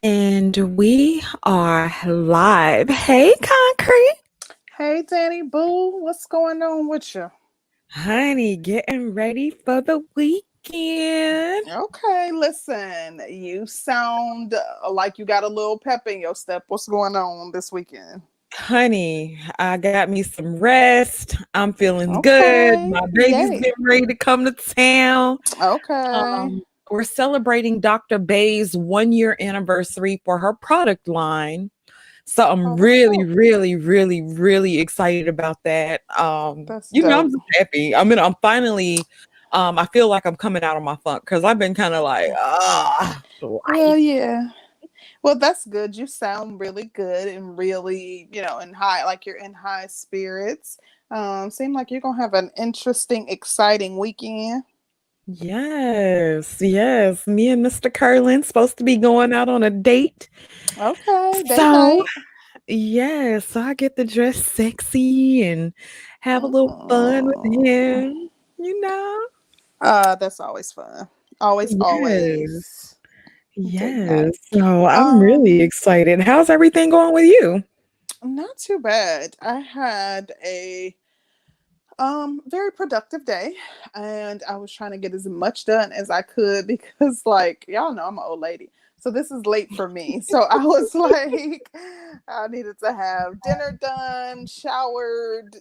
And we are live. Hey, Concrete. Hey, Danny Boo, what's going on with you? Honey, getting ready for the weekend. Okay, listen, you sound like you got a little pep in your step. What's going on this weekend? Honey, I got me some rest. I'm feeling good. Okay, My baby's yay. getting ready to come to town. Okay. We're celebrating Dr. Bay's 1 year anniversary for her product line. So I'm Oh, that's really, dope. really, really, really excited about that. That's dope. I'm just happy. I mean, I'm finally I feel like I'm coming out of my funk because I've been kind of like, Well, life. yeah. Well, that's good. You sound really good and really, in high, like you're in high spirits. Seem like you're gonna have an interesting, exciting weekend. Yes, yes. Me and Mr. Curlin's supposed to be going out on a date. Okay, date So, night. yes, so I get to dress sexy and have a little fun with Mm. him, you know? That's always fun. Always, Yes. always date Yes. night. So I'm really Um, excited. How's everything going with you? Not too bad. I had a very productive day, and I was trying to get as much done as I could because, like, y'all know I'm an old lady. So this is late for me. So I was like, I needed to have dinner done, showered,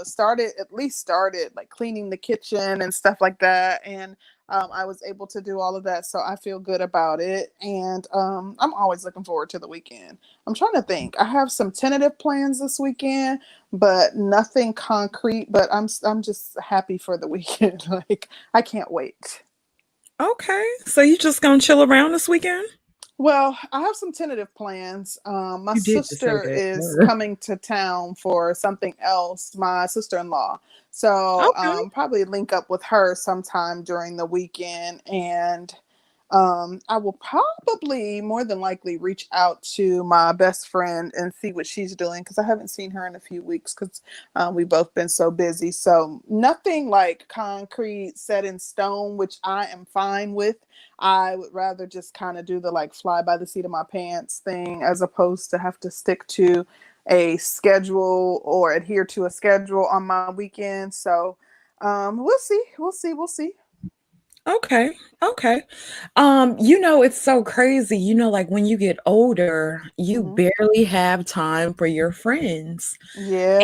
started like cleaning the kitchen and stuff like that. And I was able to do all of that. So I feel good about it. And I'm always looking forward to the weekend. I'm trying to think. I have some tentative plans this weekend, but nothing concrete. But I'm just happy for the weekend. Like, I can't wait. Okay. So you just gonna chill around this weekend? Well, I have some tentative plans. My You did just say sister that. is coming to town for something else, my sister-in-law. So Okay. probably link up with her sometime during the weekend. And I will probably more than likely reach out to my best friend and see what she's doing because I haven't seen her in a few weeks because we've both been so busy. So nothing like concrete set in stone, which I am fine with. I would rather just kind of do the like fly by the seat of my pants thing as opposed to have to stick to a schedule or adhere to a schedule on my weekend. So we'll see. We'll see. We'll see. Okay. Okay. It's so crazy. Like when you get older, you Hmm. barely have time for your friends. Yeah.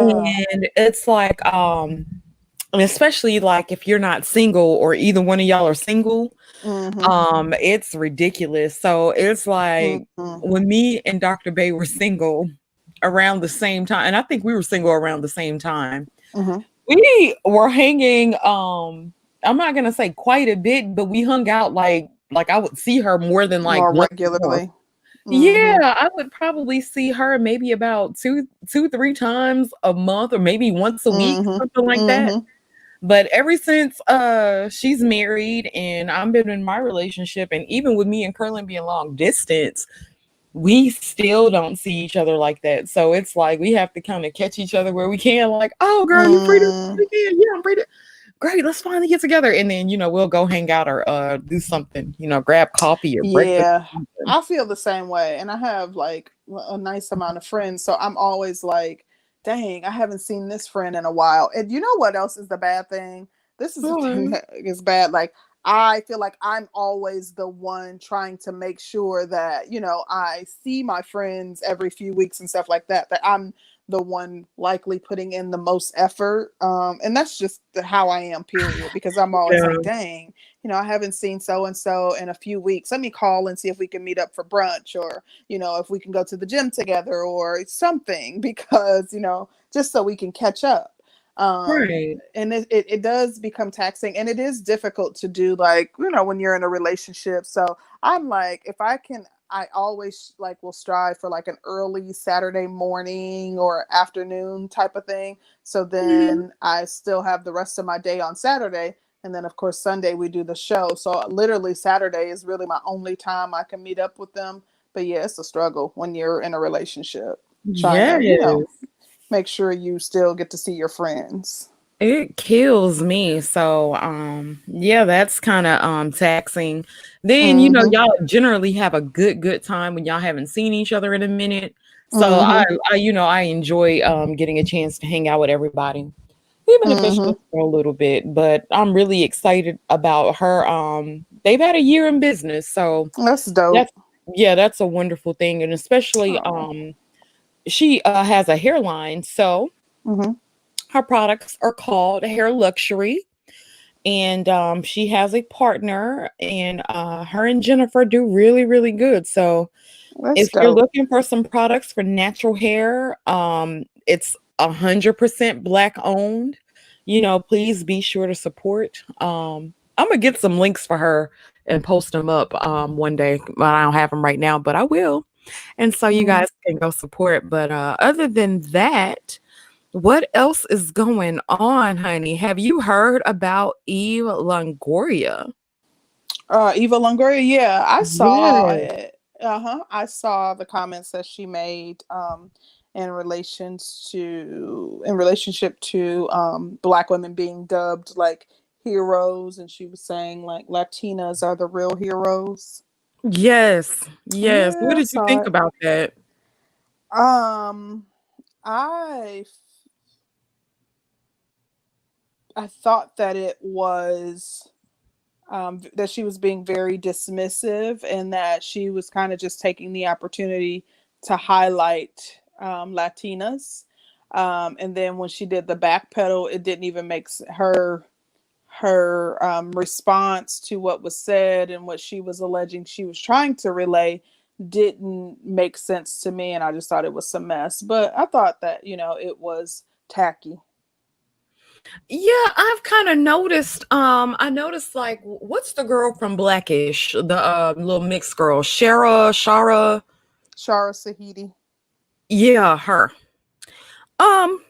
And it's like, and especially like if you're not single or either one of y'all are single, Hmm. it's ridiculous. So it's like Hmm. when me and Dr. Bay were single around the same time, and I think we were single around the same time, Hmm. we were hanging, I'm not gonna say quite a bit, but we hung out like I would see her more than like More once a month. regularly. Hmm. Yeah, I would probably see her maybe about three times a month or maybe once a week, Hmm. something like that. Hmm. But ever since she's married and I've been in my relationship, and even with me and Curlin being long distance, we still don't see each other like that. So it's like we have to kind of catch each other where we can, like, oh girl, you free this Mm, weekend? Yeah, I'm free to great, let's finally get together. And then, we'll go hang out or do something, grab coffee or breakfast yeah, or something. I feel the same way. And I have like a nice amount of friends. So I'm always like, dang, I haven't seen this friend in a while. And you know what else is the bad thing? This is the thing Sure. that is bad. Like, I feel like I'm always the one trying to make sure that, I see my friends every few weeks and stuff like that, that I'm the one likely putting in the most effort. And that's just how I am, period. Because I'm always like, Yeah. dang, I haven't seen so and so in a few weeks. Let me call and see if we can meet up for brunch or, if we can go to the gym together or something because, just so we can catch up. Right. And it does become taxing and it is difficult to do, like, when you're in a relationship. So I'm like, if I can, I always like will strive for like an early Saturday morning or afternoon type of thing. So Yeah. then I still have the rest of my day on Saturday. And then, of course, Sunday we do the show. So literally Saturday is really my only time I can meet up with them. But yeah, it's a struggle when you're in a relationship trying to, Yes. make sure you still get to see your friends. It kills me. So, yeah, that's kind of taxing. Then, Mm-hmm. y'all generally have a good time when y'all haven't seen each other in a minute. So Mm-hmm. I enjoy getting a chance to hang out with everybody, even if it's Mm-hmm. just for a little bit. But I'm really excited about her. They've had a year in business, so That's dope. that's yeah, that's a wonderful thing, and especially Oh. she has a hairline, so Mm-hmm. her products are called Hair Luxury, and she has a partner, and her and Jennifer do really, really good. So That's if you're dope. looking for some products for natural hair, it's 100% Black owned. Please be sure to support. I'm gonna get some links for her and post them up one day. But I don't have them right now, but I will. And so you Mm-hmm. guys can go support. But other than that, what else is going on, honey? Have you heard about Eve Longoria? Eva Longoria, yeah, I saw Yes. it. Uh-huh. I saw the comments that she made in relationship to black women being dubbed like heroes, and she was saying like Latinas are the real heroes. Yes. Yes. What Yeah, I did you saw think it. about that? Um I I thought that it was that she was being very dismissive and that she was kind of just taking the opportunity to highlight Latinas. And then when she did the backpedal, it didn't even make her response to what was said and what she was alleging she was trying to relay didn't make sense to me, and I just thought it was some mess. But I thought that it was tacky. Yeah, I've kind of noticed. I noticed like, what's the girl from Blackish, the little mixed girl, Shara. Shara Sahidi. Yeah, her. Um,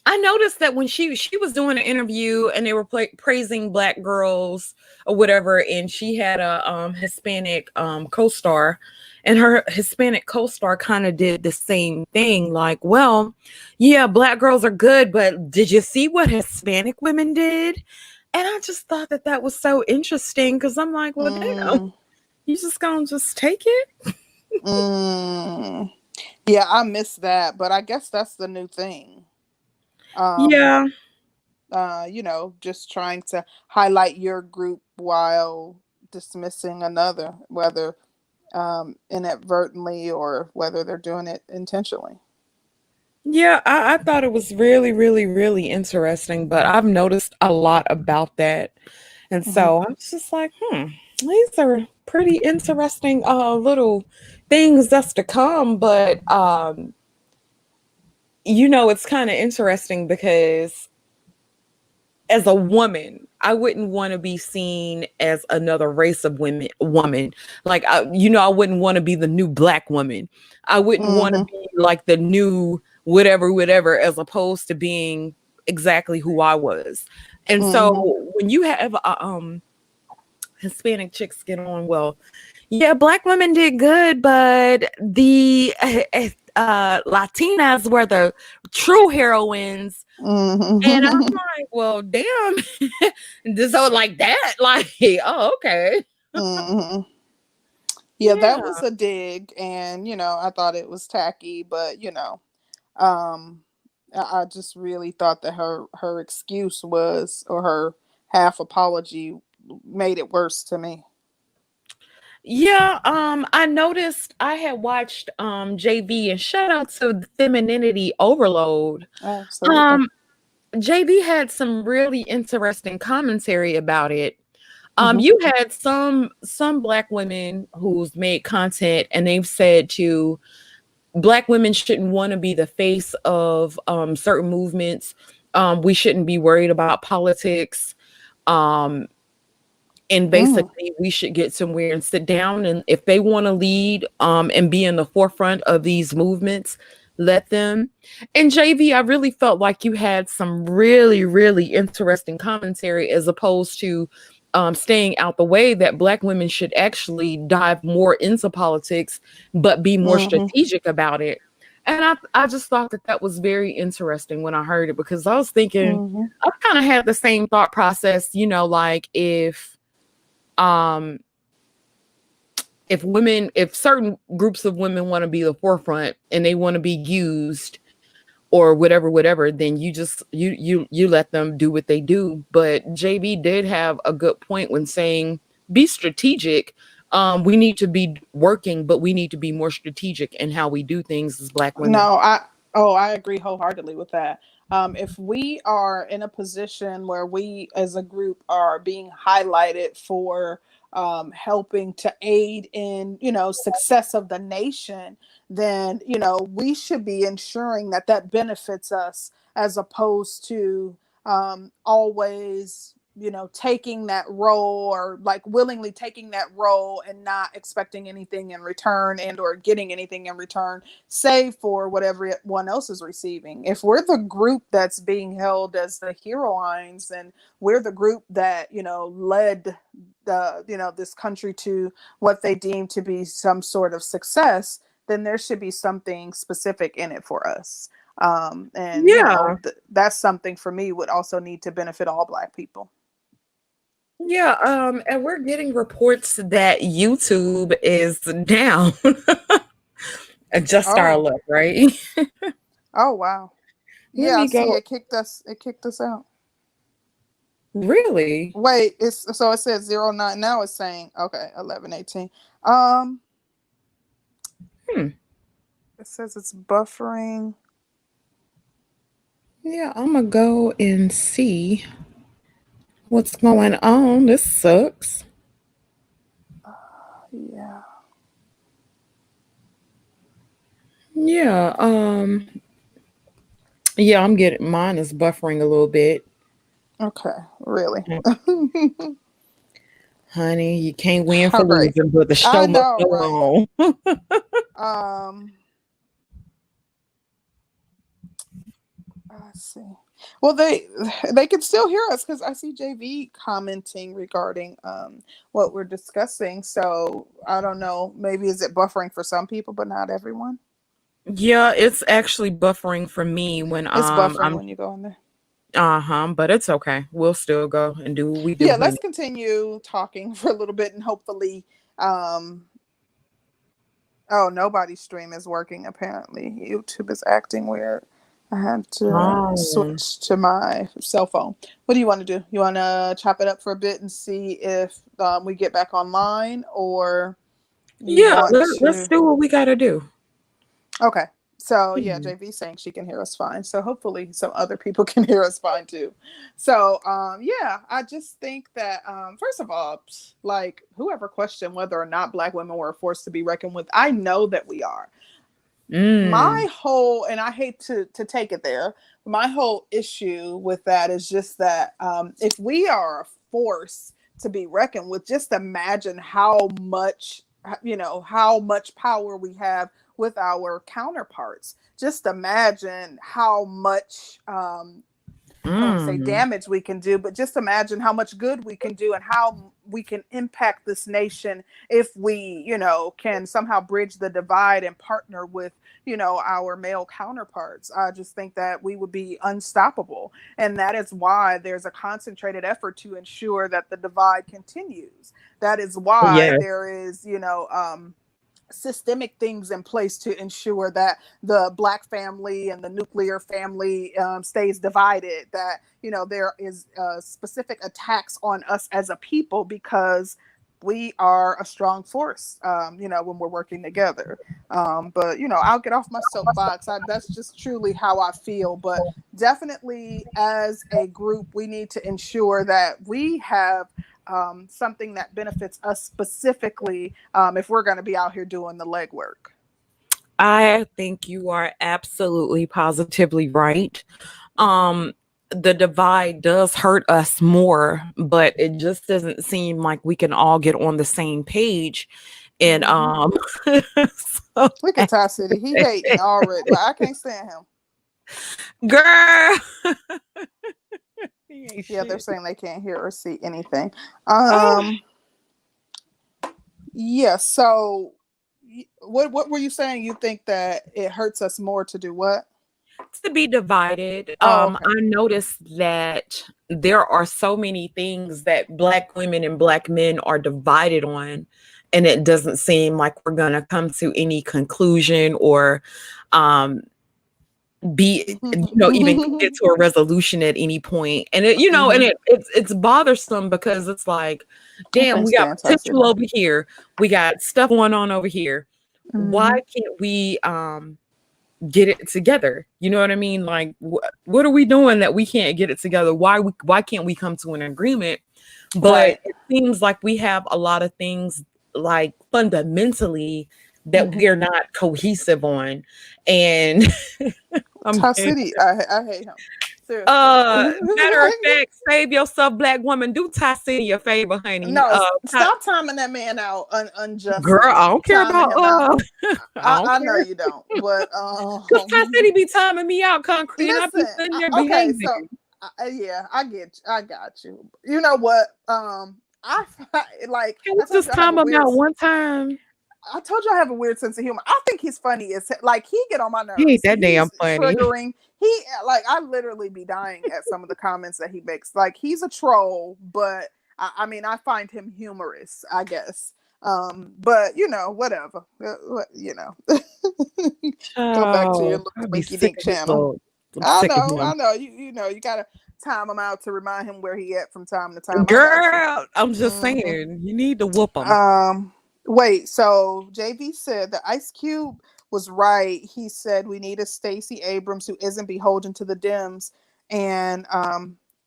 I noticed that when she was doing an interview and they were praising Black girls or whatever, and she had a Hispanic co-star, and her Hispanic co-star kind of did the same thing. Like, well, yeah, Black girls are good, but did you see what Hispanic women did? And I just thought that that was so interesting because I'm like, well, damn, Mm, you just gonna just take it? mm. Yeah, I missed that, but I guess that's the new thing. Um, Yeah. just trying to highlight your group while dismissing another, whether inadvertently or whether they're doing it intentionally. Yeah, I thought it was really, really, really interesting, but I've noticed a lot about that. And Hmm. so I was just like, these are pretty interesting little things that's to come. But it's kind of interesting because as a woman, I wouldn't want to be seen as another race of woman. Like, I wouldn't want to be the new Black woman. I wouldn't want to Hmm. be like the new whatever, as opposed to being exactly who I was. And so Hmm. when you have Hispanic chicks get on, well, yeah, Black women did good, but the Latinas were the true heroines, and I'm Hmm. like, well, damn. So like that, like, oh, okay. Hmm. Yeah, that Yeah. was a dig, and I thought it was tacky, but um, I just really thought that her excuse was, or her half apology made it worse to me. Yeah, I noticed I had watched JV, and shout out to Femininity Overload. Absolutely. Um JV had some really interesting commentary about it. Hmm. You had some Black women who's made content, and they've said to Black women shouldn't want to be the face of certain movements. We shouldn't be worried about politics. Um, and Mm. basically, we should get somewhere and sit down. And if they want to lead and be in the forefront of these movements, let them. And JV, I really felt like you had some really, really interesting commentary as opposed to staying out the way, that Black women should actually dive more into politics, but be more Hmm. strategic about it. And I just thought that was very interesting when I heard it, because I was thinking, Mm-hmm. I kind of had the same thought process, like um if certain groups of women want to be the forefront and they want to be used or whatever, then you just you let them do what they do. But JB did have a good point when saying, be strategic. We need to be working, but we need to be more strategic in how we do things as Black women. No, I agree wholeheartedly with that. If we are in a position where we as a group are being highlighted for helping to aid in, success of the nation, then, we should be ensuring that that benefits us, as opposed to always, taking that role, or like willingly taking that role and not expecting anything in return, and or getting anything in return save for whatever everyone else is receiving. If we're the group that's being held as the heroines, and we're the group that, led this country to what they deem to be some sort of success, then there should be something specific in it for us. And Yeah. that's something for me would also need to benefit all Black people. Yeah, and we're getting reports that YouTube is down. Just our Oh, luck, right? oh wow. Let Yeah, I me see go. it kicked us out. Really? Wait, it says 09. Now it's saying okay, 11:18. Um, Hmm. it says it's buffering. Yeah, I'm gonna go and see what's going on. This sucks. Yeah. Yeah, yeah, I'm getting mine is buffering a little bit. Okay. Really. Honey, you can't win for Oh, great. losing, but the I show must know, go right? on. Um, let's see. Well, they can still hear us because I see JV commenting regarding what we're discussing. So I don't know. Maybe is it buffering for some people, but not everyone? Yeah, it's actually buffering for me when It's buffering I'm when you go in there. but it's okay. We'll still go and do what we do, Yeah, let's honey. continue talking for a little bit, and hopefully, um, oh, nobody's stream is working. Apparently, YouTube is acting weird. I had to Oh. switch to my cell phone. What do you want to do? You want to chop it up for a bit and see if we get back online, or you Yeah, want let's to? do what we gotta do. Okay. So yeah, Yeah. JV saying she can hear us fine. So hopefully some other people can hear us fine too. So yeah, I just think that first of all, like whoever questioned whether or not Black women were a force to be reckoned with, I know that we are. My Mm. whole, and I hate to take it there, my whole issue with that is just that if we are a force to be reckoned with, just imagine how much, how much power we have with our counterparts. Just imagine how much I don't want to say Mm. damage we can do, but just imagine how much good we can do and how we can impact this nation if we, can somehow bridge the divide and partner with, our male counterparts. I just think that we would be unstoppable. And that is why there's a concentrated effort to ensure that the divide continues. That is why Yes. there is, systemic things in place to ensure that the Black family and the nuclear family stays divided, that there is specific attacks on us as a people because we are a strong force when we're working together. But I'll get off my soapbox. That's just truly how I feel. But definitely as a group we need to ensure that we have something that benefits us specifically if we're going to be out here doing the legwork. I think you are absolutely positively right. Um, the divide does hurt us more, but it just doesn't seem like we can all get on the same page. And Mm-hmm. so Look at Ty City. He hating already, but I can't stand him. girl, he ain't Yeah, they're shit. saying they can't hear or see anything. Oh, Yeah, so what were you saying? You think that it hurts us more to do what? To be divided. Oh, okay. I noticed that there are so many things that Black women and Black men are divided on, and it doesn't seem like we're going to come to any conclusion or um, even get to a resolution at any point. And it's bothersome because it's like, I damn, can't we got stand Ty City. potential over here, we got stuff going on over here. Why Mhm. can't we get it together? You know what I mean? Like, what are we doing that we can't get it together? Why can't we come to an agreement? But Right. it seems like we have a lot of things, like, fundamentally, that Mhm. we're not cohesive on. And I'm Ty dead. City, I hate him. Seriously. Matter of fact, save yourself, Black woman. Do Ty City a favor, honey. No, stop timing that man out Girl, unjustly. I don't care Timing about him out. I don't I know care. you don't, but Because Ty City be timing me out concrete, and I be listen. sitting there Okay, so behaving. yeah, I got you. You know what? I like. Can we I told just you I have a time them weird. out one time? I told you I have a weird sense of humor. I think he's funny. As like he get on my He ain't nerves. that damn He's funny. triggering. He like I literally be dying at some of the comments that he makes. Like he's a troll, but I mean I find him humorous, I guess. But whatever. You know, go back to your Oh, little I'd be winky sick dink of his channel. little. I'm sick of I him. know. You gotta time him out to remind him where he at from time to time. I got you. Girl, I'm just Mhm. saying, you need to whoop him. Wait, so JV said that Ice Cube was right. He said we need a Stacey Abrams who isn't beholden to the Dems and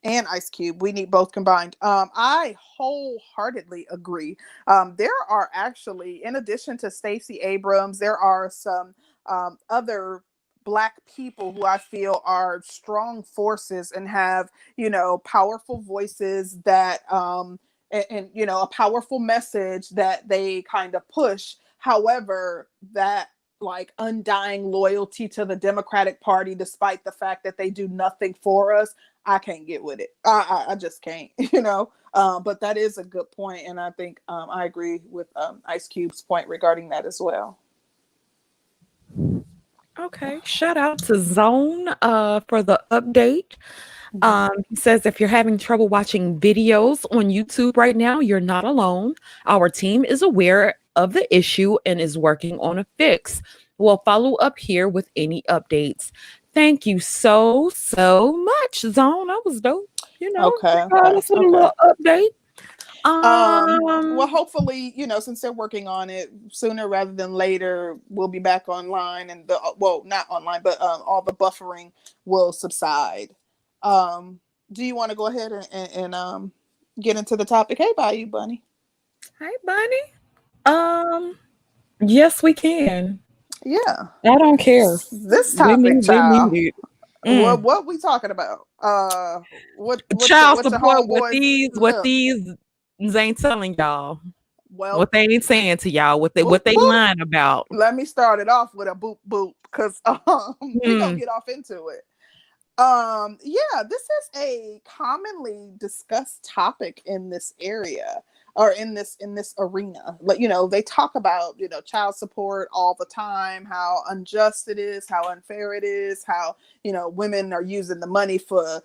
Ice Cube. We need both combined. I wholeheartedly agree. There are actually, in addition to Stacey Abrams, there are some other Black people who I feel are strong forces and have, powerful voices that and a powerful message that they kind of push. However, that like undying loyalty to the Democratic Party, despite the fact that they do nothing for us, I can't get with it. I just can't, but that is a good point, and I think I agree with Ice Cube's point regarding that as well. Okay, shout out to Zone for the update. He says, if you're having trouble watching videos on YouTube right now, you're not alone. Our team is aware of the issue and is working on a fix. We'll follow up here with any updates. Thank you so much, Zone. That was dope. Okay, Regardless of a little update. Well, hopefully, since they're working on it sooner rather than later, we'll be back online and not online, but all the buffering will subside. Do you want to go ahead and get into the topic? Hey, Bayou Bunny. Hey, Bunny. Yes, we can. Yeah. I don't care. This We topic, child. need it. What we talking about? Child What's your support. What homeboys? these ain't telling y'all. Well, What they ain't saying to y'all. What boop they boop. lying about. Let me start it off with a boop boop because we gonna get off into it. Yeah, this is a commonly discussed topic in this area or in this arena. Like, they talk about, child support all the time, how unjust it is, how unfair it is, how, women are using the money for,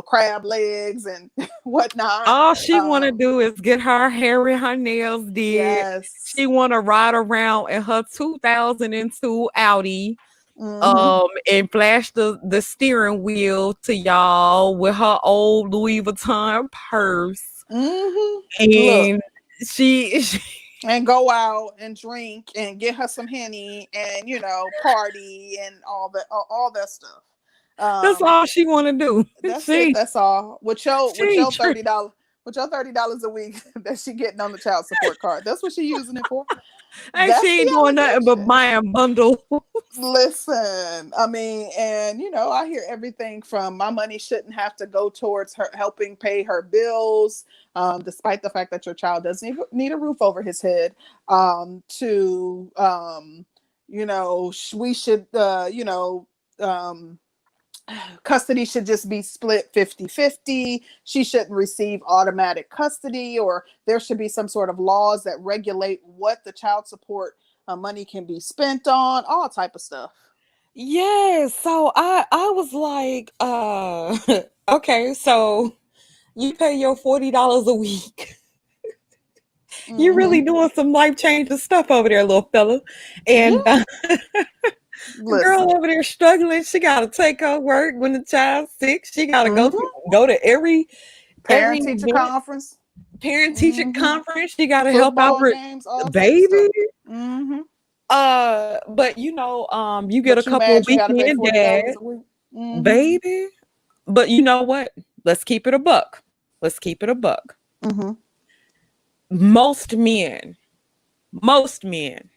crab legs and whatnot. All she want to do is get her hair and her nails did. Yes. She want to ride around in her 2002 Audi. Mm-hmm. And flash the steering wheel to y'all with her old Louis Vuitton purse. Mm-hmm. Look. And she and go out and drink and get her some Henny and party and all that stuff. That's all she want to do. That's it. That's all. With your $30 a week that she getting on the child support card. That's what she using it for. And she ain't doing nothing but buying bundles. Listen, I mean, and I hear everything from my money shouldn't have to go towards her helping pay her bills, despite the fact that your child doesn't need a roof over his head, to we should custody should just be split 50-50. She shouldn't receive automatic custody, or there should be some sort of laws that regulate what the child support money can be spent on, all type of stuff. Yes. So I was like, okay, so you pay your $40 a week. You really Mm-hmm. doing some life changing stuff over there, little fella. And Yeah. the girl Listen. over there struggling. She got to take her work when the child's sick. She got to Mm-hmm. go to every Parent teacher event, conference. parent teacher Mm-hmm. conference. She got to help out Football with games, all type of baby. stuff. Mm-hmm. But you get a But you couple of mad you got to pay weekend $40 dads, a week? Mm-hmm. baby. But you know what? Let's keep it a buck. Let's keep it a buck. Mm-hmm. Most men, most men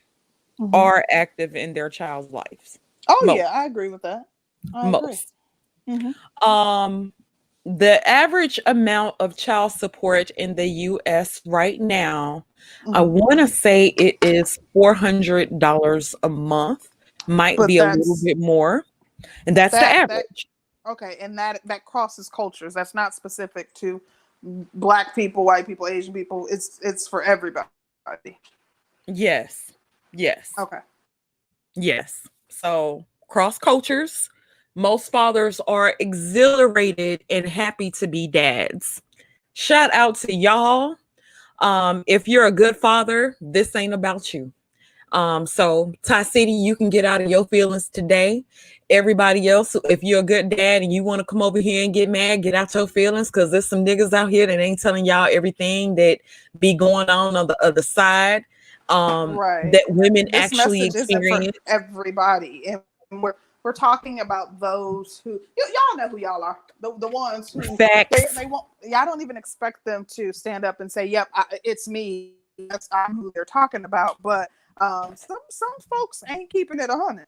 Mm-hmm. are active in their child's lives. Oh Most, yeah, I agree with that. I agree. most. Mm-hmm. The average amount of child support in the US right now, I Mm-hmm. want to say it is $400 a month, might But be a little bit more, and that's the that average. okay, and that crosses cultures. That's not specific to Black people, white people, Asian people. It's for everybody. Yes. Yes. Okay. Yes. So, cross cultures, most fathers are exhilarated and happy to be dads. Shout out to y'all. If you're a good father, this ain't about you. So Ty City, you can get out of your feelings today. Everybody else, if you're a good dad and you want to come over here and get mad, get out your feelings, because there's some niggas out here that ain't telling y'all everything that be going on the other side. Right. That women This actually message isn't for experience. everybody, and we're talking about those who y'all know who y'all are. The ones who Facts. they won't. I don't even expect them to stand up and say, "Yep, it's me." I'm who they're talking about. But some folks ain't keeping it 100.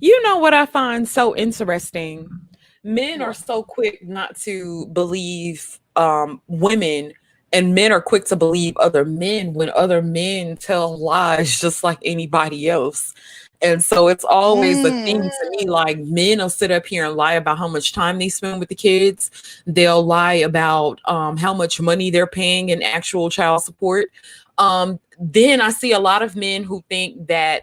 You know what I find so interesting? Men are What? so quick not to believe women, and men are quick to believe other men when other men tell lies just like anybody else. And so it's always a thing Mm. to me, like men will sit up here and lie about how much time they spend with the kids. They'll lie about how much money they're paying in actual child support. Then I see a lot of men who think that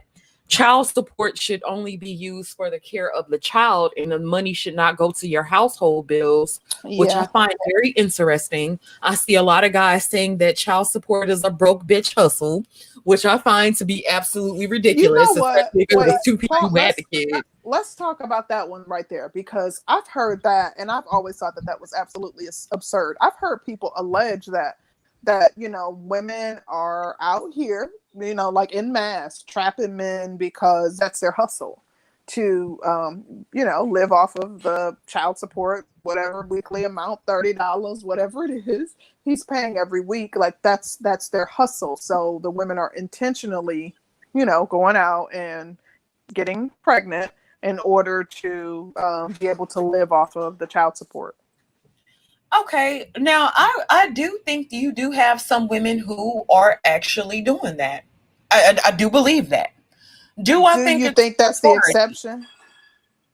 child support should only be used for the care of the child and the money should not go to your household bills, which I Yeah. find very interesting. I see a lot of guys saying that child support is a broke bitch hustle, which I find to be absolutely You know ridiculous, what? especially because Wait, it's two people who had the kids. let's talk about that one right there, because I've heard that, and I've always thought that was absolutely absurd. I've heard people allege that women are out here, like in mass trapping men because that's their hustle to live off of the child support, whatever weekly amount, $30, whatever it is he's paying every week. Like that's their hustle. So the women are intentionally going out and getting pregnant in order to be able to live off of the child support. Okay, now I do think you do have some women who are actually doing that. I do believe that. Do I Do think you it's think that's the majority? exception?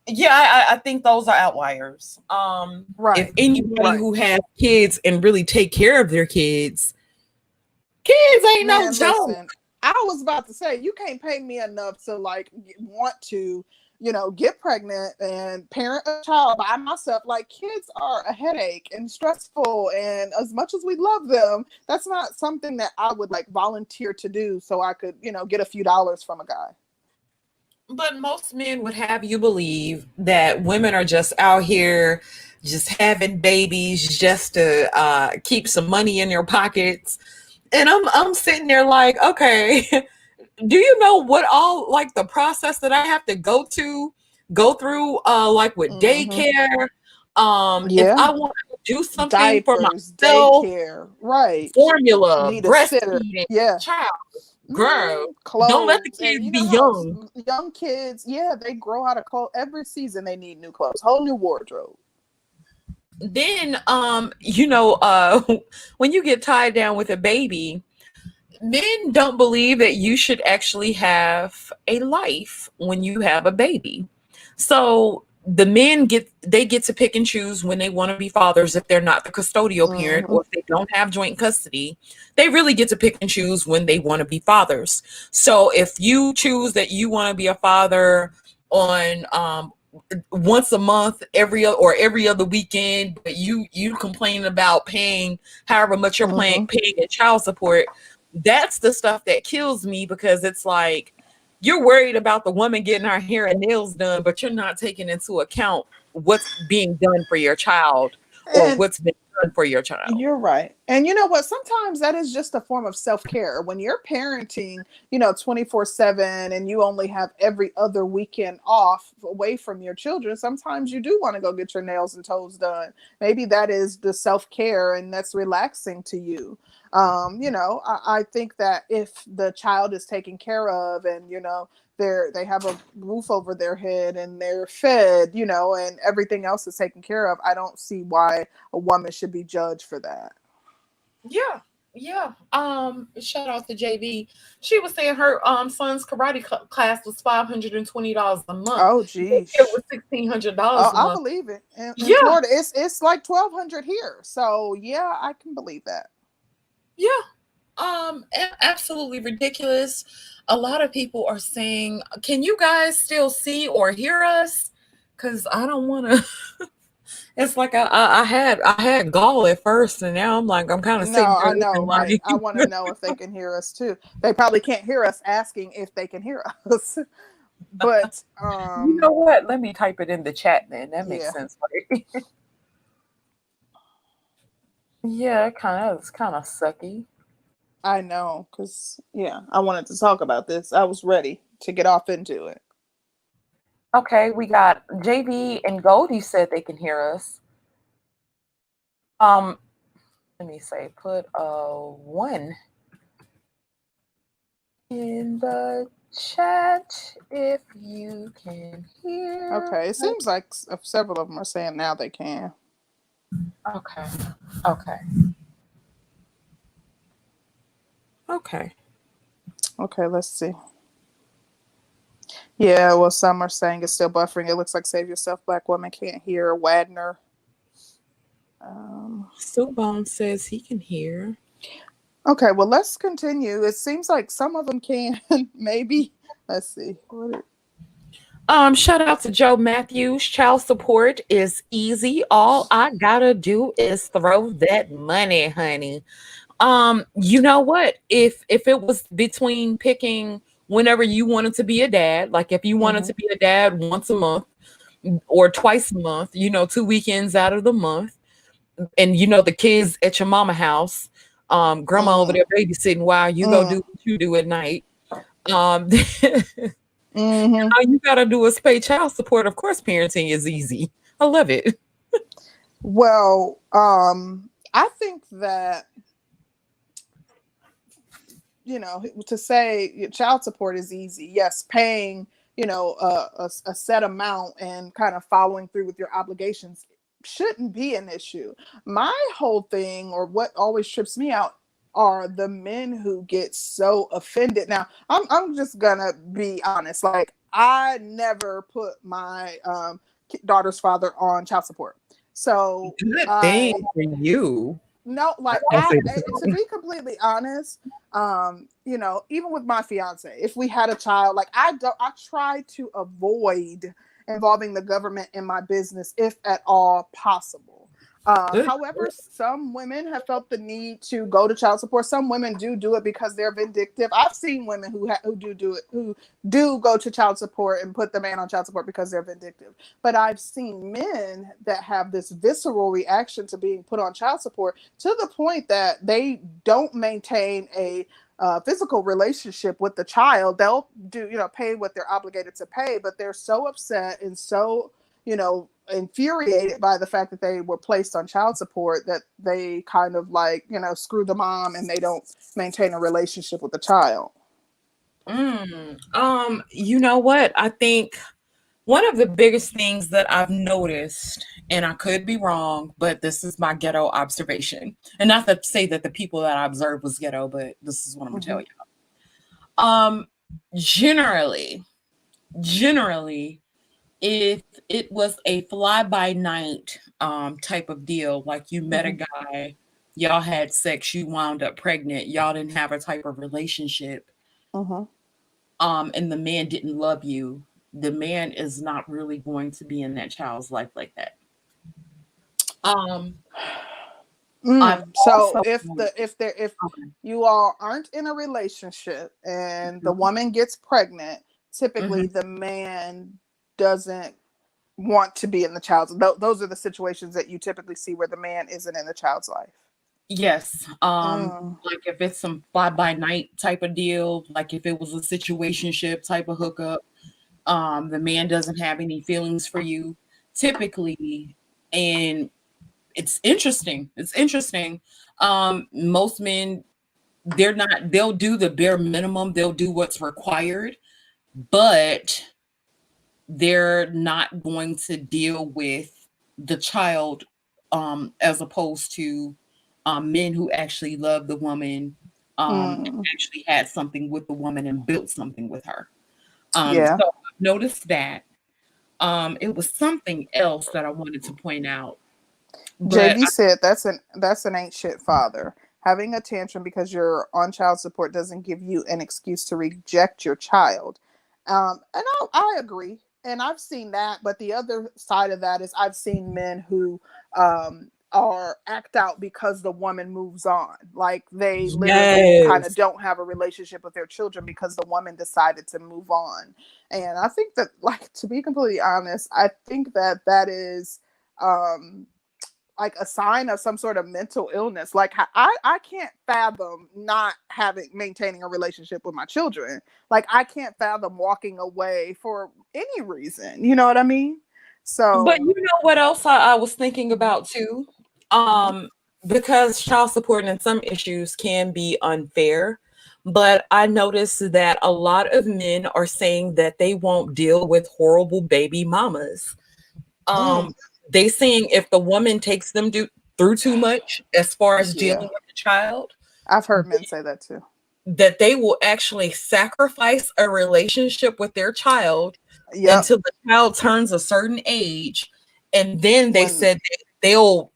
Yeah, I think those are outliers. If Right. anybody Right. who has kids and really take care of their kids ain't no Man, joke. listen, I was about to say, you can't pay me enough to like want to, get pregnant and parent a child by myself. Like kids are a headache and stressful. And as much as we love them, that's not something that I would like volunteer to do so I could, get a few dollars from a guy. But most men would have you believe that women are just out here just having babies just to keep some money in their pockets. And I'm sitting there like, okay, do you know what all like the process that I have to go through like with Mm-hmm. daycare? If Yeah. I want to do something for Diapers, myself, daycare, right. formula, Need a sitter. breastfeeding, Yeah. child, girl, don't let the Clothes, and kids you be know how young. young kids, yeah, they grow out of clothes every season. They need new clothes, whole new wardrobe. Then when you get tied down with a baby, men don't believe that you should actually have a life when you have a baby. So the men get to pick and choose when they want to be fathers. If they're not the custodial parent, Mm-hmm. or if they don't have joint custody, they really get to pick and choose when they want to be fathers. So if you choose that you want to be a father on once a month, every other weekend, but you complain about paying however much you're paying in child support, that's the stuff that kills me, because it's like, you're worried about the woman getting her hair and nails done, but you're not taking into account what's being done for your child, or And what's been done for your child. you're right. And you know what? Sometimes that is just a form of self-care. When you're parenting, 24/7, and you only have every other weekend off away from your children, sometimes you do want to go get your nails and toes done. Maybe that is the self-care, and that's relaxing to you. I think that if the child is taken care of, and they have a roof over their head, and they're fed, and everything else is taken care of, I don't see why a woman should be judged for that. Yeah. Yeah. Shout out to JB. She was saying her son's karate class was $520 a month. Oh, It geez. was $1,600 Oh, a I month. believe it. In Yeah. Florida, it's like 1,200 here. So yeah, I can believe that. Yeah. Absolutely ridiculous. A lot of people are saying, can you guys still see or hear us? Because I don't want to. It's like I had gall at first, and now I'm kind of No, sitting there I know, looking right? like, I want to know if they can hear us too. They probably can't hear us asking if they can hear us. But you know what? Let me type it in the chat then. That makes yeah, sense, right? Yeah, it's kind of sucky. I know, because yeah, I wanted to talk about this. I was ready to get off into it. Okay, we got JB and Goldie said they can hear us. Um, Let me say, put a 1 in the chat if you can hear. Okay, it seems like several of them are saying now they can. Okay. Okay. Okay. Okay, let's see. Yeah, well, some are saying it's still buffering. It looks like Save Yourself Black Woman can't hear. Wadner. Subon says he can hear. Okay, well, let's continue. It seems like some of them can. Maybe. Let's see. Shout out to Joe Matthews. Child support is easy. All I gotta do is throw that money, honey. You know what? If it was between picking whenever you wanted to be a dad, like if you wanted to be a dad once a month or twice a month, 2 weekends out of the month, and the kids at your mama house, grandma over there babysitting while you go do what you do at night. All you gotta do is pay child support. Of course, parenting is easy. I love it. Well, I think that to say child support is easy. Yes, paying a set amount and kind of following through with your obligations shouldn't be an issue. My whole thing, or what always trips me out, are the men who get so offended. Now, I'm just gonna be honest. Like, I never put my daughter's father on child support. So Good thing for you. no, like to be completely honest, even with my fiance, if we had a child, like I try to avoid involving the government in my business if at all possible. However, some women have felt the need to go to child support. Some women do it because they're vindictive. I've seen women who do it, who do go to child support and put the man on child support because they're vindictive. But I've seen men that have this visceral reaction to being put on child support to the point that they don't maintain a physical relationship with the child. They'll pay what they're obligated to pay, but they're so upset and so infuriated by the fact that they were placed on child support that they kind of screw the mom, and they don't maintain a relationship with the child. You know what? I think one of the biggest things that I've noticed, and I could be wrong, but this is my ghetto observation, and not to say that the people that I observed was ghetto, but this is what I'm gonna tell you. Generally, if it was a fly by night type of deal, like you met a guy, y'all had sex, you wound up pregnant, y'all didn't have a type of relationship, and the man didn't love you, the man is not really going to be in that child's life like that. I've So also if okay. you all aren't in a relationship and the woman gets pregnant, typically the man doesn't want to be in the child's. Those are the situations that you typically see where the man isn't in the child's life. Yes. Like if it's some fly by night type of deal, like if it was a situationship type of hookup, the man doesn't have any feelings for you, typically, and it's interesting. It's interesting. Most men, they'll do the bare minimum, they'll do what's required, but they're not going to deal with the child, as opposed to men who actually love the woman, actually had something with the woman and built something with her. Yeah. So I've noticed that. It was something else that I wanted to point out, but JV said that's an ain't shit father. Having a tantrum because you're on child support doesn't give you an excuse to reject your child. And I agree. And I've seen that. But the other side of that is I've seen men who are act out because the woman moves on. Like they literally kind of yes, don't have a relationship with their children because the woman decided to move on. And I think that, like, to be completely honest, I think that that is like a sign of some sort of mental illness. Like I can't fathom not maintaining a relationship with my children. Like I can't fathom walking away for any reason. You know what I mean? but So you know what else I was thinking about too? Because child support and some issues can be unfair, but I noticed that a lot of men are saying that they won't deal with horrible baby mamas. mm, They saying if the woman takes them through too much as far as yeah, dealing with the child, I've heard men say that too. that they will actually sacrifice a relationship with their child Yep. until the child turns a certain age, and then they When said they'll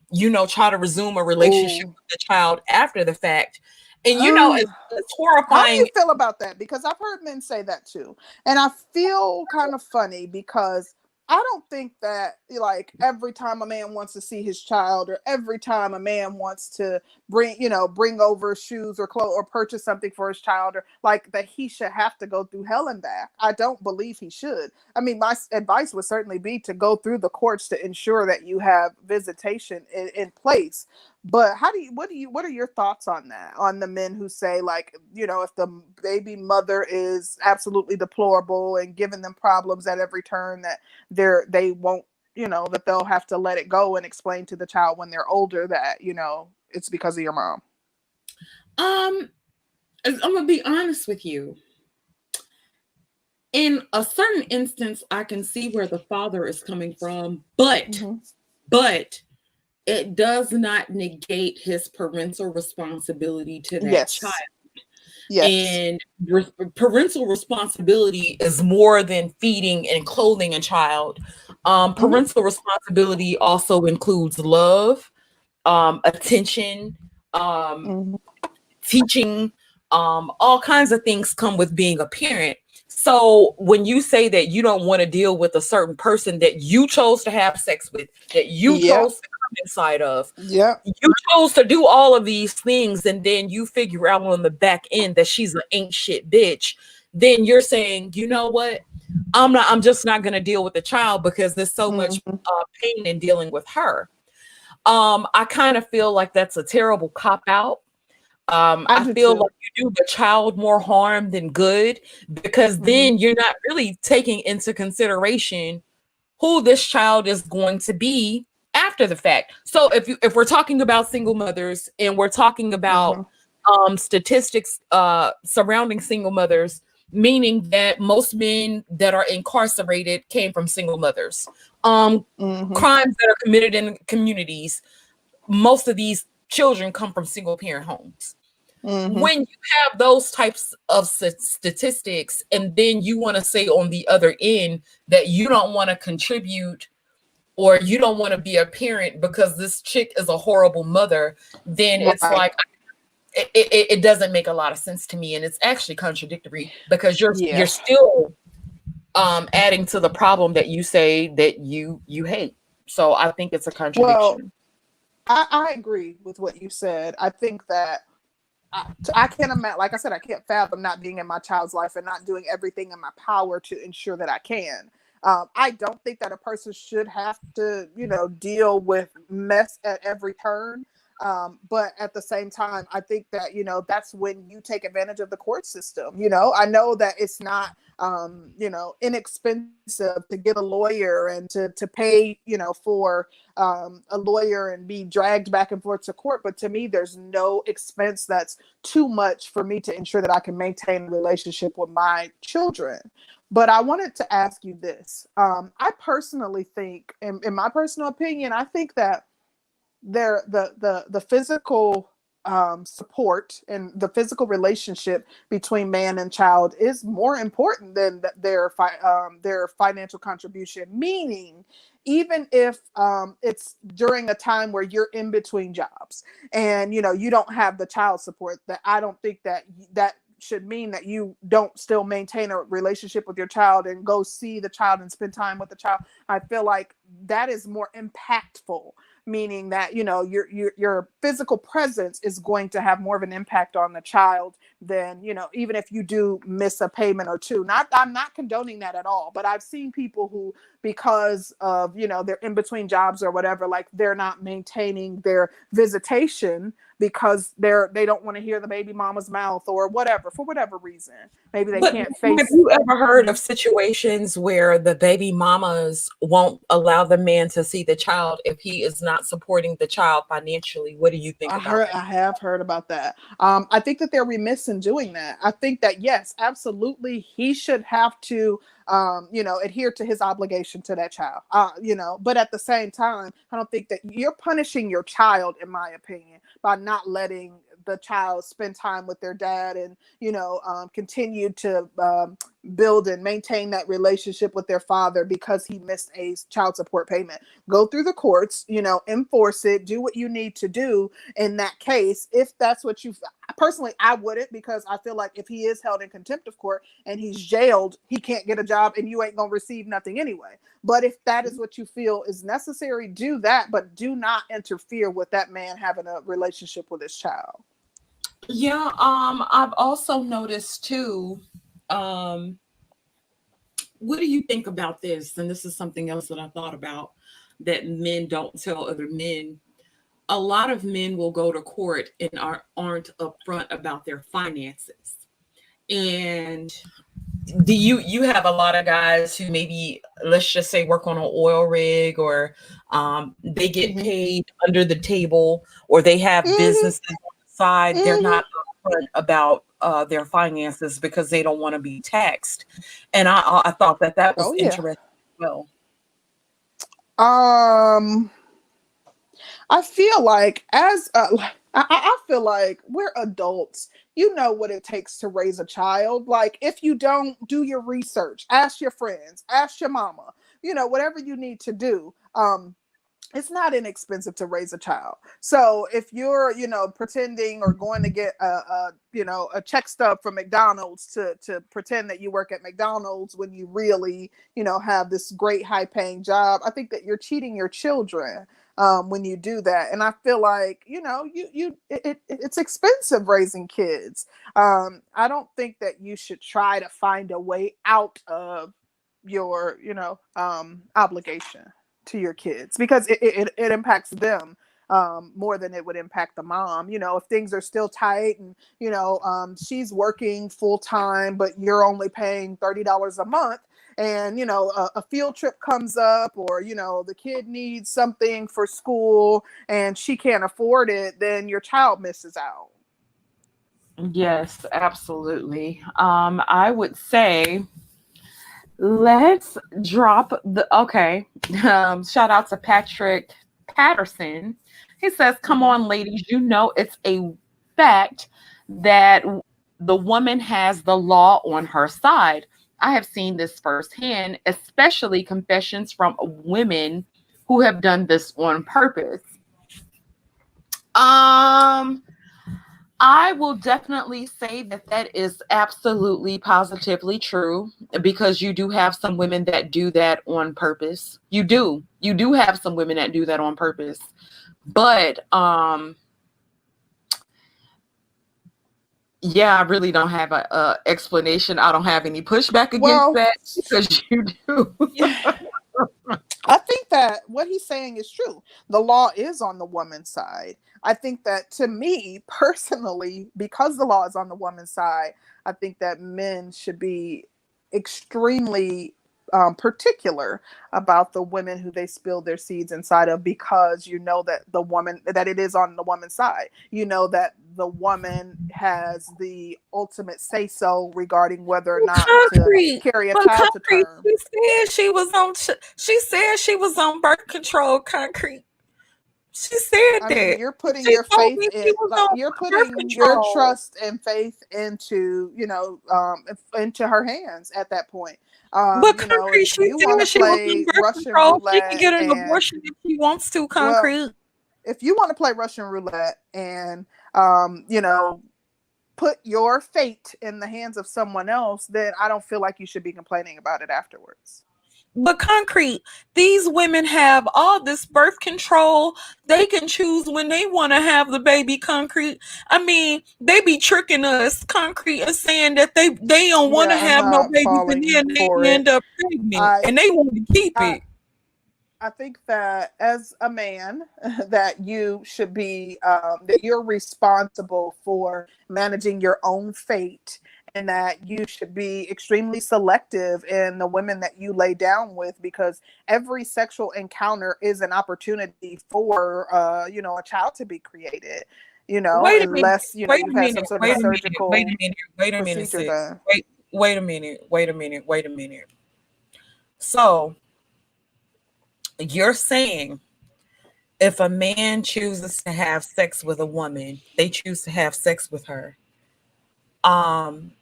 try to resume a relationship oh with the child after the fact. And uh, it's how do you horrifying. feel about that? Because I've heard men say that too. And I feel kind of funny because I don't think that, like, every time a man wants to see his child or every time a man wants to bring over shoes or clothes or purchase something for his child, or like that he should have to go through hell and back. I don't believe he should. I mean, my advice would certainly be to go through the courts to ensure that you have visitation in place. But what are your thoughts on that? On the men who say, like, if the baby mother is absolutely deplorable and giving them problems at every turn, that they won't, that they'll have to let it go and explain to the child when they're older that, it's because of your mom. I'm gonna be honest with you. In a certain instance, I can see where the father is coming from, but it does not negate his parental responsibility to that child. Yes. Yes. And parental responsibility is more than feeding and clothing a child. Parental responsibility also includes love, attention, teaching, all kinds of things come with being a parent. So when you say that you don't want to deal with a certain person that you chose to have sex with, that you Yep. chose to come inside of, Yep. you chose to do all of these things, and then you figure out on the back end that she's an ain't shit bitch, then you're saying, you know what? I'm just not gonna deal with the child because there's so much pain in dealing with her. I kind of feel like that's a terrible cop out. I I do feel too. like you do the child more harm than good, because then you're not really taking into consideration who this child is going to be after the fact. So if we're talking about single mothers and we're talking about statistics surrounding single mothers, meaning that most men that are incarcerated came from single mothers. Crimes that are committed in communities, most of these children come from single parent homes. When you have those types of statistics, and then you want to say on the other end that you don't want to contribute or you don't want to be a parent because this chick is a horrible mother, then it's like it doesn't make a lot of sense to me, and it's actually contradictory because you're still adding to the problem that you say that you hate. So I think it's a contradiction. Well, I agree with what you said. I think that I can't imagine, like I said, I can't fathom not being in my child's life and not doing everything in my power to ensure that I can. I don't think that a person should have to, deal with mess at every turn. But at the same time, I think that, that's when you take advantage of the court system. I know that it's not, inexpensive to get a lawyer and to pay, for a lawyer and be dragged back and forth to court. But to me, there's no expense that's too much for me to ensure that I can maintain a relationship with my children. But I wanted to ask you this. I personally think, in my personal opinion, I think that the physical support and the physical relationship between man and child is more important than their financial contribution. Meaning, even if it's during a time where you're in between jobs and you don't have the child support, that I don't think that should mean that you don't still maintain a relationship with your child and go see the child and spend time with the child. I feel like that is more impactful, meaning that your physical presence is going to have more of an impact on the child than even if you do miss a payment or two. I'm not condoning that at all, but I've seen people who, because of they're in between jobs or whatever, like they're not maintaining their visitation because they don't want to hear the baby mama's mouth or whatever, for whatever reason. Maybe they can't face. Have you ever heard of situations where the baby mamas won't allow the man to see the child if he is not supporting the child financially? What do you think about that? I have heard about that. I think that they're remiss in doing that. I think that, yes, absolutely, he should have to adhere to his obligation to that child, but at the same time, I don't think that you're punishing your child, in my opinion, by not letting the child spend time with their dad and, continue to build and maintain that relationship with their father because he missed a child support payment. Go through the courts, enforce it, do what you need to do in that case. If that's what you personally, I wouldn't, because I feel like if he is held in contempt of court and he's jailed, he can't get a job and you ain't going to receive nothing anyway. But if that is what you feel is necessary, do that, but do not interfere with that man having a relationship with his child. Yeah. I've also noticed too, what do you think about this? And this is something else that I thought about that men don't tell other men. A lot of men will go to court and aren't upfront about their finances. And you have a lot of guys who maybe, let's just say, work on an oil rig, or they get paid under the table, or they have businesses on the side. They're not upfront about their finances because they don't want to be taxed. And I thought that was interesting as well. I feel like I feel like we're adults. You know what it takes to raise a child. Like, if you don't do your research, ask your friends, ask your mama, whatever you need to do. It's not inexpensive to raise a child. So if you're, pretending or going to get a check stub from McDonald's to pretend that you work at McDonald's when you really, have this great high paying job, I think that you're cheating your children when you do that. And I feel like, it's expensive raising kids. I don't think that you should try to find a way out of your, obligation to your kids, because it impacts them more than it would impact the mom. If things are still tight and she's working full time but you're only paying $30 a month, and a field trip comes up, or the kid needs something for school and she can't afford it, then your child misses out. Yes, absolutely. I would say let's drop okay. Shout out to Patrick Patterson. He says, come on, ladies, it's a fact that the woman has the law on her side. I have seen this firsthand, especially confessions from women who have done this on purpose. Um, I will definitely say that that is absolutely positively true, because you do have some women that do that on purpose. You do. You do have some women that do that on purpose. But yeah, I really don't have a explanation. I don't have any pushback against Well, that, because you do. yeah, I think that what he's saying is true. The law is on the woman's side. I think that, to me personally, because the law is on the woman's side, I think that men should be extremely particular about the women who they spill their seeds inside of, because you know that that it is on the woman's side. You know that the woman has the ultimate say so regarding whether or not to Concrete, carry a but child to concrete. term. She said she was on. She said she was on birth control. Concrete. She said I mean, that. you're putting She your told faith me she in, was like, on you're birth putting your control. trust and faith into, into her hands at that point. But And concrete, if she you want said to she was on play birth Russian control. She can roulette get an and, abortion if she wants to. well, Concrete. if you want to play Russian roulette and, put your fate in the hands of someone else, then I don't feel like you should be complaining about it afterwards. But concrete, these women have all this birth control. They can choose when they want to have the baby. Concrete. I mean, they be tricking us, concrete, and saying that they don't want to Yeah, I'm have no not babies, and falling then they for end it. up pregnant, I, and they want to keep I, it. I think that as a man, that you should be that you're responsible for managing your own fate, and that you should be extremely selective in the women that you lay down with, because every sexual encounter is an opportunity for a child to be created. Wait a minute. Unless Wait you've a had some minute. sort of Wait a minute. Wait a surgical minute. Wait a minute, procedure sis. done. Wait a minute. Wait a minute. Wait a minute. So you're saying if a man chooses to have sex with a woman, they choose to have sex with her. Um,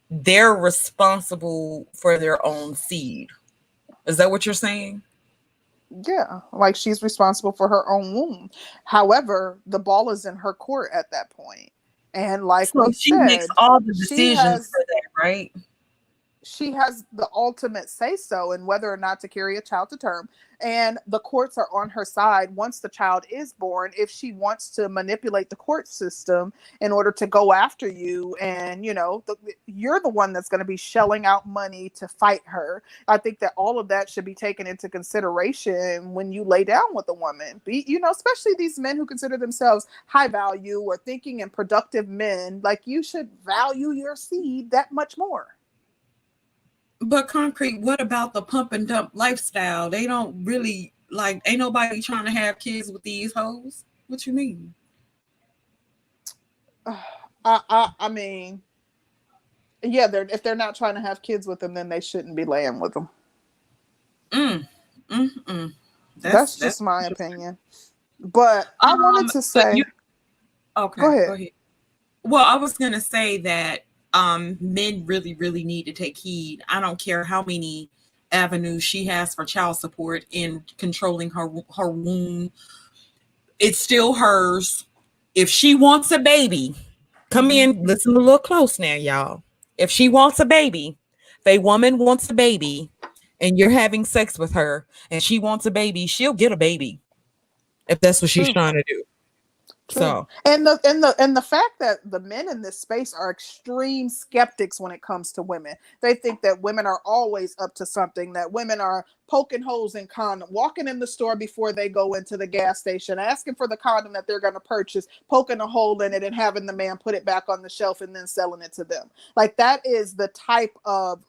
they're responsible for their own seed. Is that what you're saying? Yeah, like she's responsible for her own womb. However, the ball is in her court at that point. And like So we she makes said, all the she decisions has for that, right? she has the ultimate say so in whether or not to carry a child to term, and the courts are on her side once the child is born. If she wants to manipulate the court system in order to go after you, and you're the one that's going to be shelling out money to fight her. I think that all of that should be taken into consideration when you lay down with a woman, especially these men who consider themselves high value or thinking and productive men. Like, you should value your seed that much more. But concrete, what about the pump and dump lifestyle? They don't really like, ain't nobody trying to have kids with these hoes. What you mean? I mean, yeah, if they're not trying to have kids with them, then they shouldn't be laying with them. Mm, That's that's just my opinion. But I wanted to but you say, go okay, go ahead. ahead. Well, I was gonna say that men really, really need to take heed. I don't care how many avenues she has for child support in controlling her womb. It's still hers. If she wants a baby, come Mm-hmm. in, listen a little close now, y'all. If she wants a baby, if a woman wants a baby and you're having sex with her and she wants a baby, she'll get a baby if that's what she's True. trying to do. True. So, And the fact that the men in this space are extreme skeptics when it comes to women. They think that women are always up to something, that women are poking holes in condom, walking in the store before they go into the gas station, asking for the condom that they're going to purchase, poking a hole in it and having the man put it back on the shelf and then selling it to them. Like, that is the type of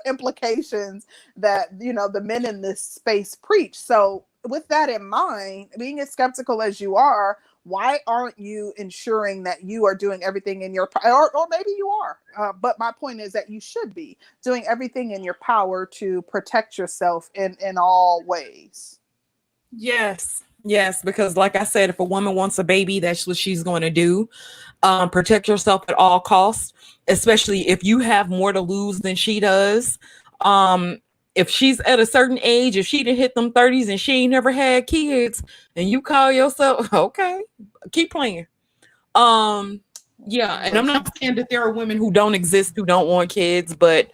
implications that, the men in this space preach. So with that in mind, being as skeptical as you are, why aren't you ensuring that you are doing everything in your power? Or maybe you are, but my point is that you should be doing everything in your power to protect yourself in all ways. yes. Yes, because like I said, if a woman wants a baby, that's what she's going to do. Protect yourself at all costs, especially if you have more to lose than she does. Um, if she's at a certain age, if she didn't hit them 30s and she ain't never had kids, and you call yourself okay, keep playing. Um, yeah, and I'm not Listen. saying that there are women who don't exist who don't want kids, but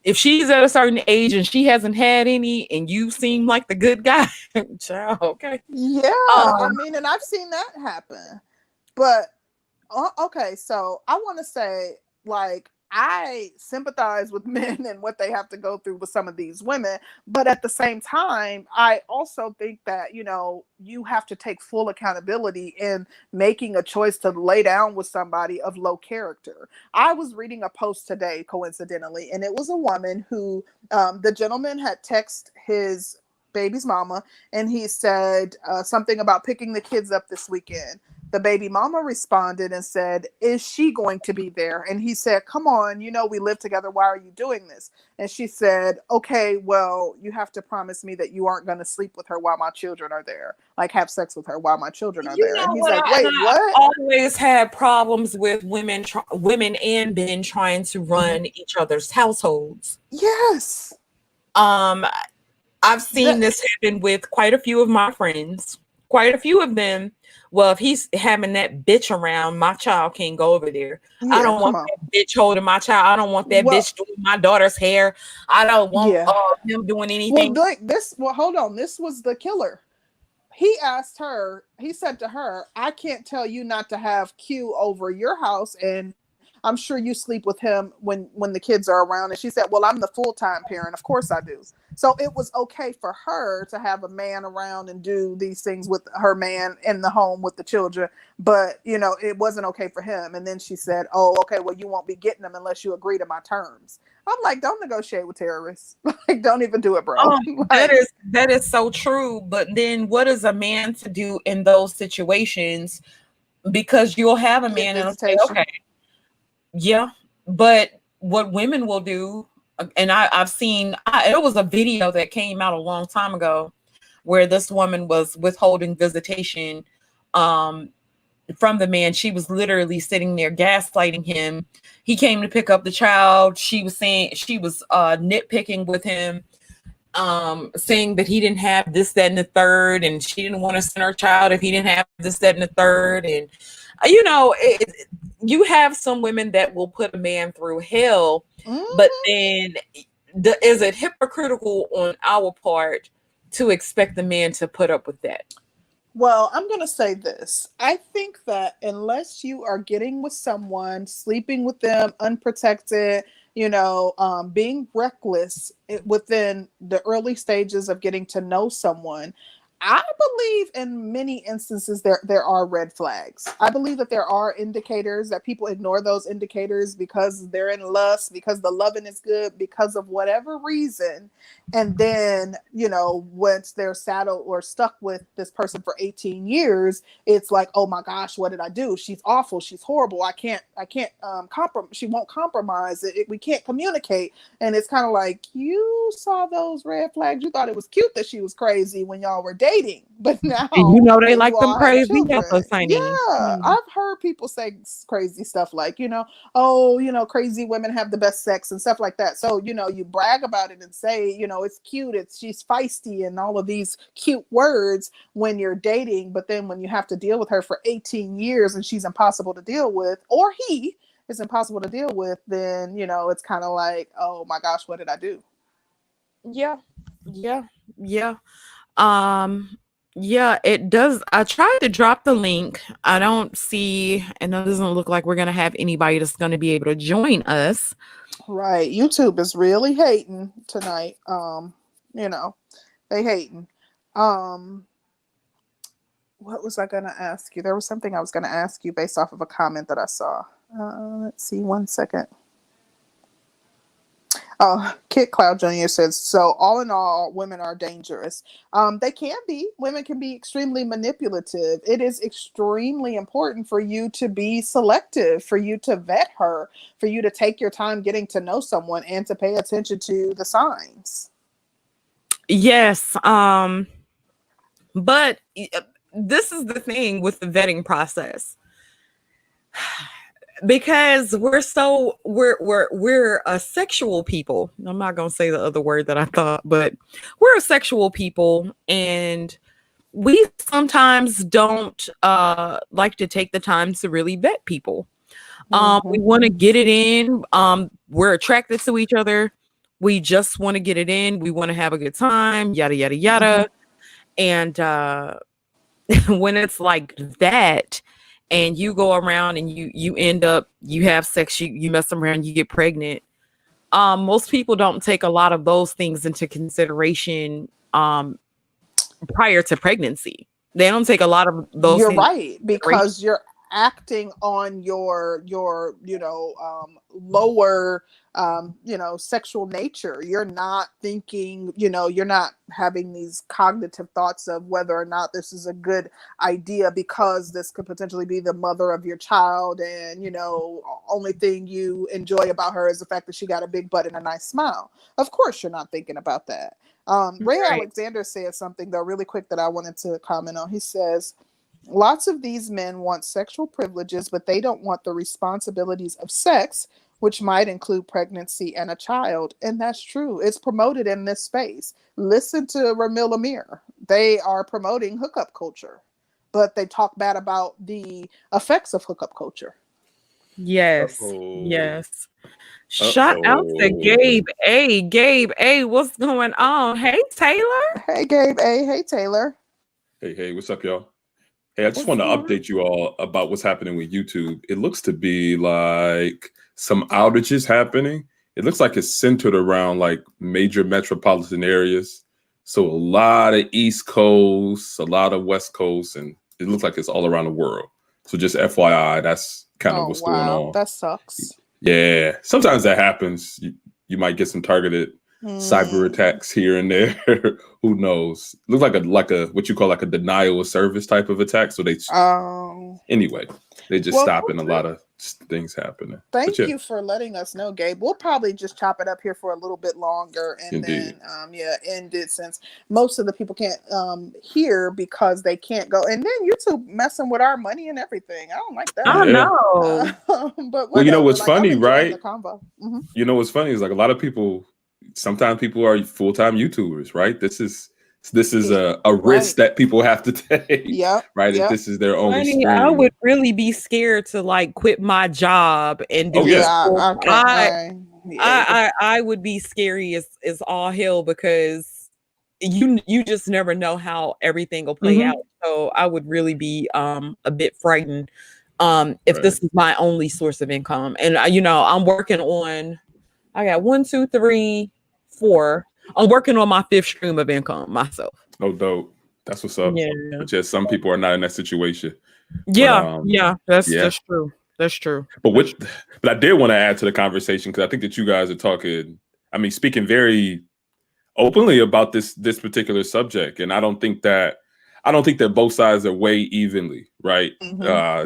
if she's at a certain age and she hasn't had any, and you seem like the good guy, child, okay. Yeah, I Um, mean, and I've seen that happen. But okay, so I want to say, like, I sympathize with men and what they have to go through with some of these women, but at the same time, I also think that, you have to take full accountability in making a choice to lay down with somebody of low character. I was reading a post today, coincidentally, and it was a woman who, the gentleman had texted his baby's mama, and he said something about picking the kids up this weekend. The baby mama responded and said, "Is she going to be there?" And he said, "Come on, we live together. Why are you doing this?" And she said, "Okay, well, you have to promise me that you aren't going to sleep with her while my children are there, like have sex with her while my children are you there." And know he's what? like, And "Wait, I what?" always had problems with women and men trying to run each other's households. Yes. Um, I've seen That, this happen with quite a few of my friends. Quite a few of them. Well, if he's having that bitch around, my child can't go over there. I yeah, don't come want on. that bitch holding my child. I don't want that Well, bitch doing my daughter's hair. I don't want yeah. him doing Well, anything. like this, well, hold on. This was the killer. He said to her, "I can't tell you not to have Q over your house, and I'm sure you sleep with him when the kids are around." And she said, "Well, I'm the full-time parent. Of course I do." So it was okay for her to have a man around and do these things with her man in the home with the children, but it wasn't okay for him. And then she said, "Oh, okay, well, you won't be getting them unless you agree to my terms." I'm like, don't negotiate with terrorists. Like, don't even do it, bro. That Like, is so true. But then what is a man to do in those situations? Because you'll have a get man and will say, visitation. okay, yeah, but what women will do, and I've seen, it was a video that came out a long time ago where this woman was withholding visitation um, from the man. She was literally sitting there gaslighting him. He came to pick up the child. She was saying she was nitpicking with him, saying that he didn't have this, that, and the third, and she didn't want to send her child if he didn't have this, that, and the third. And you have some women that will put a man through hell, but Mm-hmm. then is it hypocritical on our part to expect the man to put up with that? Well, I'm going to say this. I think that unless you are getting with someone, sleeping with them unprotected, being reckless within the early stages of getting to know someone, I believe in many instances there are red flags. I believe that there are indicators that people ignore those indicators because they're in lust, because the loving is good, because of whatever reason. And then, once they're saddled or stuck with this person for 18 years, it's like, oh my gosh, what did I do? She's awful. She's horrible. I can't compromise. She won't compromise. We can't communicate. And it's kind of like, you saw those red flags. You thought it was cute that she was crazy when y'all were dating. But And you now know they that you like them all have crazy helper children, signing. yeah, I've heard people say crazy stuff like, oh, crazy women have the best sex and stuff like that. So, you brag about it and say, it's cute, she's feisty and all of these cute words when you're dating, but then when you have to deal with her for 18 years and she's impossible to deal with, or he is impossible to deal with, then, it's kind of like, oh my gosh, what did I do? Yeah, yeah, yeah. Um, yeah, it does. I tried to drop the link. I don't see, and it doesn't look like we're gonna have anybody that's gonna be able to join us. Right. YouTube is really hating tonight. They hating. Um, what was I gonna ask you? There was something I was gonna ask you based off of a comment that I saw. Let's see, 1 second. Oh, Kit Cloud Jr. says, so all in all, women are dangerous. They can be. Women can be extremely manipulative. It is extremely important for you to be selective, for you to vet her, for you to take your time getting to know someone and to pay attention to the signs. Yes. But this is the thing with the vetting process. Because we're a sexual people. I'm not gonna say the other word that I thought, but we're a sexual people, and we sometimes don't like to take the time to really vet people. We want to get it in. We're attracted to each other. We just want to get it in. We want to have a good time, yada yada yada. And when it's like that, and you go around and you end up, you have sex, you mess around, you get pregnant. Most people don't take a lot of those things into consideration prior to pregnancy. They don't take a lot of those You're things. right, because you're acting on your lower sexual nature. You're not thinking, you're not having these cognitive thoughts of whether or not this is a good idea, because this could potentially be the mother of your child, and only thing you enjoy about her is the fact that she got a big butt and a nice smile. Of course you're not thinking about that. Ray Alexander said something though really quick that I wanted to comment on. He says, lots of these men want sexual privileges, but they don't want the responsibilities of sex, which might include pregnancy and a child. And that's true. It's promoted in this space. Listen to Ramil Amir. They are promoting hookup culture, but they talk bad about the effects of hookup culture. Yes. Yes. Shout out to Gabe A. Gabe A, what's going on? Hey, Taylor. Hey, Gabe A. Hey, Taylor. Hey, what's up, y'all? Hey, I just want to update you all about what's happening with YouTube. It looks to be like some outages happening. It looks like it's centered around like major metropolitan areas. So a lot of East Coast, a lot of West Coast, and it looks like it's all around the world. So just FYI, that's kind of what's going on. That sucks. Yeah, sometimes that happens. You might get some targeted cyber attacks here and there. Who knows? Looks like a what you call like a denial of service type of attack. So they anyway, they just stopping a lot of things happening. Thank you for letting us know, Gabe. We'll probably just chop it up here for a little bit longer and then end it, since most of the people can't hear because they can't go. And then YouTube messing with our money and everything. I don't like that. I know. But well, you know what's funny, right? Mm-hmm. You know what's funny is like a lot of people. Sometimes people are full-time YouTubers, right? This is a risk that people have to take. Right. If this is their only stream. I would really be scared to like quit my job and do this. I would be scary as all hell, because you just never know how everything will play out. So I would really be a bit frightened if this is my only source of income. And I'm working on, I got 1, 2, 3, 4. I'm working on my 5th stream of income myself. Oh, dope. That's what's up. Yeah. But yeah, some people are not in that situation. Yeah, that's true. That's true. But I did want to add to the conversation, because I think that you guys are talking, speaking very openly about this particular subject. And I don't think that both sides are weighed evenly, right? Right.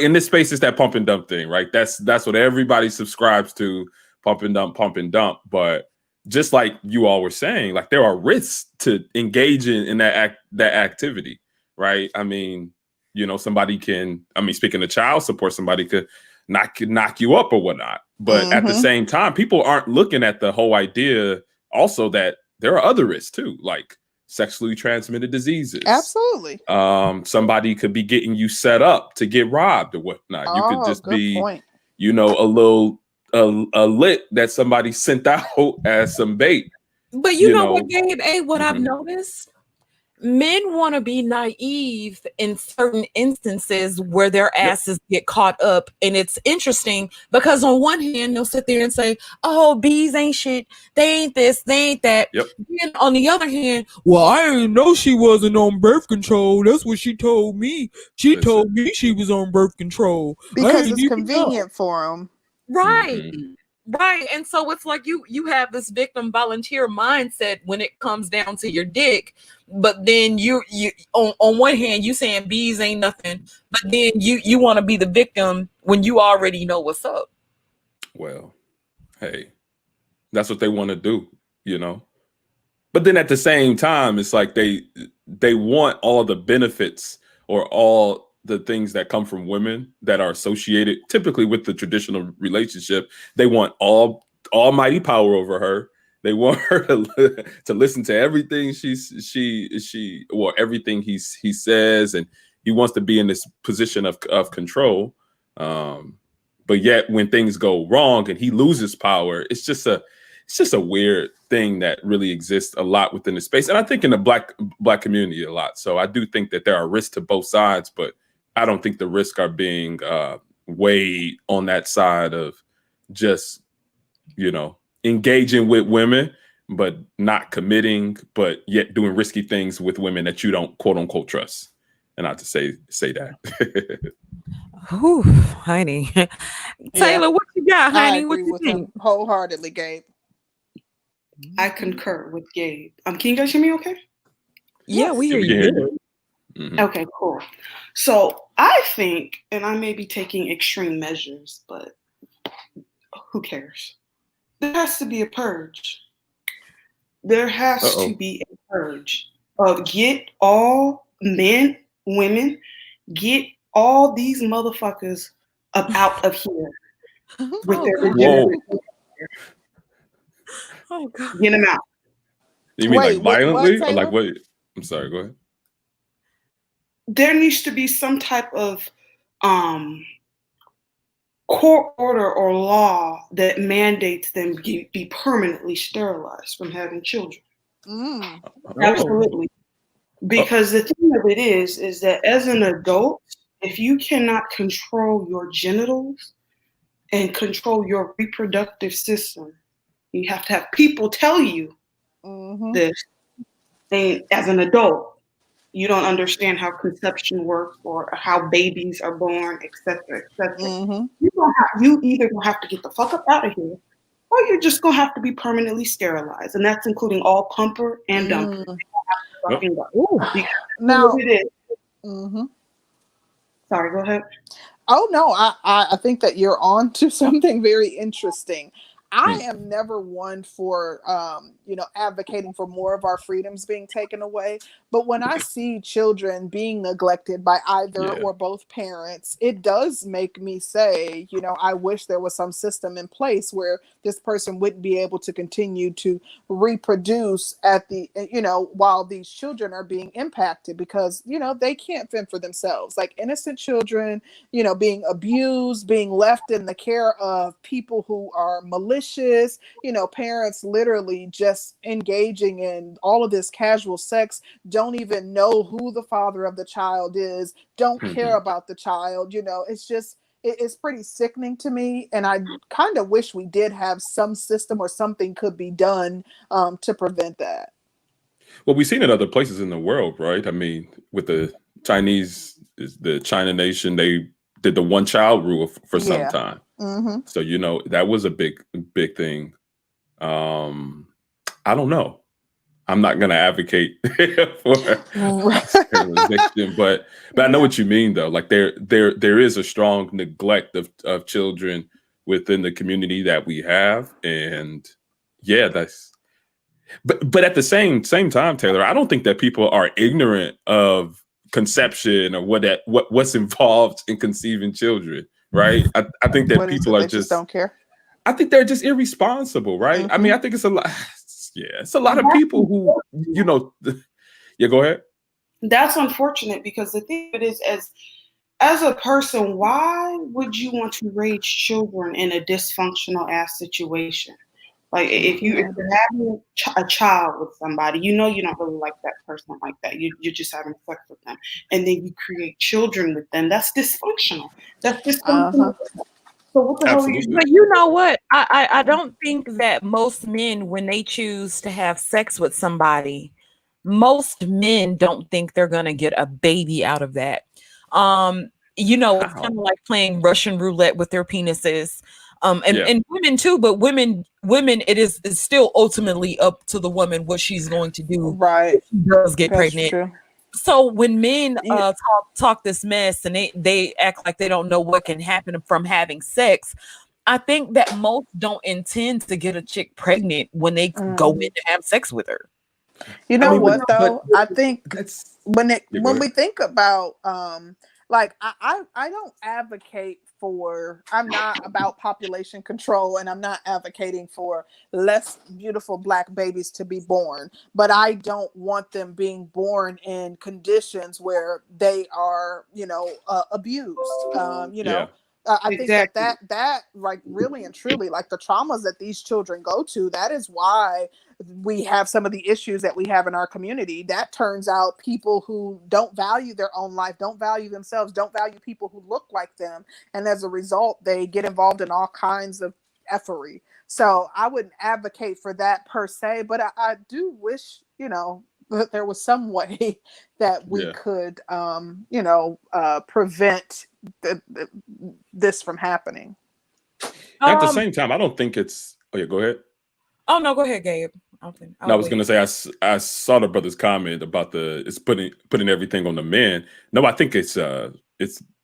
In this space, it's that pump and dump thing, right? That's what everybody subscribes to, pump and dump. But just like you all were saying, like there are risks to engage in that activity, right? Somebody can, speaking of child support, somebody could knock you up or whatnot. But at the same time, people aren't looking at the whole idea also that there are other risks too, like sexually transmitted diseases. Absolutely. Somebody could be getting you set up to get robbed or whatnot. You could just be, a lit that somebody sent out as some bait. But you know what, Gabe? What I've noticed? Men want to be naive in certain instances where their asses get caught up. And it's interesting because on one hand, they'll sit there and say, oh, bees ain't shit. They ain't this, they ain't that. Then on the other hand, well, I didn't know she wasn't on birth control. That's what she told me. She told me she was on birth control. Because it's convenient for them. Right. Right. And so it's like you have this victim volunteer mindset when it comes down to your dick. But then you on one hand, you saying bees ain't nothing. But then you want to be the victim when you already know what's up. Well, hey, that's what they want to do, But then at the same time, it's like they want all the benefits or all the things that come from women that are associated typically with the traditional relationship. They want almighty power over her. They want her to listen to everything everything he says, and he wants to be in this position of control. But yet when things go wrong and he loses power, it's just a weird thing that really exists a lot within the space. And I think in the black community a lot. So I do think that there are risks to both sides, but I don't think the risks are being weighed on that side of just, engaging with women, but not committing, but yet doing risky things with women that you don't quote unquote trust. And not to say that. Ooh, honey. Taylor, what you got, honey? What you think? Wholeheartedly, Gabe. I concur with Gabe. Can you guys hear me okay? Yeah, we hear you. Mm-hmm. Okay, cool. So I think, and I may be taking extreme measures, but who cares? There has to be a purge. There has to be a purge of get all men, women, get all these motherfuckers up out of here with their degenerate. Oh God! Get them out. You mean like violently or like what? I'm sorry. Go ahead. There needs to be some type of court order or law that mandates them be permanently sterilized from having children. Absolutely. Because the thing of it is that as an adult, if you cannot control your genitals and control your reproductive system, you have to have people tell you this. And as an adult, you don't understand how conception works or how babies are born, etc., etc. You either gonna have to get the fuck up out of here, or you're just gonna have to be permanently sterilized, and that's including all pumper and dumper. Now, it is. Sorry, go ahead. Oh no, I think that you're on to something very interesting. I am never one for advocating for more of our freedoms being taken away. But when I see children being neglected by either or both parents, it does make me say, I wish there was some system in place where this person wouldn't be able to continue to reproduce at the, while these children are being impacted because, they can't fend for themselves. Like innocent children, being abused, being left in the care of people who are malicious, parents literally just engaging in all of this casual sex, don't even know who the father of the child is, don't care about the child. It's just, it's pretty sickening to me. And I kind of wish we did have some system or something could be done to prevent that. Well, we've seen it other places in the world, right? I mean, with the Chinese, the China nation, they did the one child rule for some time. So, that was a big thing. I don't know. I'm not going to advocate for sterilization, but I know what you mean though. Like there is a strong neglect of children within the community that we have. And but at the same time, Taylor, I don't think that people are ignorant of conception or what's involved in conceiving children. Right. I think that people are just don't care. I think they're just irresponsible. Right. I mean, I think it's a lot. Yeah, it's a lot of people who, go ahead. That's unfortunate because the thing of it is, as a person, why would you want to raise children in a dysfunctional ass situation? Like if you're having a child with somebody, you don't really like that person like that. You're just having sex with them, and then you create children with them. That's dysfunctional. That's dysfunctional. So what the hell are you doing? But you know what? I don't think that most men, when they choose to have sex with somebody, most men don't think they're gonna get a baby out of that. It's kind of like playing Russian roulette with their penises. And women too, but women, it's still ultimately up to the woman what she's going to do. Right. If she does get That's pregnant. true. So when men talk this mess and they act like they don't know what can happen from having sex, I think that most don't intend to get a chick pregnant when they go in to have sex with her. You know mean, what though? I think that's when go we ahead. think about like I don't advocate for, I'm not about population control, and I'm not advocating for less beautiful Black babies to be born, but I don't want them being born in conditions where they are, abused. Yeah. I think Exactly. that like really and truly, like the traumas that these children go to, that is why we have some of the issues that we have in our community. That turns out people who don't value their own life, don't value themselves, don't value people who look like them, and as a result they get involved in all kinds of effery. So I wouldn't advocate for that per se, but I do wish, that there was some way that we Yeah. could prevent this from happening. At the same time, I don't think it's. Oh yeah, go ahead. Oh no, go ahead, Gabe. I was gonna say I saw the brother's comment about it's putting everything on the men. No, I think it's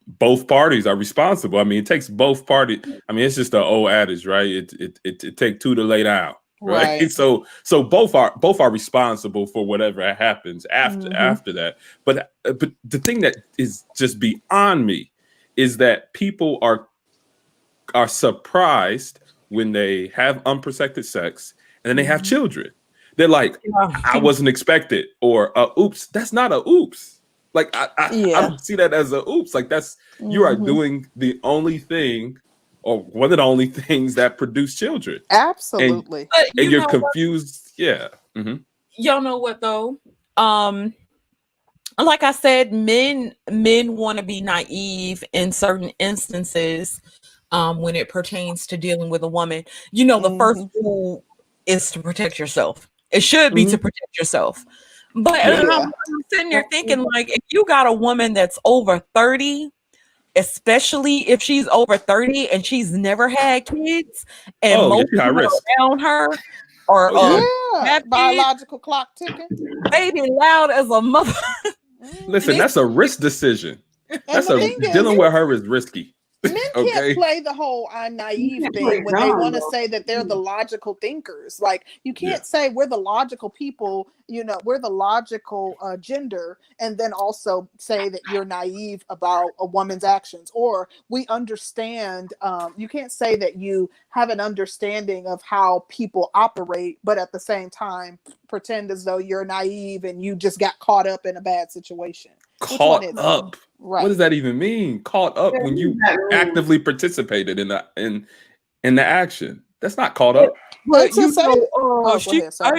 both parties are responsible. I mean, it takes both parties. I mean, it's just the old adage, right? It take two to lay down, right? Right. So both are responsible for whatever happens after that. But the thing that is just beyond me is that people are surprised when they have unprotected sex and then they have children. They're like, I wasn't expected, or oops, that's not a oops. Like I don't see that as a oops. Like that's you are doing the only thing, or one of the only things that produce children. Absolutely. And you're confused. Yeah. Mm-hmm. Y'all know what though? Like I said, men want to be naive in certain instances when it pertains to dealing with a woman. The first rule is to protect yourself. It should be to protect yourself. But I'm sitting there thinking, like, if you got a woman that's over 30, especially if she's over 30 and she's never had kids, and most people around her or biological clock ticking, baby loud as a mother. Listen, that's a risk decision. That's dealing with her is risky. Men can't play the whole I'm naive thing when they want to say that they're the logical thinkers. Like, you can't say we're the logical people, we're the logical gender, and then also say that you're naive about a woman's actions. Or we understand, you can't say that you have an understanding of how people operate, but at the same time pretend as though you're naive and you just got caught up in a bad situation. Caught up. Right. What does that even mean? Caught up when you actively participated in the action. That's not caught up. But I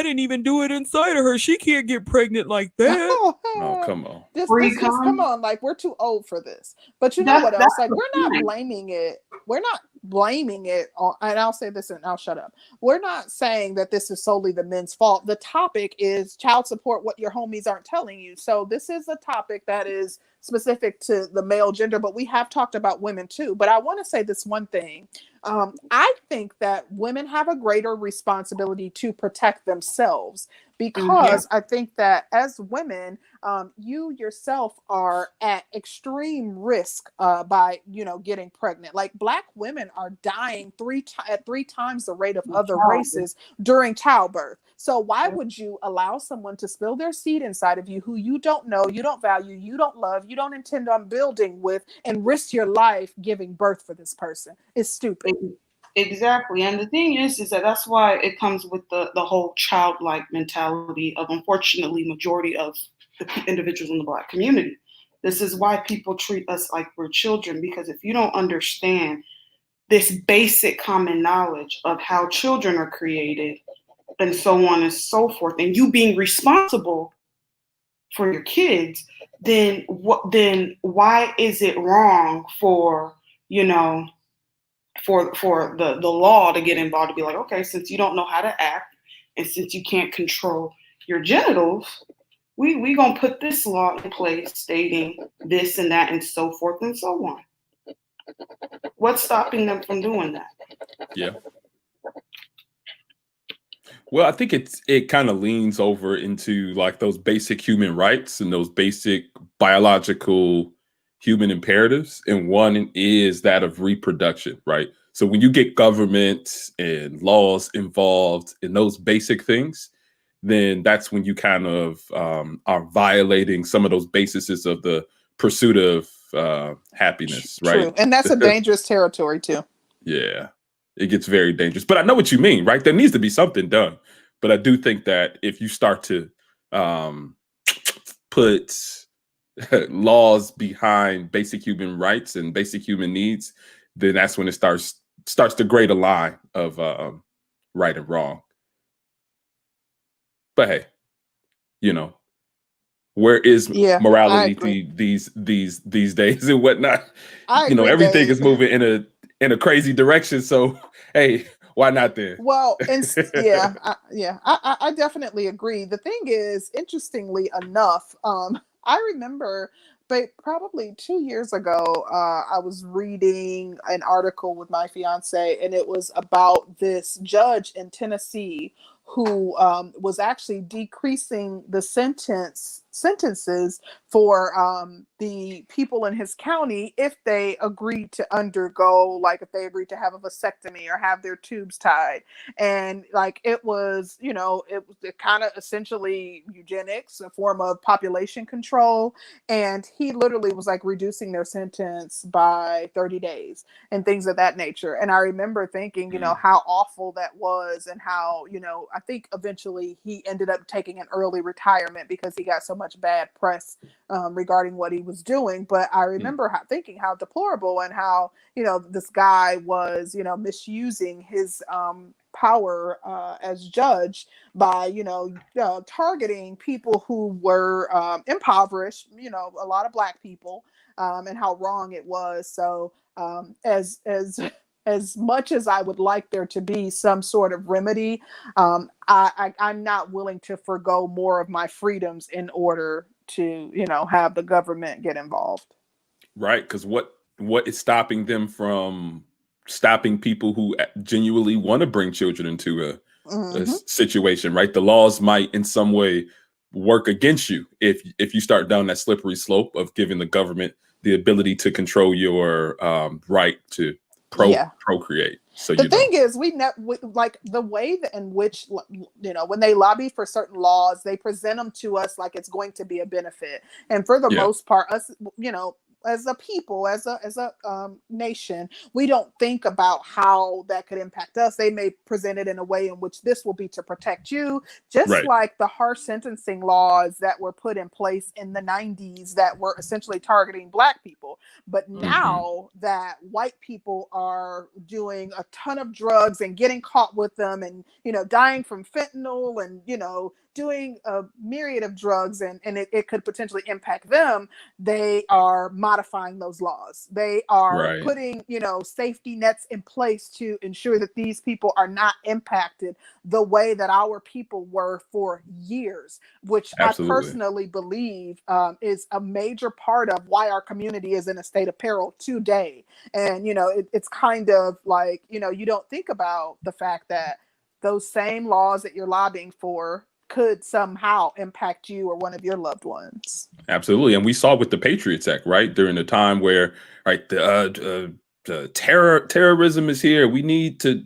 didn't even do it inside of her. She can't get pregnant like that. Oh, come on. This come on, like, we're too old for this. But you know what else? Like, we're not blaming it. We're not blaming it on, and I'll say this and I'll shut up. We're not saying that this is solely the men's fault. The topic is child support, what your homies aren't telling you. So this is a topic that is specific to the male gender, but we have talked about women too. But I want to say this one thing. I think that women have a greater responsibility to protect themselves, because I think that as women, you yourself are at extreme risk by getting pregnant. Like, Black women are dying at 3 times the rate of other races during childbirth. So why would you allow someone to spill their seed inside of you who you don't know, you don't value, you don't love, you don't intend on building with, and risk your life giving birth for this person? It's stupid. Exactly. And the thing is that that's why it comes with the whole childlike mentality of, unfortunately, majority of the individuals in the Black community. This is why people treat us like we're children, because if you don't understand this basic common knowledge of how children are created and so on and so forth, and you being responsible for your kids, then why is it wrong for, for the law to get involved, to be like, okay, since you don't know how to act and since you can't control your genitals, we gonna put this law in place stating this and that and so forth and so on. What's stopping them from doing that? Yeah. Well, I think it kind of leans over into like those basic human rights and those basic biological human imperatives. And one is that of reproduction, right? So when you get government and laws involved in those basic things, then that's when you kind of are violating some of those bases of the pursuit of happiness, right? True. And that's a dangerous territory too. Yeah, it gets very dangerous. But I know what you mean, right? There needs to be something done. But I do think that if you start to put laws behind basic human rights and basic human needs, then that's when it starts to grade a line of right and wrong. But hey, you know, where is morality these days and whatnot? You know, everything is moving in a crazy direction. So hey, why not then? Well, and I definitely agree. The thing is, interestingly enough, I remember, but probably 2 years ago, I was reading an article with my fiance, and it was about this judge in Tennessee who was actually decreasing the sentences for the people in his county if they agreed to undergo, like if they agreed to have a vasectomy or have their tubes tied. And like it was, you know, it was kind of essentially eugenics, a form of population control. And he literally was like reducing their sentence by 30 days and things of that nature. And I remember thinking, you know, how awful that was, and how, you know, I think eventually he ended up taking an early retirement because he got so much bad press regarding what he was doing. But I remember thinking how deplorable, and how, you know, this guy was, you know, misusing his power as judge by, you know, targeting people who were impoverished, you know, a lot of Black people, and how wrong it was. So as much as I would like there to be some sort of remedy, I'm not willing to forgo more of my freedoms in order to, you know, have the government get involved. Right, because what is stopping them from stopping people who genuinely want to bring children into a situation, right? The laws might in some way work against you if you start down that slippery slope of giving the government the ability to control your right to procreate. So the thing is, like the way in which, you know, when they lobby for certain laws, they present them to us like it's going to be a benefit. And for the most part, us, you know, as a people, as a nation, we don't think about how that could impact us. They may present it in a way in which this will be to protect you, just like the harsh sentencing laws that were put in place in the 90s that were essentially targeting Black people. But now that white people are doing a ton of drugs and getting caught with them, and, you know, dying from fentanyl, and, you know, doing a myriad of drugs, and it could potentially impact them, they are modifying those laws. They are putting, you know, safety nets in place to ensure that these people are not impacted the way that our people were for years, which I personally believe is a major part of why our community is in a state of peril today. And, you know, it's kind of like, you know, you don't think about the fact that those same laws that you're lobbying for could somehow impact you or one of your loved ones. Absolutely. And we saw with the Patriots Act, right, during the time where, right, the terrorism is here. We need to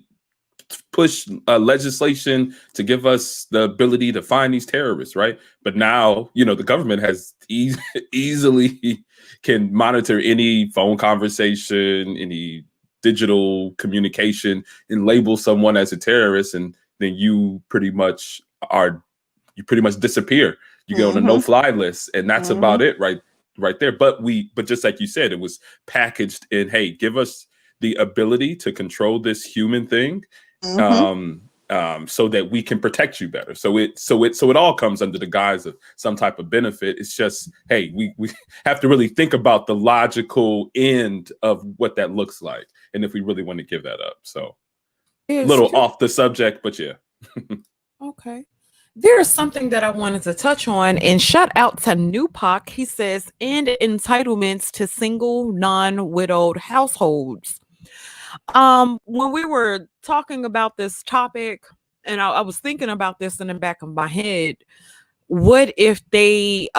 push legislation to give us the ability to find these terrorists, right? But now, you know, the government has easily can monitor any phone conversation, any digital communication, and label someone as a terrorist, and then you pretty much disappear. You go on a no-fly list, and that's about it, right there. But just like you said, it was packaged in, hey, give us the ability to control this human thing, so that we can protect you better. So it all comes under the guise of some type of benefit. It's just, hey, we have to really think about the logical end of what that looks like, and if we really want to give that up. So a little off the subject, but yeah. Okay. There's something that I wanted to touch on, and shout out to Nupak. He says, end entitlements to single, non-widowed households. When we were talking about this topic, and I was thinking about this in the back of my head, what if they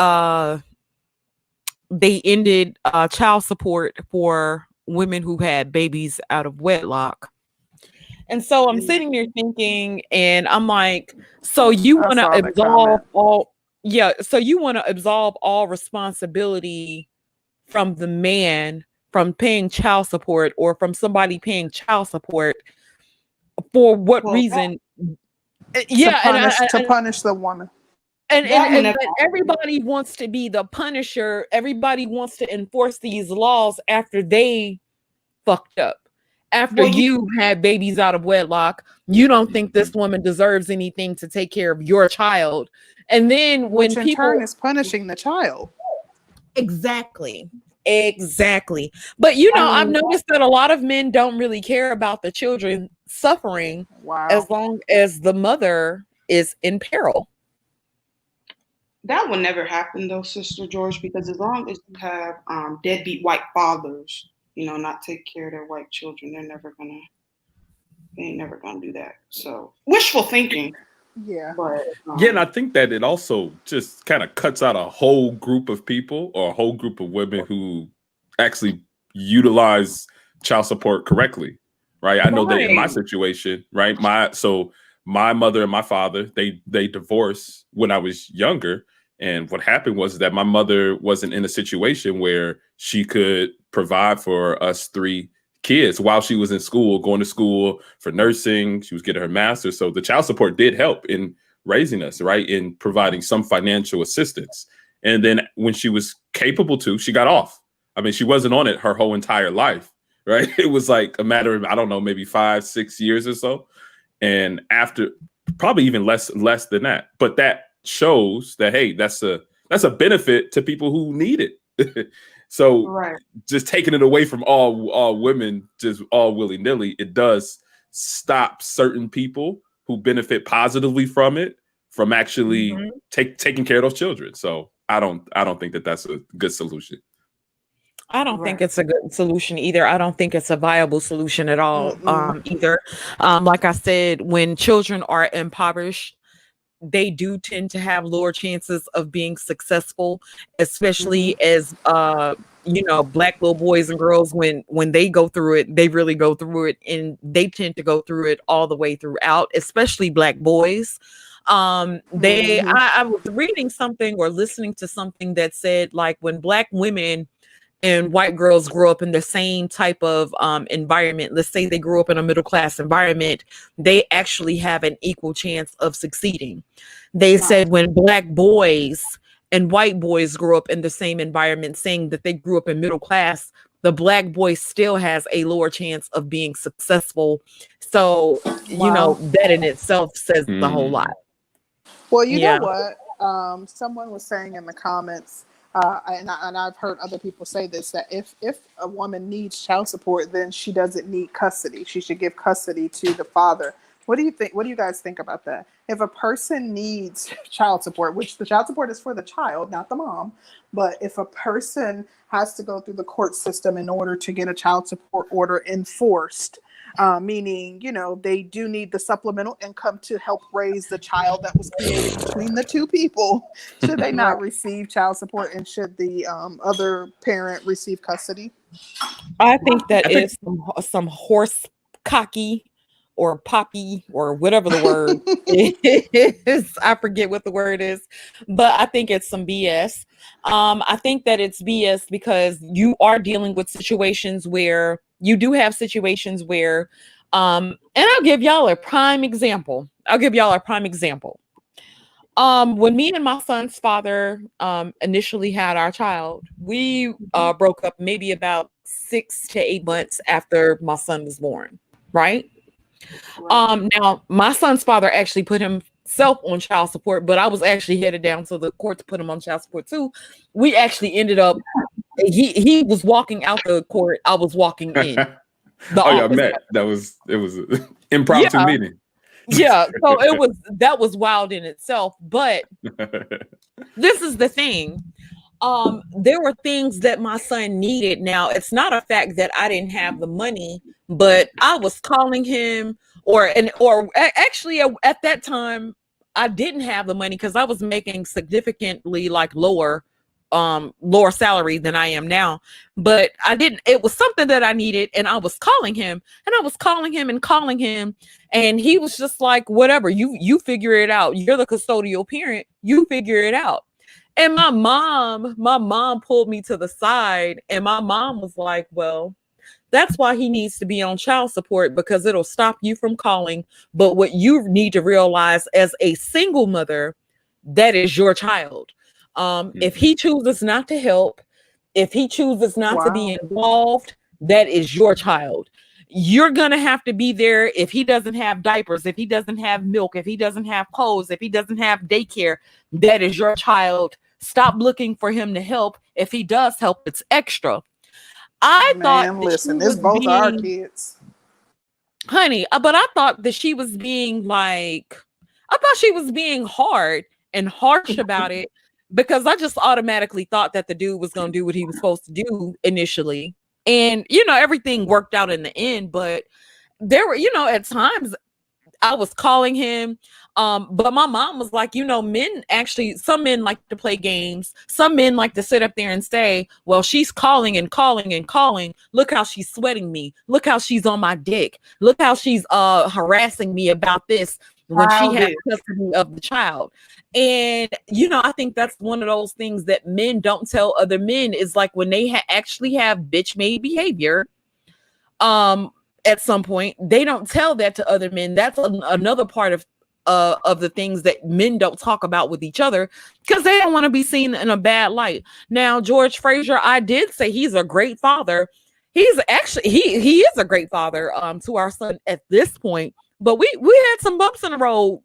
ended child support for women who had babies out of wedlock? And so I'm sitting there thinking, and I'm like, so you want to absolve all, so you want to absolve all responsibility from the man from paying child support, or from somebody paying child support, for what reason? To punish the woman. And everybody wants to be the punisher. Everybody wants to enforce these laws after they fucked up. After you had babies out of wedlock, you don't think this woman deserves anything to take care of your child. And then when which in turn is punishing the child. Exactly. But I've noticed that a lot of men don't really care about the children suffering as long as the mother is in peril. That will never happen though, Sister George, because as long as you have deadbeat white fathers, not take care of their white children, they ain't never gonna do that. So wishful thinking. Yeah. But, and I think that it also just kind of cuts out a whole group of people, or a whole group of women who actually utilize child support correctly, right? I know that in my situation, right? My mother and my father, they divorced when I was younger. And what happened was that my mother wasn't in a situation where she could provide for us 3 kids while she was in school, going to school for nursing. She was getting her master's. So the child support did help in raising us, right? In providing some financial assistance. And then when she was capable to, she got off. I mean, she wasn't on it her whole entire life, right? It was like a matter of, I don't know, maybe 5-6 years or so. And after, probably even less than that. But that shows that, hey, that's a benefit to people who need it. So just taking it away from all women, just all willy-nilly, it does stop certain people who benefit positively from it from actually taking care of those children. So I don't think that that's a good solution. I don't think it's a good solution either. I don't think it's a viable solution at all either. Like I said, when children are impoverished, they do tend to have lower chances of being successful, especially as Black little boys and girls, when they go through it, they really go through it, and they tend to go through it all the way throughout, especially Black boys. I was reading something or listening to something that said, like, when Black women and white girls grow up in the same type of environment, let's say they grew up in a middle class environment, they actually have an equal chance of succeeding. They said when Black boys and white boys grow up in the same environment, saying that they grew up in middle class, the Black boy still has a lower chance of being successful. So, that in itself says the whole lot. Well, you know what? Someone was saying in the comments, and I've heard other people say this, that if a woman needs child support, then she doesn't need custody. She should give custody to the father. What do you think? What do you guys think about that? If a person needs child support, which the child support is for the child, not the mom, but if a person has to go through the court system in order to get a child support order enforced, meaning, they do need the supplemental income to help raise the child that was created between the two people, should they not receive child support, and should the other parent receive custody? I think that is some horse cocky or poppy or whatever the word is. I forget what the word is, but I think it's some BS. I think that it's BS because you are dealing with situations where you do have situations where, and I'll give y'all a prime example. When me and my son's father initially had our child, we broke up maybe about 6 to 8 months after my son was born, right? Now my son's father actually put himself on child support, but I was actually headed down to the court to put him on child support too. We actually ended up, he was walking out the court, I was walking in. I met. It was an impromptu meeting. Yeah, so that was wild in itself. But this is the thing. There were things that my son needed. Now, it's not a fact that I didn't have the money, but I was calling him, or actually at that time I didn't have the money because I was making significantly lower lower salary than I am now, but it was something that I needed, and I was calling him and calling him, and he was just like, whatever, you figure it out. You're the custodial parent, you figure it out. And my mom pulled me to the side, and my mom was like, well, that's why he needs to be on child support, because it'll stop you from calling. But what you need to realize as a single mother, that is your child. If he chooses not to help, if he chooses not to be involved, that is your child. You're going to have to be there if he doesn't have diapers, if he doesn't have milk, if he doesn't have clothes, if he doesn't have daycare, that is your child. Stop looking for him to help. If he does help, it's extra. Listen, it's both our kids, honey. But I thought that she was being hard and harsh about it, because I just automatically thought that the dude was going to do what he was supposed to do initially. And, everything worked out in the end. But there were, at times I was calling him. But my mom was like, some men like to play games. Some men like to sit up there and say, well, she's calling and calling and calling. Look how she's sweating me. Look how she's on my dick. Look how she's harassing me about this when she has custody of the child. And, I think that's one of those things that men don't tell other men, is like when they actually have bitch made behavior, at some point, they don't tell that to other men. That's another part of the things that men don't talk about with each other, because they don't want to be seen in a bad light. Now, George Frazier, I did say he's a great father. He's actually, he is a great father to our son at this point. But we had some bumps in the road.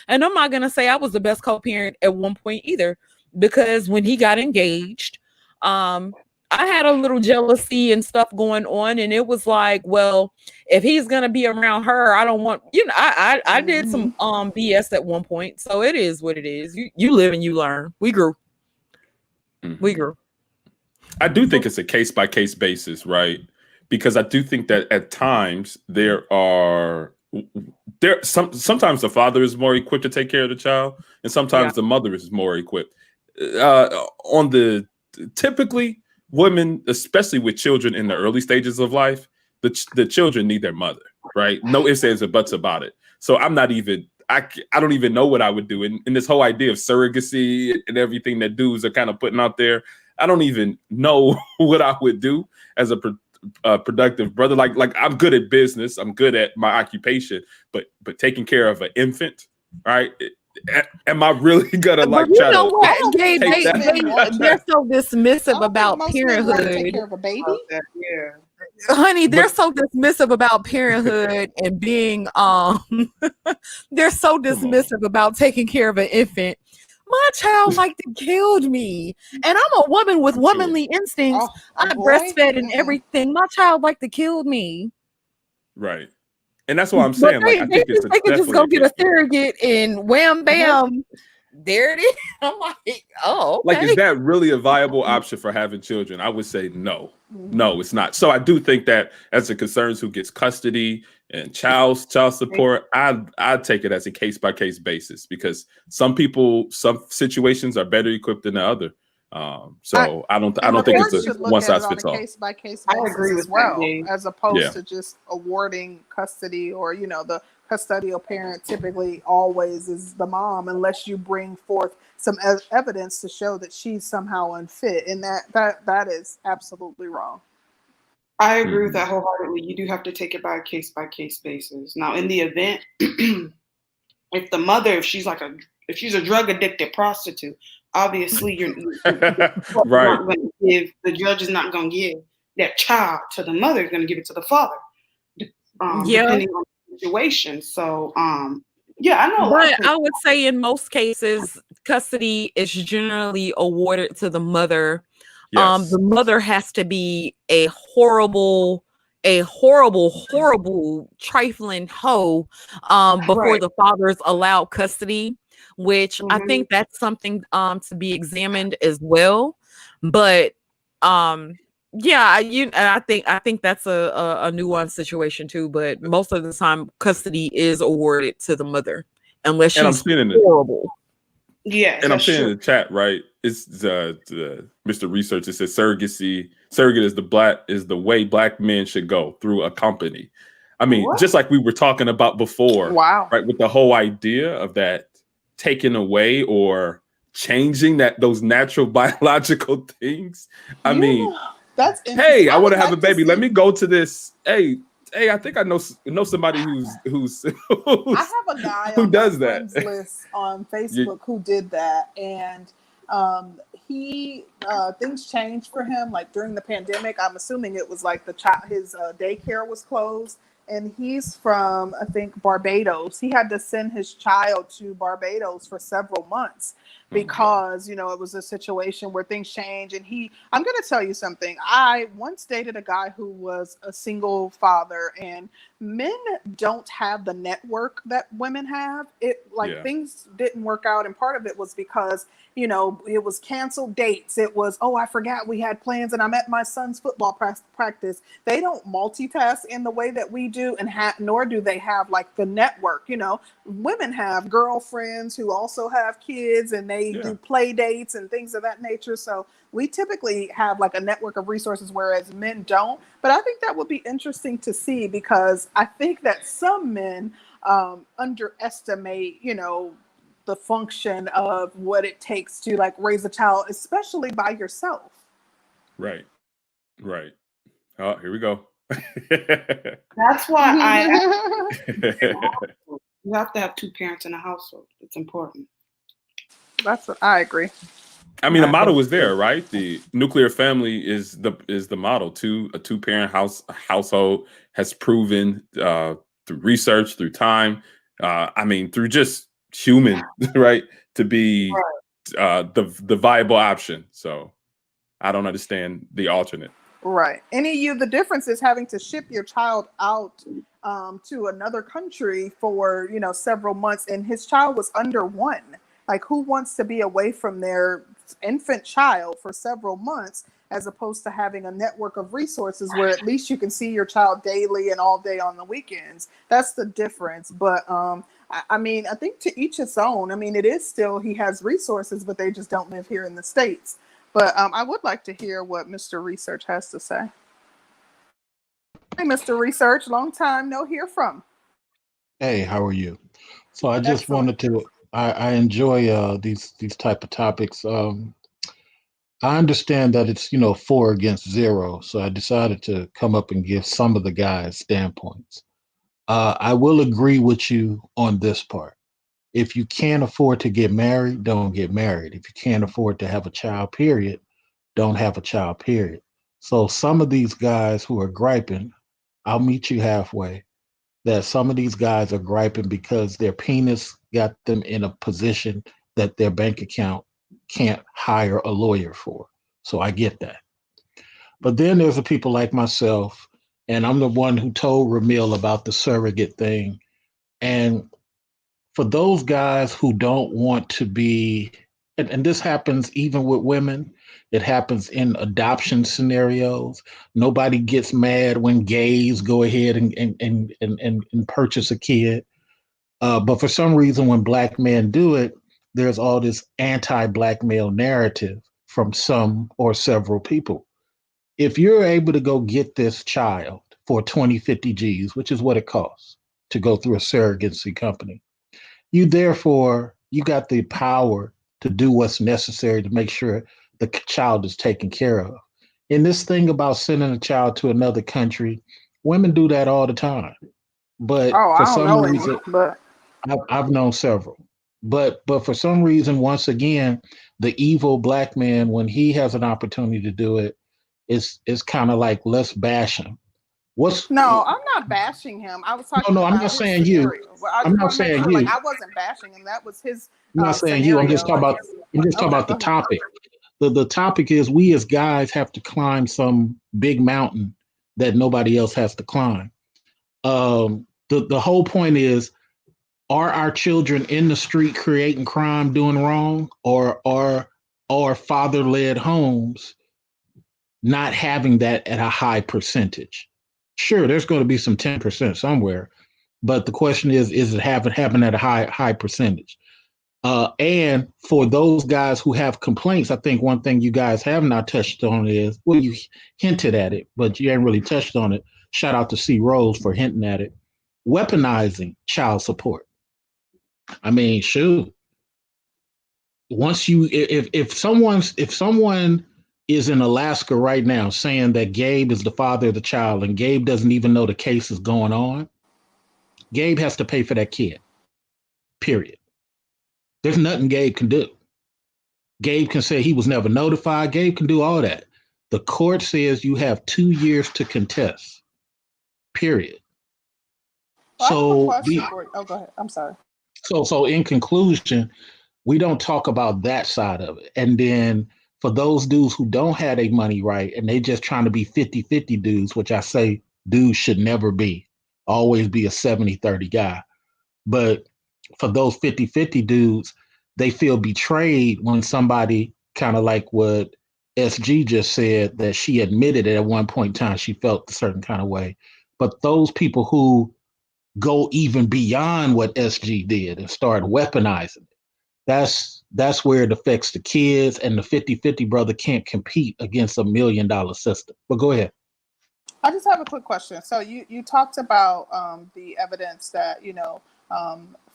And I'm not going to say I was the best co-parent at one point either, because when he got engaged, I had a little jealousy and stuff going on. And it was like, well, if he's going to be around her, I don't want, I did some BS at one point. So it is what it is. You live and you learn. We grew. We grew. I do think it's a case-by-case basis, right? Because I do think that at times sometimes the father is more equipped to take care of the child, and sometimes the mother is more equipped. Typically, women, especially with children in the early stages of life, the children need their mother, right? No ifs, ands, or buts about it. So I don't even know what I would do. In this whole idea of surrogacy and everything that dudes are kind of putting out there, I don't even know what I would do as a productive brother. Like I'm good at business, I'm good at my occupation, but taking care of an infant, right? Am I really gonna try to take that? They're so dismissive about parenthood. Take care of a baby. Honey, they're so dismissive about parenthood and being they're so dismissive about taking care of an infant. My child like to killed me, and I'm a woman with womanly instincts. I breastfed and everything. My child like to kill me. Right. And that's what I'm saying. I think they could just go get a surrogate and wham bam, there it is. I'm like, oh, okay. Like, is that really a viable option for having children? I would say no. No, it's not. So I do think that as it concerns who gets custody and child support, I take it as a case-by-case basis, because some situations are better equipped than the other. So I don't think it's a one size fits all. Case by case basis, I agree with that, as opposed to just awarding custody, or the custodial parent typically always is the mom, unless you bring forth some evidence to show that she's somehow unfit, and that is absolutely wrong. I agree with that wholeheartedly. You do have to take it by case basis. Now, in the event, if the mother, if she's a drug addicted prostitute, obviously you're right. Not going to give, the judge is not going to give that child to the mother, is going to give it to the father, depending on the situation. So, I know. But I would say in most cases, custody is generally awarded to the mother. Yes. The mother has to be a horrible, trifling hoe before the father's allowed custody, which I think that's something to be examined as well. But I think that's a nuanced situation too. But most of the time, custody is awarded to the mother, unless she's horrible. Yeah, And I'm that's saying in true. the chat, right? It's the Mr. Research. It says surrogate is the way black men should go through a company. I mean, What? just like we were talking about before, Wow. right? With the whole idea of that taking away or changing those natural biological things. I mean, That's interesting. hey, I want would to have a like to baby. Let see- me go to this. Hey, I think I know somebody who's I have a guy who on my does that. friends list on Facebook who did that, and he things changed for him. Like during the pandemic, I'm assuming it was like his daycare was closed, and he's from I think Barbados. He had to send his child to Barbados for several months because it was a situation where things change. And I'm going to tell you something. I once dated a guy who was a single father, and men don't have the network that women have. Things didn't work out, and part of it was because it was canceled dates. It was, oh, I forgot we had plans and I'm at my son's football practice. They don't multitask in the way that we do, and nor do they have like the network. Women have girlfriends who also have kids, and they do play dates and things of that nature. So we typically have like a network of resources, whereas men don't. But I think that would be interesting to see, because I think that some men underestimate, the function of what it takes to like raise a child, especially by yourself. Right. Oh, here we go. That's why you have to have two parents in a household. It's important. That's what I agree. I mean, the model was there, right? The nuclear family is the model. A two-parent household has proven through research, through time, I mean, through just human, right, to be the viable option. So I don't understand the alternate. Right. The difference is having to ship your child out to another country for, several months, and his child was under 1. Like, who wants to be away from their infant child for several months, as opposed to having a network of resources where at least you can see your child daily and all day on the weekends? That's the difference. But I mean, I think to each its own. I mean, it is still, he has resources, but they just don't live here in the States. But I would like to hear what Mr. Research has to say. Hey, Mr. Research, long time no hear from. Hey, how are you? So I just wanted to, I enjoy these type of topics. I understand that it's 4 against 0, so I decided to come up and give some of the guys' standpoints. I will agree with you on this part. If you can't afford to get married, don't get married. If you can't afford to have a child, period, don't have a child, period. So some of these guys who are griping, I'll meet you halfway, that some of these guys are griping because their penis got them in a position that their bank account can't hire a lawyer for. So I get that. But then there's the people like myself, and I'm the one who told Ramil about the surrogate thing. And for those guys who don't want to be, and this happens even with women, it happens in adoption scenarios. Nobody gets mad when gays go ahead and purchase a kid. But for some reason, when black men do it, there's all this anti-black male narrative from some or several people. If you're able to go get this child for 20, 50 G's, which is what it costs to go through a surrogacy company, you got the power to do what's necessary to make sure the child is taken care of. And this thing about sending a child to another country, women do that all the time. But for some reason, I've known several. But for some reason, once again, the evil black man, when he has an opportunity to do it, it's kind of like, let's bash him. No, I'm not bashing him. I was talking about I'm not saying you. I'm not saying you. Like, I wasn't bashing him. That was his I'm not saying you. I'm just talking about the topic. The topic is, we as guys have to climb some big mountain that nobody else has to climb. The whole point is, are our children in the street creating crime, doing wrong, or are father-led homes not having that at a high percentage? Sure, there's going to be some 10% somewhere, but the question is it happening at a high percentage? And for those guys who have complaints, I think one thing you guys have not touched on is, well, you hinted at it, but you haven't really touched on it. Shout out to C. Rose for hinting at it. Weaponizing child support. I mean, shoot. Once you, if someone is in Alaska right now saying that Gabe is the father of the child and Gabe doesn't even know the case is going on, Gabe has to pay for that kid. Period. There's nothing Gabe can do. Gabe can say he was never notified. Gabe can do all that. The court says you have 2 years to contest. Period. Well, I have a So, question for you. Oh, go ahead. I'm sorry. so in conclusion, we don't talk about that side of it. And then for those dudes who don't have their money right and they just trying to be 50-50 dudes, which I say dudes should never be, always be a 70-30 guy. But for those 50-50 dudes, they feel betrayed when somebody, kind of like what SG just said, that she admitted at one point in time she felt a certain kind of way. But those people who go even beyond what SG did and start weaponizing it, that's where it affects the kids, and the 50-50 brother can't compete against $1 million system. But go ahead. I just have a quick question. So you talked about the evidence that,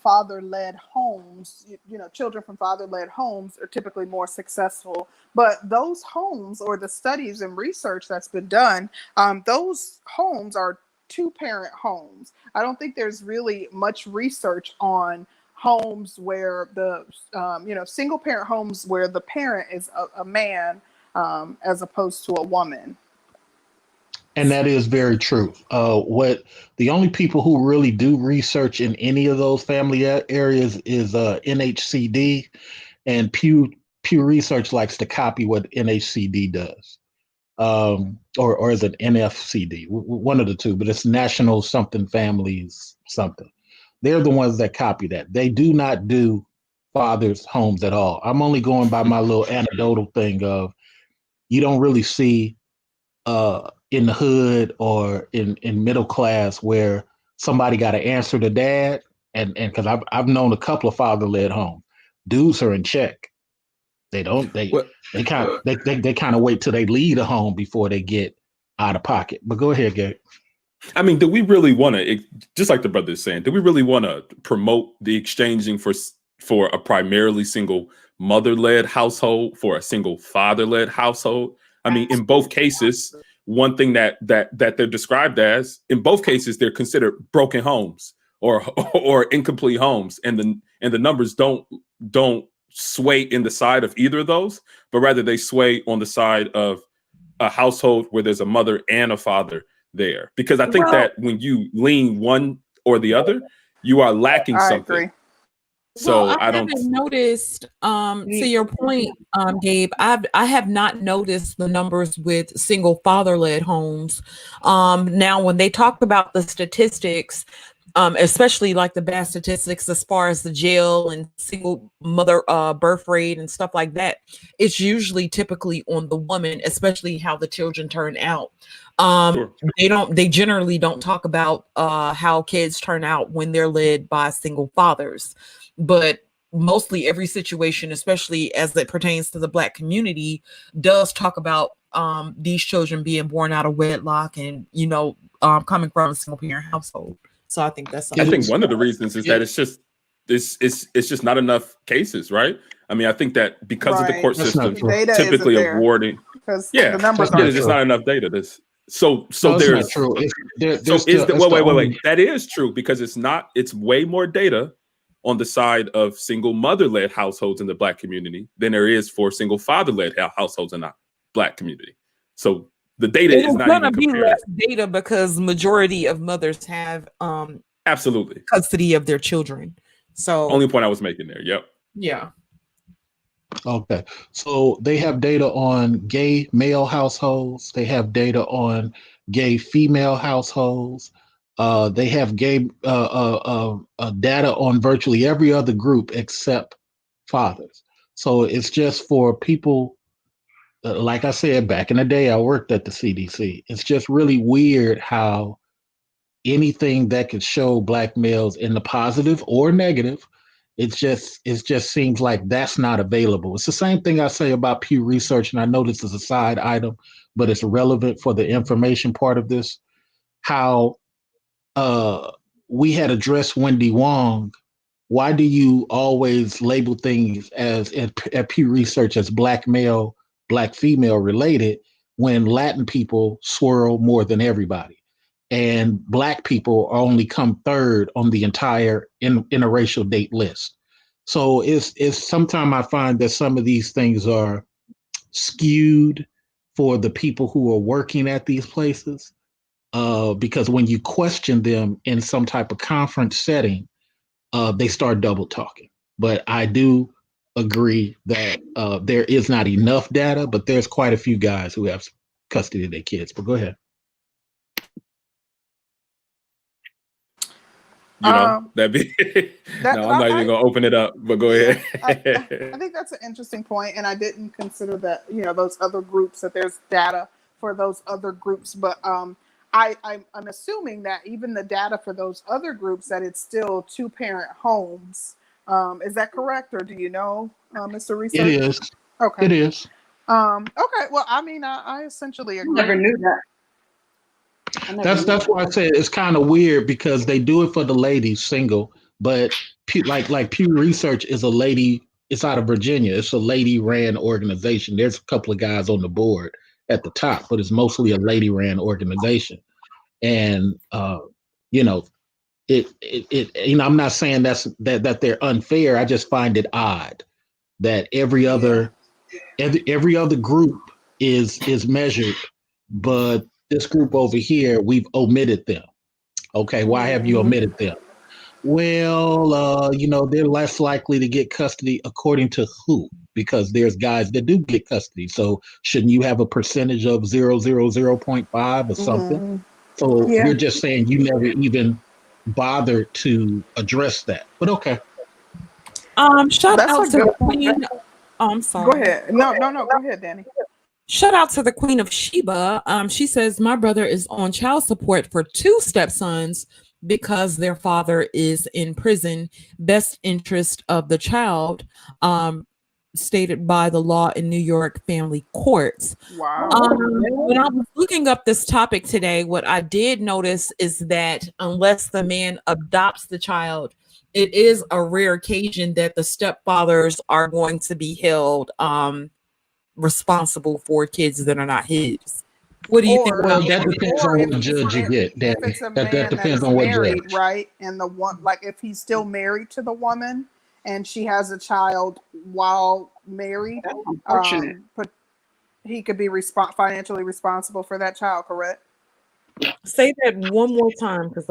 father-led homes, children from father-led homes are typically more successful. But those homes, or the studies and research that's been done, those homes are two-parent homes. I don't think there's really much research on homes where the, single-parent homes where the parent is a man as opposed to a woman. And that is very true. What the only people who really do research in any of those family areas is NHCD, and Pew Research likes to copy what NHCD does, or is it NFCD? One of the two, but it's National Something Families something. They're the ones that copy that. They do not do fathers' homes at all. I'm only going by my little anecdotal thing of, you don't really see in the hood or in middle class where somebody got to answer to dad, and because I've known a couple of father-led homes. Dudes are in check. They kind of wait till they leave the home before they get out of pocket. But go ahead, Gabe. I mean, do we really want to, just like the brother is saying, do we really want to promote the exchanging for a primarily single mother-led household for a single father-led household? I mean, in both cases, one thing that they're described as, in both cases, they're considered broken homes or incomplete homes, and the numbers don't sway in the side of either of those, but rather they sway on the side of a household where there's a mother and a father there. Because I think that when you lean one or the other, you are lacking something. I agree. So well, I don't haven't noticed. To your point, Gabe, I have not noticed the numbers with single father-led homes. Now, when they talk about the statistics, especially like the bad statistics as far as the jail and single mother birth rate and stuff like that, it's usually typically on the woman, especially how the children turn out. Sure. They generally don't talk about how kids turn out when they're led by single fathers. But mostly every situation, especially as it pertains to the Black community, does talk about these children being born out of wedlock and, coming from a single parent household. So I think that's something. I think one of the reasons is that it's just not enough cases, right? I mean, I think that because of the court system typically awarding, the numbers there's just not enough data. So no, there's not true. Wait. That is true, because it's way more data on the side of single mother-led households in the Black community than there is for single father-led households in the Black community. So the data is not even be less data because majority of mothers have absolutely custody of their children. So only point I was making there. Yep. Yeah. Okay. So they have data on gay male households. They have data on gay female households. They have gay data on virtually every other group except fathers. So it's just for people, like I said, back in the day, I worked at the CDC. It's just really weird how anything that could show Black males in the positive or negative it just seems like that's not available. It's the same thing I say about Pew Research, and I know this is a side item, but it's relevant for the information part of this. How we had addressed Wendy Wong. Why do you always label things as at Pew Research as black male, black female related when Latin people swirl more than everybody? And black people only come third on the entire interracial date list. So it's sometimes I find that some of these things are skewed for the people who are working at these places, because when you question them in some type of conference setting, they start double talking. But I do agree that there is not enough data, but there's quite a few guys who have custody of their kids. But go ahead. You know, that'd be no, I'm not even gonna open it up, but go ahead. I think that's an interesting point, and I didn't consider that, those other groups, that there's data for those other groups, but I'm assuming that even the data for those other groups, that it's still 2-parent homes. Is that correct, or do you know, Mr. Research? It is. Okay. It is. Okay. Well, I mean, I essentially agree. Never knew that. That's why I say it's kind of weird, because they do it for the ladies single, but like Pew Research is a lady. It's out of Virginia. It's a lady ran organization. There's a couple of guys on the board at the top, but it's mostly a lady ran organization. And I'm not saying that they're unfair. I just find it odd that every other group is measured, but this group over here, we've omitted them. Okay, why have you omitted them? Well, they're less likely to get custody according to who? Because there's guys that do get custody. So shouldn't you have a percentage of 0.5 or something? So you're just saying you never even bothered to address that. But okay. Shout out to the queen. Oh, I'm sorry. Go ahead. No. Go ahead, Danny. Shout out to the Queen of Sheba. She says, my brother is on child support for 2 stepsons because their father is in prison. Best interest of the child, stated by the law in New York family courts. Wow. When I was looking up this topic today, what I did notice is that unless the man adopts the child, it is a rare occasion that the stepfathers are going to be held responsible for kids that are not his. What do you think? Well, that depends on what judge you get, Danny. If it's a that man depends that is on what married, judge. right? And the one, like if he's still married to the woman and she has a child while married, but he could be financially responsible for that child, correct? Say that one more time, because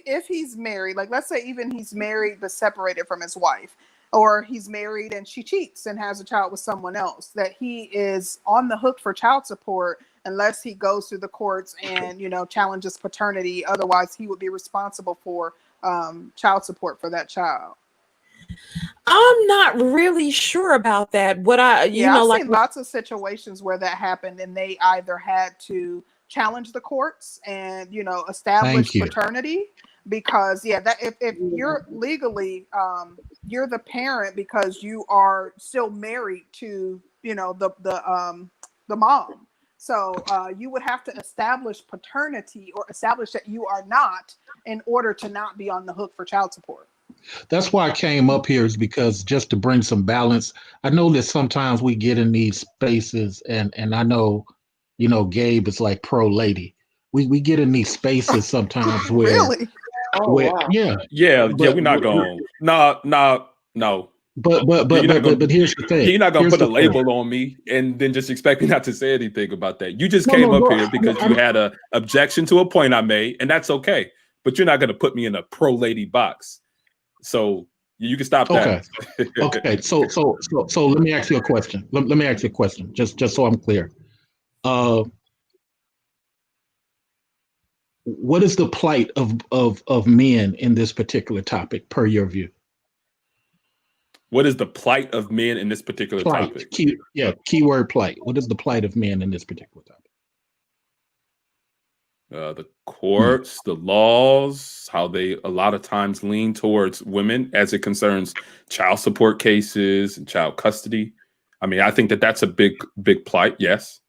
if he's married, like let's say even he's married but separated from his wife, or he's married and she cheats and has a child with someone else, that he is on the hook for child support unless he goes through the courts and challenges paternity. Otherwise, he would be responsible for child support for that child. I'm not really sure about that. I've seen lots of situations where that happened, and they either had to challenge the courts and establish paternity, because that if you're legally you're the parent because you are still married to the mom, so you would have to establish paternity or establish that you are not, in order to not be on the hook for child support. That's why I came up here, is because just to bring some balance. I know that sometimes we get in these spaces, and I know Gabe is like pro lady. We get in these spaces sometimes where really? We're not going. No. But here's the thing. You're not gonna put a label on me and then just expect me not to say anything about that. You just came up here because you had an objection to a point I made, and that's okay. But you're not gonna put me in a pro lady box. So you can stop that. Okay. So let me ask you a question. Let me ask you a question, just so I'm clear. What is the plight of men in this particular topic, per your view? What is the plight of men in this particular topic? Keyword plight. What is the plight of men in this particular topic? The courts, the laws, how they a lot of times lean towards women as it concerns child support cases and child custody. I mean, I think that that's a big plight. Yes.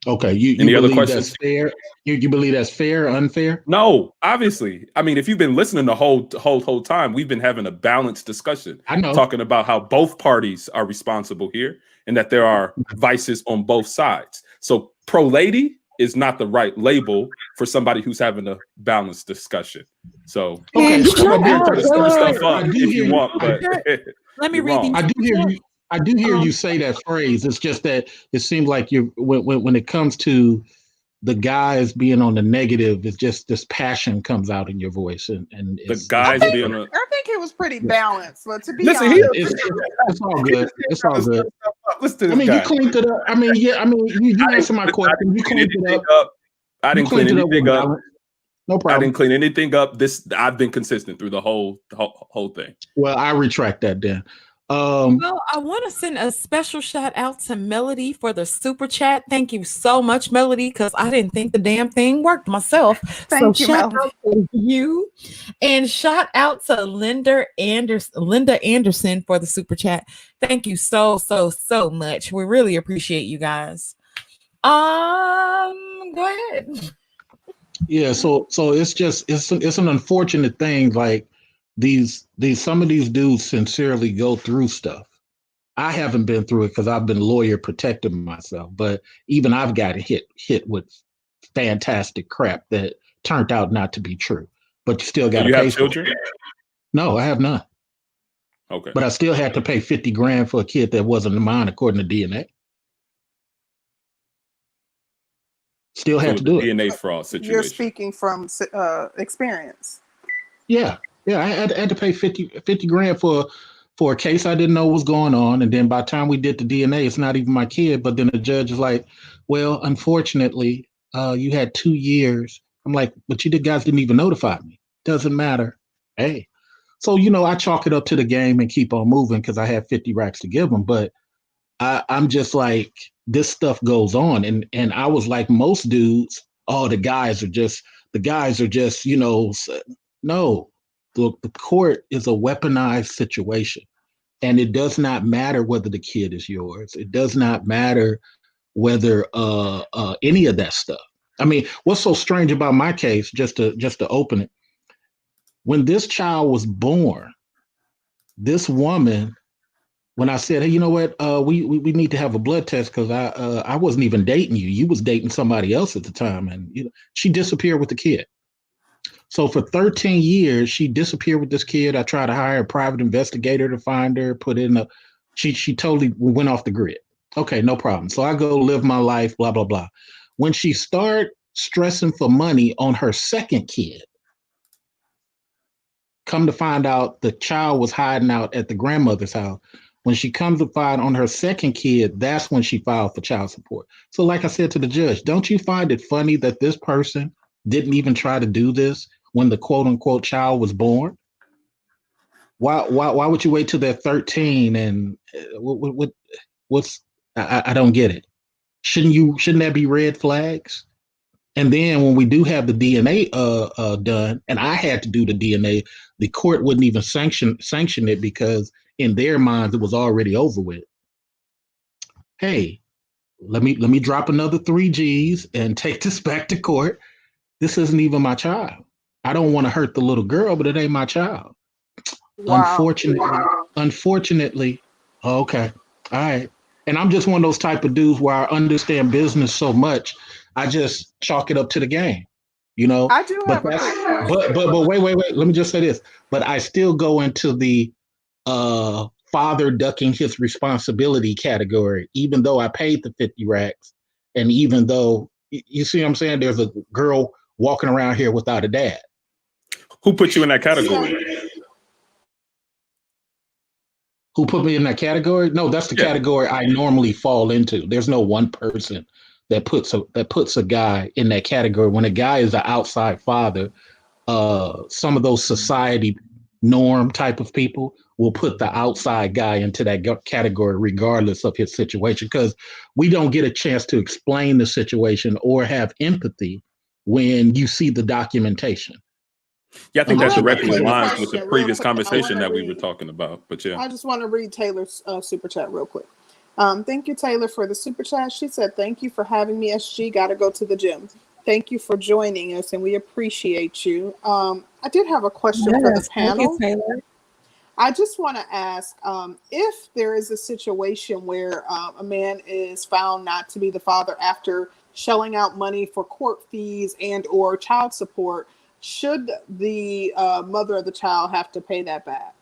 Okay, you Any other believe questions? that's fair? You believe that's fair or unfair? No, obviously. I mean, if you've been listening the whole time, we've been having a balanced discussion, I know. talking about how both parties are responsible here and that there are vices on both sides. So pro lady is not the right label for somebody who's having a balanced discussion. So Okay, And you can come up here and try to stir wait, stuff I up do if hear you you. want, but let me you're read wrong. these. I do hear you say that phrase. It's just that it seems like you when it comes to the guys being on the negative, it's just this passion comes out in your voice, and The it's guys different. being a I think it was pretty balanced, but to be listen, honest, It's all good. It's all good. Listen to I this mean, guy. you cleaned it up. I mean, yeah. I mean, you answered my question. You cleaned it up. I didn't You clean cleaned it up with anything up. balance. No I problem. didn't clean anything up. I've been consistent through the whole thing. Well, I retract that then. Well, I want to send a special shout out to Melody for the super chat. Thank you so much, Melody, because I didn't think the damn thing worked myself. Thank you, shout Melody. out to you, and shout out to Linda Anderson for the super chat. Thank you so much. We really appreciate you guys. Go ahead. Yeah, so it's an unfortunate thing. Like these some of these dudes sincerely go through stuff. I haven't been through it because I've been lawyer protecting myself, but even I've got hit with fantastic crap that turned out not to be true. But you still got to you pay have for children? it. No, I have none. Okay. But I still had to pay 50 grand for a kid that wasn't mine according to DNA. Still had to do it. DNA fraud situation. You're speaking from experience. Yeah. I had to pay 50 grand for a case I didn't know was going on. And then by the time we did the DNA, it's not even my kid. But then the judge is like, well, unfortunately, you had 2 years. I'm like, but you guys didn't even notify me. Doesn't matter. Hey. So, I chalk it up to the game and keep on moving because I had 50 racks to give them. But I'm just like, this stuff goes on. And I was like most dudes, oh, the guys are just, no, the court is a weaponized situation. And it does not matter whether the kid is yours. It does not matter whether any of that stuff. I mean, what's so strange about my case, just to open it, when this child was born, this woman, when I said, hey, you know what, we need to have a blood test because I wasn't even dating you. You was dating somebody else at the time. And she disappeared with the kid. So for 13 years, she disappeared with this kid. I tried to hire a private investigator to find her, she totally went off the grid. Okay, no problem. So I go live my life, blah, blah, blah. When she started stressing for money on her second kid, come to find out the child was hiding out at the grandmother's house. When she comes to find on her second kid, that's when she filed for child support. So like I said to the judge, don't you find it funny that this person didn't even try to do this when the quote unquote child was born? Why would you wait till they're 13 and I don't get it. Shouldn't that be red flags? And then when we do have the DNA done, and I had to do the DNA, the court wouldn't even sanction it because in their minds it was already over with. Hey, let me drop another 3 G's and take this back to court. This isn't even my child. I don't want to hurt the little girl, but it ain't my child. Wow. Unfortunately, okay, all right. And I'm just one of those type of dudes where I understand business so much, I just chalk it up to the game, I do have but wait. Let me just say this. But I still go into the father ducking his responsibility category, even though I paid the 50 racks, and even though you see what I'm saying, there's a girl walking around here without a dad. Who put you in that category? Who put me in that category? No, that's the category I normally fall into. There's no one person that puts a guy in that category. When a guy is an outside father, some of those society norm type of people will put the outside guy into that category regardless of his situation, because we don't get a chance to explain the situation or have empathy when you see the documentation. Yeah, I think that Unless you directly put your- aligns with the Question, previous real quick. I conversation wanna that we were read- talking about. But yeah, I just want to read Taylor's super chat real quick. Thank you, Taylor, for the super chat. She said, "Thank you for having me, SG. Got to go to the gym. Thank you for joining us, and we appreciate you." I did have a question for the Yes, thank you, panel. Taylor. I just want to ask if there is a situation where a man is found not to be the father after shelling out money for court fees and or child support, should the mother of the child have to pay that back?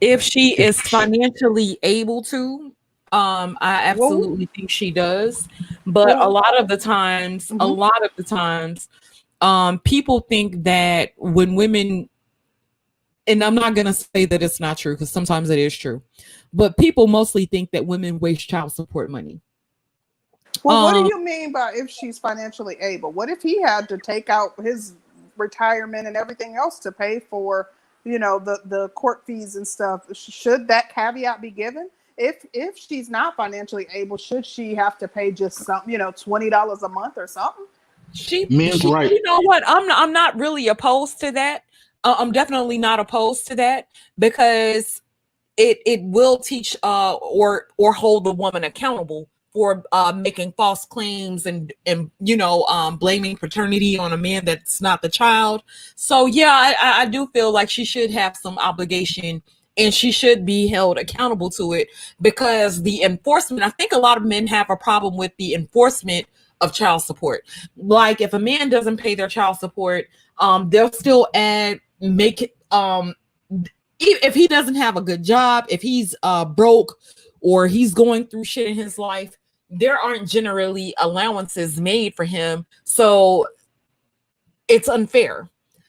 If she is financially able to, I absolutely think she does. But a lot of the times, people think that when women, and I'm not going to say that it's not true because sometimes it is true, but people mostly think that women waste child support money. Well, what do you mean by if she's financially able? What if he had to take out his retirement and everything else to pay for, the court fees and stuff? Should that caveat be given? If she's not financially able, should she have to pay just something, $20 a month or something? Men's right. You know what? I'm not really opposed to that. I'm definitely not opposed to that because it will teach or hold the woman accountable for making false claims and blaming paternity on a man that's not the child. So yeah, I do feel like she should have some obligation and she should be held accountable to it, because the enforcement, I think a lot of men have a problem with the enforcement of child support. Like if a man doesn't pay their child support, they'll still make it if he doesn't have a good job, if he's broke or he's going through shit in his life, there aren't generally allowances made for him. So it's unfair.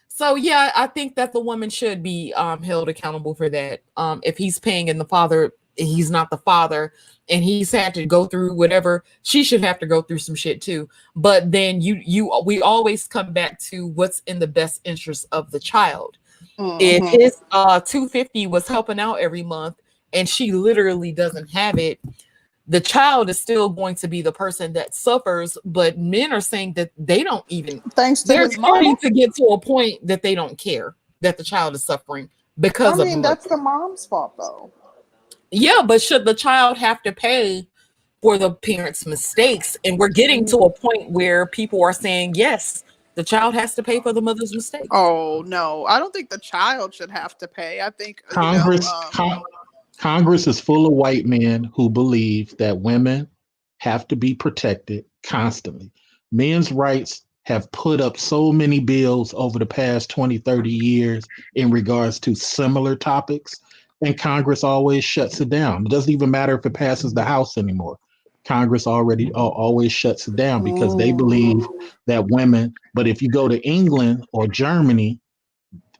So yeah, I think that the woman should be held accountable for that. If he's paying and the father, he's not the father and he's had to go through whatever, she should have to go through some shit too. But then we always come back to what's in the best interest of the child. If his $250 was helping out every month and she literally doesn't have it, the child is still going to be the person that suffers. But men are saying that they don't even, they're starting to get to a point that they don't care that the child is suffering because of money. That's the mom's fault though. Yeah, but should the child have to pay for the parents' mistakes? And we're getting to a point where people are saying, yes, the child has to pay for the mother's mistakes. Oh no, I don't think the child should have to pay. I think Congress is full of white men who believe that women have to be protected constantly. Men's rights have put up so many bills over the past 20, 30 years in regards to similar topics, and Congress always shuts it down. It doesn't even matter if it passes the House anymore. Congress always shuts it down because they believe that women, but if you go to England or Germany,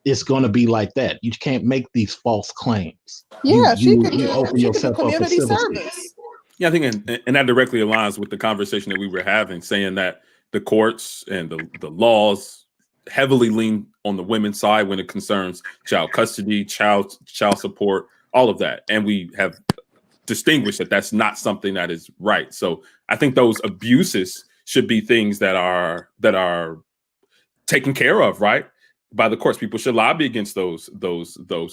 it's going to be like that. You can't make these false claims. Yeah, you could open do yourself up for community civil service. Yeah, I think, and that directly aligns with the conversation that we were having, saying that the courts and the laws heavily lean on the women's side when it concerns child custody, child support, all of that. And we have distinguished that that's not something that is right. So I think those abuses should be things that are taken care of, right, by the courts. People should lobby against those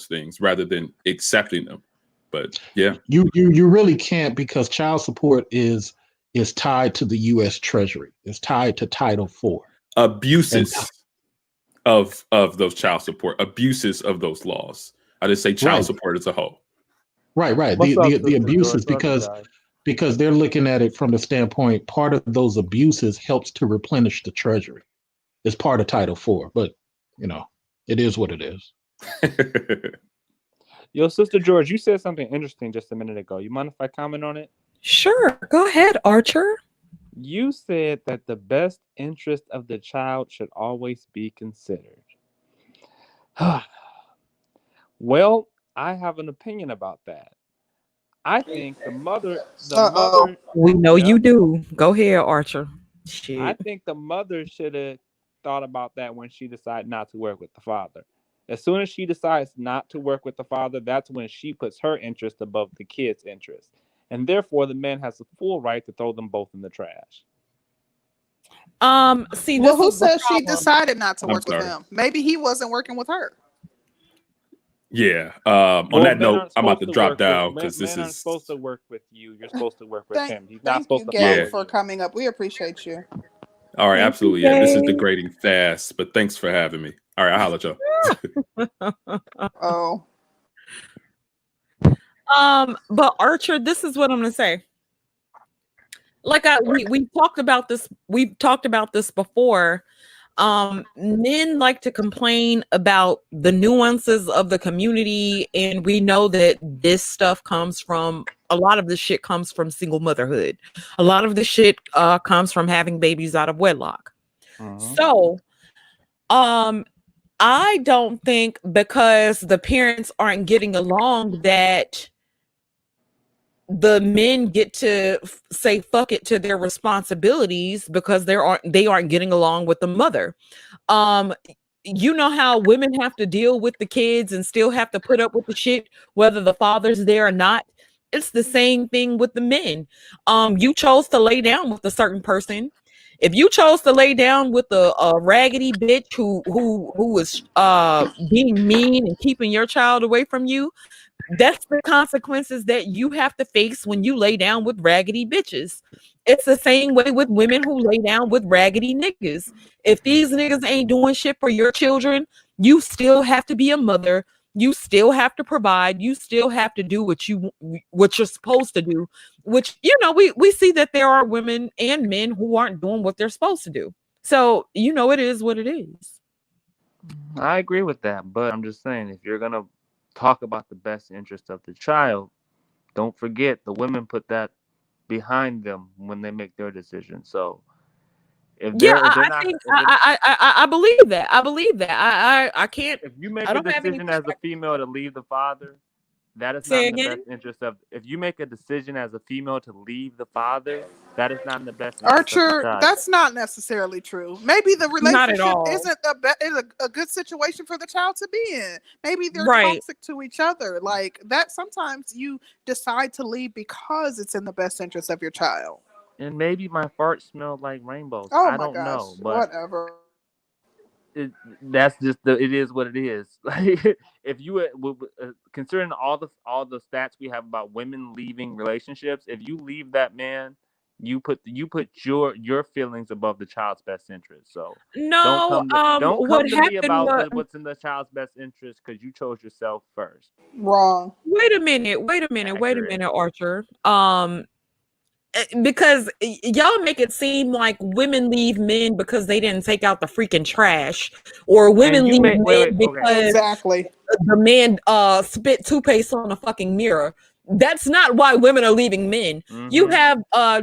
things rather than accepting them. But yeah, you really can't, because child support is tied to the U.S. Treasury. It's tied to Title IV. Abuses of those child support, abuses of those laws. I just say child support as a whole. Right. The abuses, because they're looking at it from the standpoint, part of those abuses helps to replenish the Treasury. It's part of Title IV, but it is what it is. Yo, Sister George, you said something interesting just a minute ago. You mind if I comment on it? Sure. Go ahead, Archer. You said that the best interest of the child should always be considered. Well, I have an opinion about that. I think the mother. We know you do. Go ahead, Archer. Shit. I think the mother should have thought about that when she decided not to work with the father. As soon as she decides not to work with the father, that's when she puts her interest above the kid's interest. And therefore, the man has the full right to throw them both in the trash. See, Well, this who is the says she problem. decided not to I'm work with sorry. him? Maybe he wasn't working with her. Yeah. On Well, that men note, aren't I'm about supposed to to drop work with down because this men aren't is supposed to work with you. You're supposed to work with him. He's not Thank you, supposed to Gabe, follow for you. coming up. We appreciate you. all right. Thank you, Absolutely. Yeah. This is Gabe. degrading fast, but thanks for having me. All right. I'll holler at y'all. Oh, But Archer, this is what I'm gonna say. Like we talked about this. We've talked about this before. Men like to complain about the nuances of the community, and we know that this stuff comes from a lot of this shit comes from single motherhood. A lot of the shit comes from having babies out of wedlock. So, I don't think because the parents aren't getting along that the men get to say fuck it to their responsibilities because they aren't getting along with the mother. You know how women have to deal with the kids and still have to put up with the shit whether the father's there or not. It's the same thing with the men. You chose to lay down with a certain person. If you chose to lay down with a raggedy bitch who was being mean and keeping your child away from you, that's the consequences that you have to face when you lay down with raggedy bitches. It's the same way with women who lay down with raggedy niggas. If these niggas ain't doing shit for your children, you still have to be a mother. You still have to provide. You still have to do what you're supposed to do. Which we see that there are women and men who aren't doing what they're supposed to do. So it is what it is. I agree with that, but I'm just saying if you're gonna talk about the best interest of the child, don't forget the women put that behind them when they make their decision. So if they're I believe that. I believe that. I can't. If you make I a don't have any decision as a female to leave the father, that is Say not in the again? best interest of. If you make a decision as a female to leave the father, that is not in the best interest of the Archer, child. that's not necessarily true. Maybe the Not at relationship all. isn't a good situation for the child to be in. Maybe they're Right. toxic to each other. Like that, sometimes you decide to leave because it's in the best interest of your child. And maybe my fart smelled like rainbows. Oh I my don't gosh, know, but whatever. that's just it is what it is. Like if you considering all the stats we have about women leaving relationships, if you leave that man, you put your feelings above the child's best interest. So No, don't what come to me happened about was what's in the child's best interest because you chose yourself first. Wrong. wait a minute, Archer. Because y'all make it seem like women leave men because they didn't take out the freaking trash, or women leave men because Exactly. the man spit toothpaste on a fucking mirror. That's not why women are leaving men. Mm-hmm. You have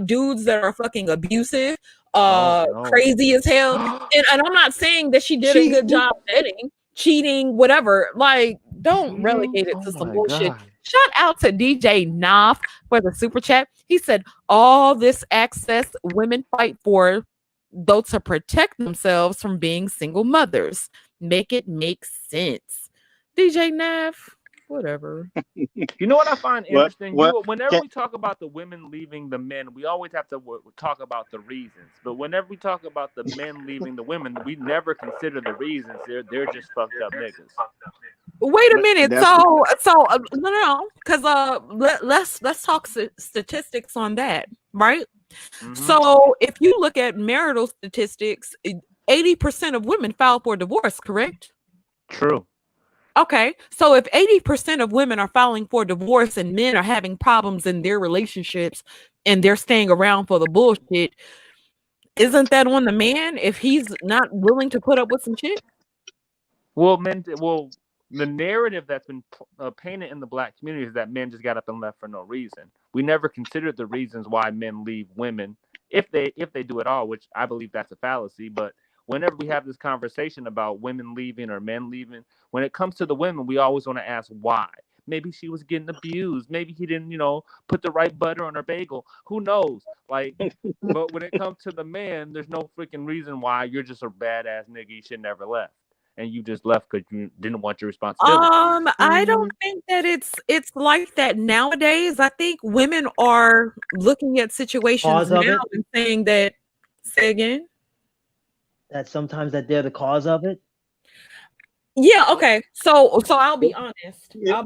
dudes that are fucking abusive, crazy as hell. And I'm not saying that she did a good job vetting, cheating, whatever. Like, don't relegate it to some bullshit. God. Shout out to DJ Knopf for the super chat. He said, all this access women fight for, though, to protect themselves from being single mothers. Make it make sense. DJ Knopf, whatever. You know what I find interesting? Whenever we talk about the women leaving the men, we always have to talk about the reasons. But whenever we talk about the men leaving the women, we never consider the reasons. They're just fucked up niggas. Wait a minute. No, because let's talk statistics on that, right? Mm-hmm. So if you look at marital statistics, 80% of women file for divorce, correct? True. Okay, so if 80% of women are filing for divorce and men are having problems in their relationships and they're staying around for the bullshit, isn't that on the man if he's not willing to put up with some shit? Well, the narrative that's been painted in the Black community is that men just got up and left for no reason. We never considered the reasons why men leave women, if they do at all, which I believe that's a fallacy. But whenever we have this conversation about women leaving or men leaving, when it comes to the women, we always want to ask why. Maybe she was getting abused. Maybe he didn't, put the right butter on her bagel. Who knows? Like, but when it comes to the man, there's no freaking reason why you're just a badass nigga. You should never left. And you just left because you didn't want your responsibility. I don't think that it's like that nowadays. I think women are looking at situations now and saying that. Say again. that sometimes that they're the cause of it? Yeah, okay. So I'll be honest. Yeah. I'll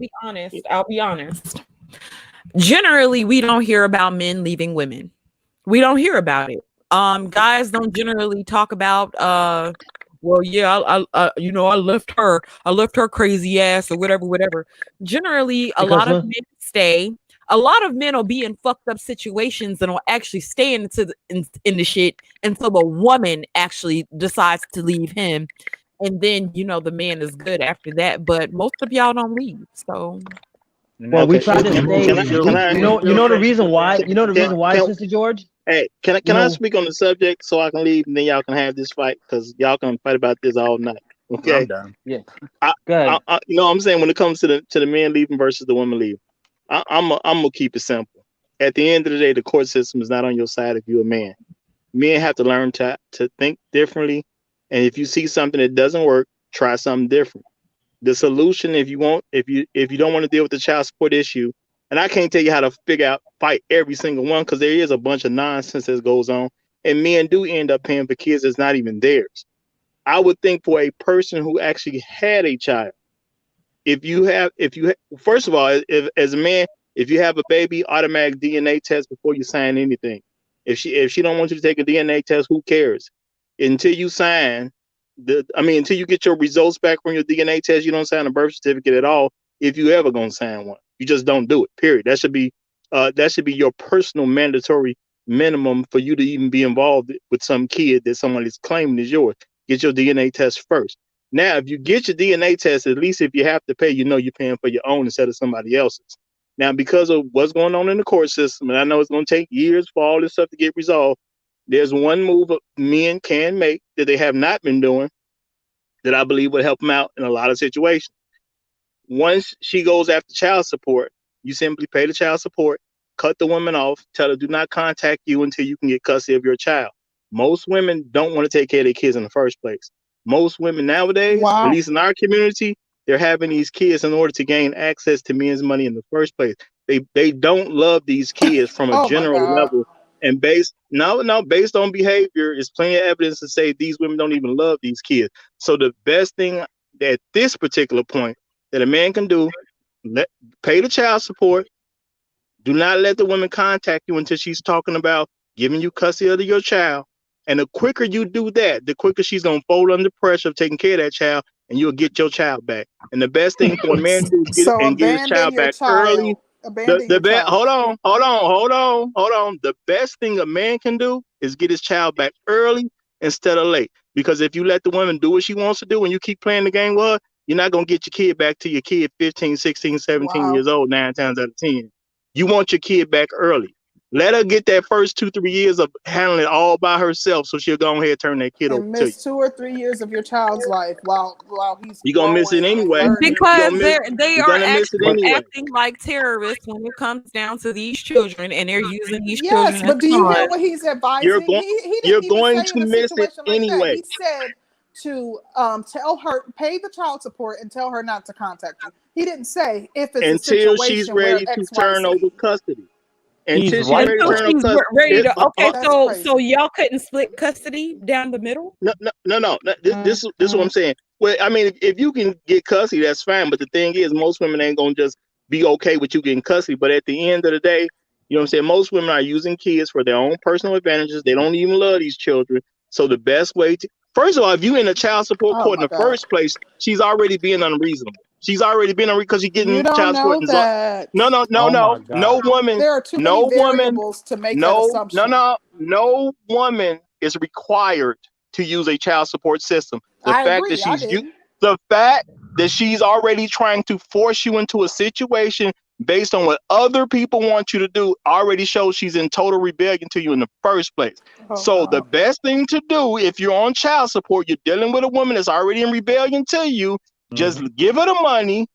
be honest. Generally, we don't hear about men leaving women. We don't hear about it. Guys don't generally talk about well, yeah, I left her crazy ass or whatever. Generally, a lot of men stay. A lot of men will be in fucked up situations and will actually stay in the shit until the woman actually decides to leave him. And then, the man is good after that. But most of y'all don't leave. So. Well, we try to stay. Can I, you know the reason why. You know the reason why, Sister George. Hey, can I speak on the subject so I can leave and then y'all can have this fight because y'all can fight about this all night. Okay. I'm done. Yeah. Go ahead. I'm saying when it comes to the men leaving versus the women leaving, I'm gonna keep it simple. At the end of the day, the court system is not on your side if you're a man. Men have to learn to think differently, and if you see something that doesn't work, try something different. The solution, if you don't want to deal with the child support issue, and I can't tell you how to fight every single one because there is a bunch of nonsense that goes on, and men do end up paying for kids that's not even theirs. I would think for a person who actually had a child, first of all, as a man, if you have a baby, automatic DNA test before you sign anything. If she don't want you to take a DNA test, who cares? Until you sign. Until you get your results back from your DNA test, you don't sign a birth certificate at all. If you ever gonna sign one, you just don't do it. Period. That should be your personal mandatory minimum for you to even be involved with some kid that somebody's claiming is yours. Get your DNA test first. Now, if you get your DNA test, at least if you have to pay, you're paying for your own instead of somebody else's. Now, because of what's going on in the court system, and I know it's going to take years for all this stuff to get resolved, there's one move men can make that they have not been doing that I believe would help them out in a lot of situations. Once she goes after child support, you simply pay the child support, cut the woman off, tell her do not contact you until you can get custody of your child. Most women don't want to take care of their kids in the first place. Most women nowadays, at least in our community, they're having these kids in order to gain access to men's money in the first place. They don't love these kids from a general level. And based on behavior, is plenty of evidence to say these women don't even love these kids. So the best thing at this particular point that a man can do, pay the child support. Do not let the woman contact you until she's talking about giving you custody of your child. And the quicker you do that, the quicker she's going to fold under pressure of taking care of that child, and you'll get your child back. And the best thing for a man to do is get his child back early. Hold on. The best thing a man can do is get his child back early instead of late. Because if you let the woman do what she wants to do and you keep playing the game with her, you're not going to get your kid back to your kid 15, 16, 17 years old, 9 times out of 10. You want your kid back early. Let her get that first 2-3 years of handling it all by herself, so she'll go ahead and turn that kid over to you. Miss 2 or 3 years of your child's life while he's you're gonna miss it anyway. Because they are actually acting like terrorists when it comes down to these children, and they're using these children. Yes, but do you hear what he's advising? You're going to miss it anyway. He said to tell her, pay the child support and tell her not to contact you. He didn't say if it's until she's ready to turn over custody. So y'all couldn't split custody down the middle? No. This is what I'm saying. Well, I mean, if you can get custody, that's fine. But the thing is, most women ain't gonna just be okay with you getting custody. But at the end of the day, you know what I'm saying? Most women are using kids for their own personal advantages. They don't even love these children. So the best way to, first of all, if you're in a child support court in the first place, she's already being unreasonable. She's already been because you're getting child support. No woman. There are too many variables to make that assumption. No woman is required to use a child support system. The fact that she's already trying to force you into a situation based on what other people want you to do already shows she's in total rebellion to you in the first place. The best thing to do if you're on child support, you're dealing with a woman that's already in rebellion to you. Just give her the money,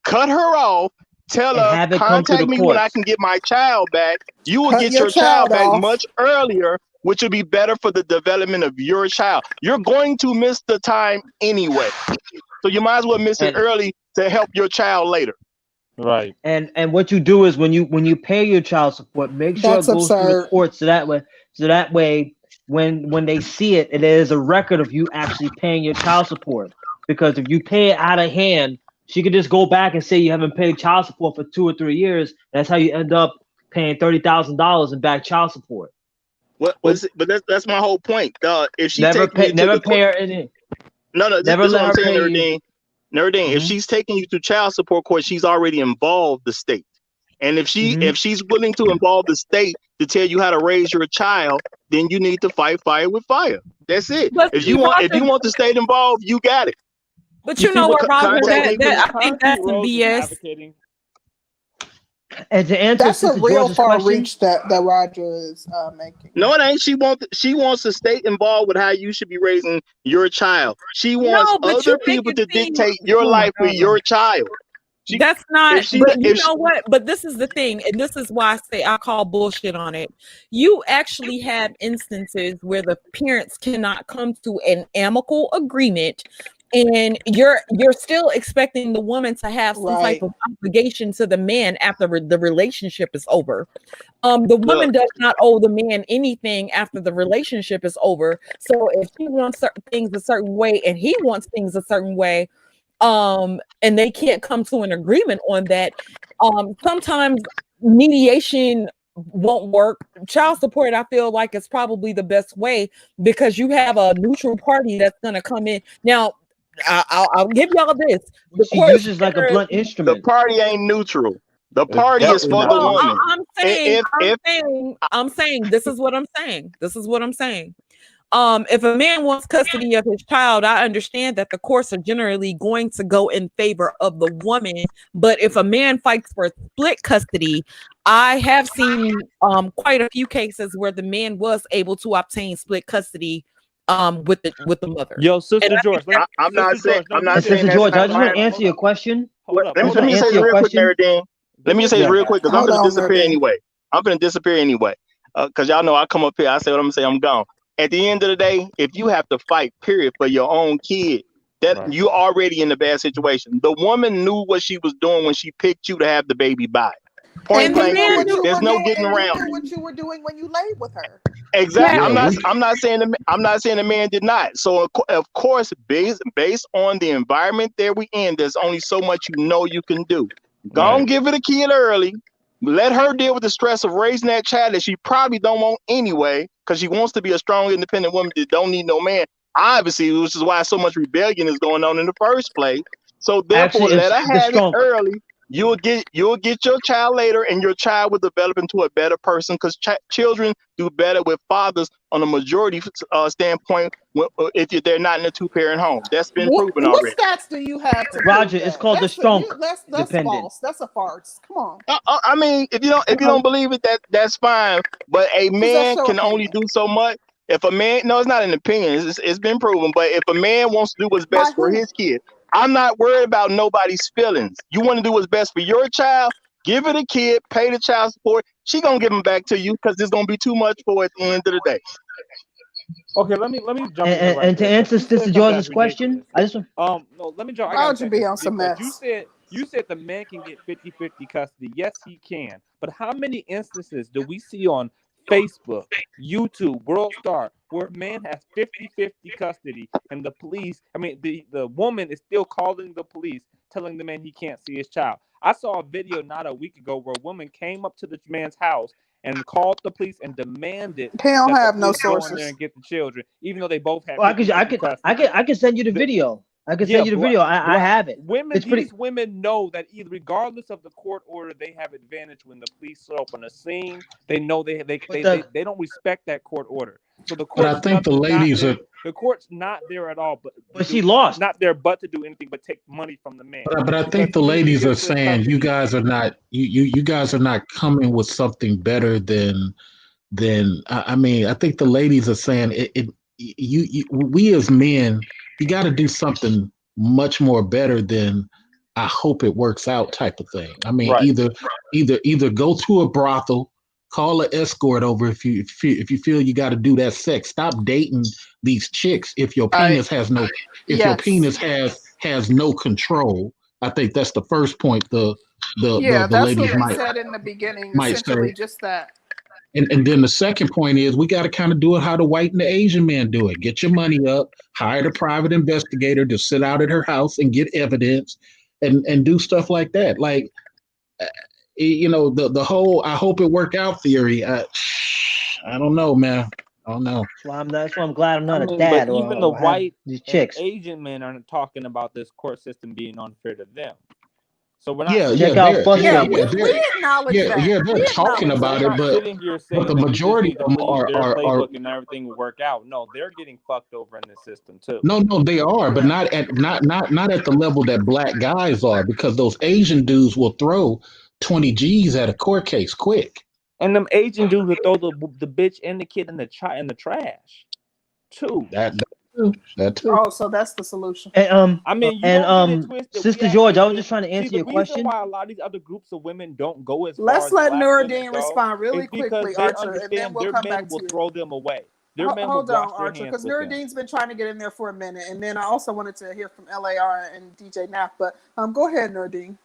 cut her off, tell her, contact me when I can get my child back. You will get your child back much earlier, which will be better for the development of your child. You're going to miss the time anyway. So you might as well miss it early to help your child later. Right. And what you do is when you pay your child support, make sure it goes through the court so that way when they see it, it is a record of you actually paying your child support. Because if you pay it out of hand, she could just go back and say you haven't paid child support for 2 or 3 years. That's how you end up paying $30,000 in back child support. But that's my whole point. If she never pay her any. No, this is what I'm saying, Nerdine. If she's taking you to child support court, she's already involved the state. And if she's willing to involve the state to tell you how to raise your child, then you need to fight fire with fire. That's it. If you want the state involved, you got it. But you know what, Roger? I think that's some BS. And to answer, that's a real far reach that Roger is making. No, it ain't. She wants the state involved with how you should be raising your child. She wants other people to dictate your life with your child. That's not, but you know what? But this is the thing, and this is why I say I call bullshit on it. You actually have instances where the parents cannot come to an amicable agreement, and you're still expecting the woman to have some type of obligation to the man after the relationship is over. The woman does not owe the man anything after the relationship is over. So if she wants certain things a certain way and he wants things a certain way, and they can't come to an agreement on that, sometimes mediation won't work. Child support, I feel like, is probably the best way, because you have a neutral party that's going to come in. Now, I'll give y'all this. She uses like a blunt instrument. The party ain't neutral. The party is for the woman. I'm saying this is what I'm saying. If a man wants custody of his child, I understand that the courts are generally going to go in favor of the woman. But if a man fights for split custody, I have seen quite a few cases where the man was able to obtain split custody with the mother. Yo, Sister George, I'm not saying Sister George, I just want to answer your question. Let me say real quick, Nerdine. Let me say this real quick, because I'm going to disappear anyway. Because y'all know I come up here, I say what I'm going to say, I'm gone. At the end of the day, if you have to fight, period, for your own kid, that you're already in a bad situation. The woman knew what she was doing when she picked you to have the baby by. Point blank, there's no getting around it. What you were doing when you laid with her. Exactly. I'm not saying the man did not. So of course, based on the environment that we in, there's only so much you can do. Go on, give it a kid early. Let her deal with the stress of raising that child that she probably don't want anyway, because she wants to be a strong, independent woman that don't need no man. Obviously, which is why so much rebellion is going on in the first place. So therefore, let her have it early. You'll get your child later, and your child will develop into a better person, because children do better with fathers on a majority standpoint if they're not in a two-parent home. That's been proven already. What stats do you have to Roger? It's called the strong that's false. That's a farce. Come on. I mean, if you don't believe it, that's fine. But a man can only do so much. If a man, no, it's not an opinion. It's been proven. But if a man wants to do what's best for his kid, I'm not worried about nobody's feelings. You want to do what's best for your child, give it a kid, pay the child support. She gonna give them back to you, because there's gonna be too much for it at the end of the day. Okay, let me jump in. And to answer Sister George's question, I just no, let me jump. Why would you be on some mess? You said the man can get 50-50 custody. Yes, he can. But how many instances do we see on Facebook, YouTube, World Star, where a man has 50-50 custody, and the police, the woman is still calling the police, telling the man he can't see his child? I saw a video not a week ago where a woman came up to the man's house and called the police and demanded they don't have no sources go in there and get the children, even though they both have. Well, I can send you the video. I have it. These women know that regardless of the court order, they have advantage when the police show up on the scene. They know they don't respect that court order. So the court. But I think the ladies are. The court's not there at all. But she lost. Not there, but to do anything but take money from the man. But I think the ladies are saying you guys are not. You guys are not coming with something better than. I think the ladies are saying we as men. You got to do something much more better than I hope it works out type of thing. I mean, either go to a brothel, call an escort over if you feel you got to do that sex. Stop dating these chicks if your penis has no control. I think that's the first point. The that's ladies what we said in the beginning. Essentially, just that. And then the second point is we got to kind of do it how the white and the Asian men do it. Get your money up, hire a private investigator to sit out at her house and get evidence and do stuff like that. Like, the whole I hope it work out theory. I don't know, man. I don't know. That's why I'm glad I'm not a but dad even the or have white these and chicks. Asian men aren't talking about this court system being unfair to them. So we're not Check out Yeah, Frustrated. we acknowledge that. they're talking about it, but sitting here saying the majority of them are playbook and everything will work out. No, they're getting fucked over in this system too. No, they are, but not at the level that black guys are, because those Asian dudes will throw 20 G's at a court case quick. And them Asian dudes will throw the bitch and the kid in the trash too. That too. Oh, so that's the solution. And, I mean, you don't get it twisted. Sister George, I was just trying to answer your question. The reason why a lot of these other groups of women don't go as Let's far as let black Nuruddin women respond really quickly, they Archer, and then understand we'll their come men back to will you. throw them away. Their men Hold will on, wash their Archer, hands because with them. Nuruddin's been trying to get in there for a minute, and then I also wanted to hear from LAR and DJ Nap. But go ahead, Nuruddin.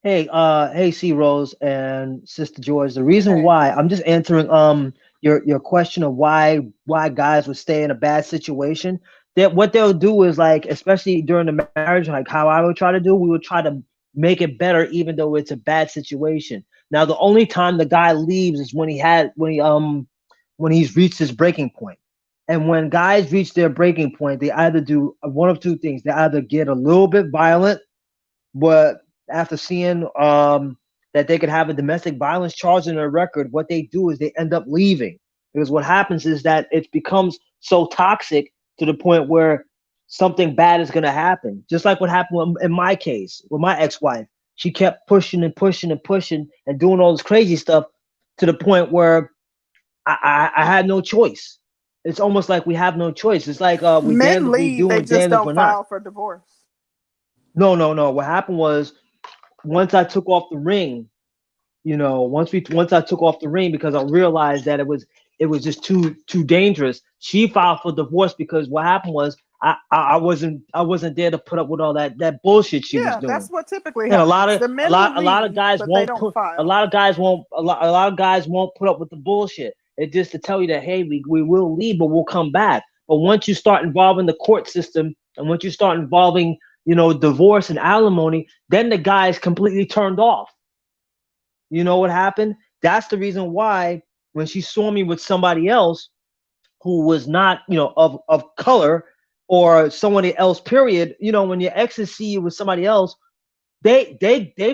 Hey, C Rose and Sister George. The reason why I'm just answering your question of why guys would stay in a bad situation. That what they'll do is, like, especially during the marriage, like how I would try to do, we would try to make it better even though it's a bad situation. Now the only time the guy leaves is when he's reached his breaking point. And when guys reach their breaking point, they either do one of two things. They either get a little bit violent, but after seeing that they could have a domestic violence charge in their record, what they do is they end up leaving. Because what happens is that it becomes so toxic to the point where something bad is going to happen. Just like what happened in my case with my ex-wife. She kept pushing and pushing and pushing and doing all this crazy stuff to the point where I had no choice. It's almost like we have no choice. It's like men leave, they just don't file for divorce. No. What happened was, once I took off the ring, once I took off the ring, because I realized that it was just too dangerous. She filed for divorce because what happened was I wasn't there to put up with all that bullshit she was doing. Yeah, that's what typically happens. And a lot of guys won't put up with the bullshit. It's just to tell you that, hey, we will leave, but we'll come back. But once you start involving the court system, and once you start involving divorce and alimony, then the guy is completely turned off. You know what happened? That's the reason why when she saw me with somebody else who was not, of color or somebody else, period, when your exes see you with somebody else, they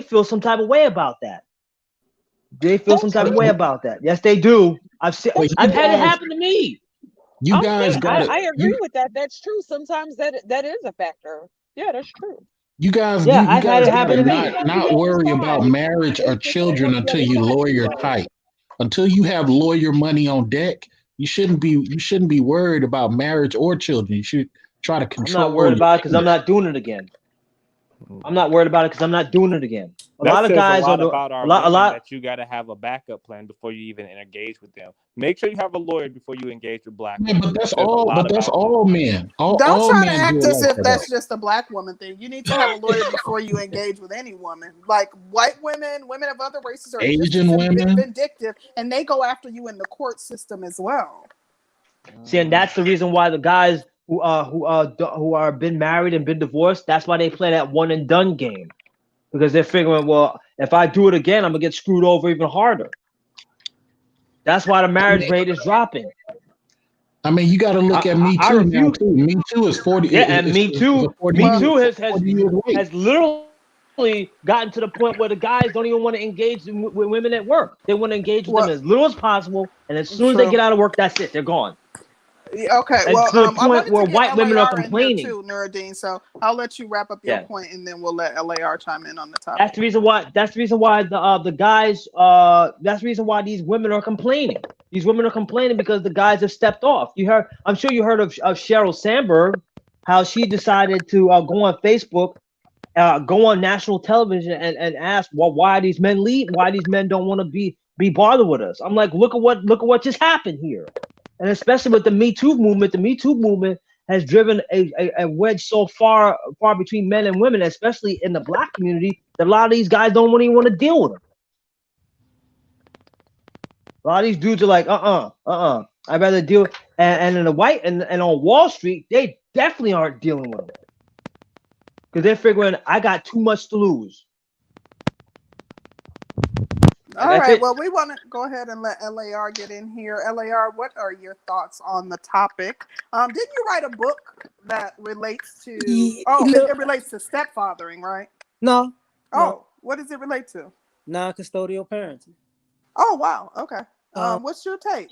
feel some type of way about that. They feel some type of way about that. Yes, they do. I've had it happen to me. You guys got I agree with that. That's true. Sometimes that is a factor. Yeah, that's true. You guys, I've had it happen to me. Not worry about marriage or children until you lawyer tight. Until you have lawyer money on deck, you shouldn't be worried about marriage or children. You should try to control. I'm not worried about it because I'm not doing it again. A lot of guys are that you got to have a backup plan before you even engage with them. Make sure you have a lawyer before you engage with black women. But that's all. But that's all men. Don't try to act as if that's just a black woman thing. You need to have a lawyer before you engage with any woman. Like white women, women of other races are Asian women, vindictive, and they go after you in the court system as well. See, and that's the reason why the guys who are been married and been divorced, that's why they play that one and done game, because they're figuring, well, if I do it again, I'm gonna get screwed over even harder. That's why the marriage rate is dropping. I mean, you got to look at Me Too now too. Me Too is 40. Yeah, and Me Too has literally gotten to the point where the guys don't even want to engage with women at work. They want to engage with them as little as possible, and as soon as they get out of work, that's it. They're gone. Okay, and well, to the point where white women are complaining too, Nuruddin. So I'll let you wrap up your point, and then we'll let LAR chime in on the topic. That's the reason why. That's the reason why the guys. That's the reason why these women are complaining. These women are complaining because the guys have stepped off. I'm sure you heard of Sheryl Sandberg, how she decided to go on Facebook, go on national television, and ask, well, why these men leave? Why these men don't want to be bothered with us? I'm like, look at what just happened here. And especially with the Me Too movement, has driven a wedge so far between men and women, especially in the black community, that a lot of these guys don't even want to deal with them. A lot of these dudes are like, I'd rather deal. And in the white and on Wall Street, they definitely aren't dealing with them because they're figuring I got too much to lose. All That's right. it. Well, we want to go ahead and let LAR get in here. LAR, what are your thoughts on the topic? Didn't you write a book that relates to? It relates to stepfathering, right? No. What does it relate to? Non-custodial parenting. Oh wow. Okay. What's your take?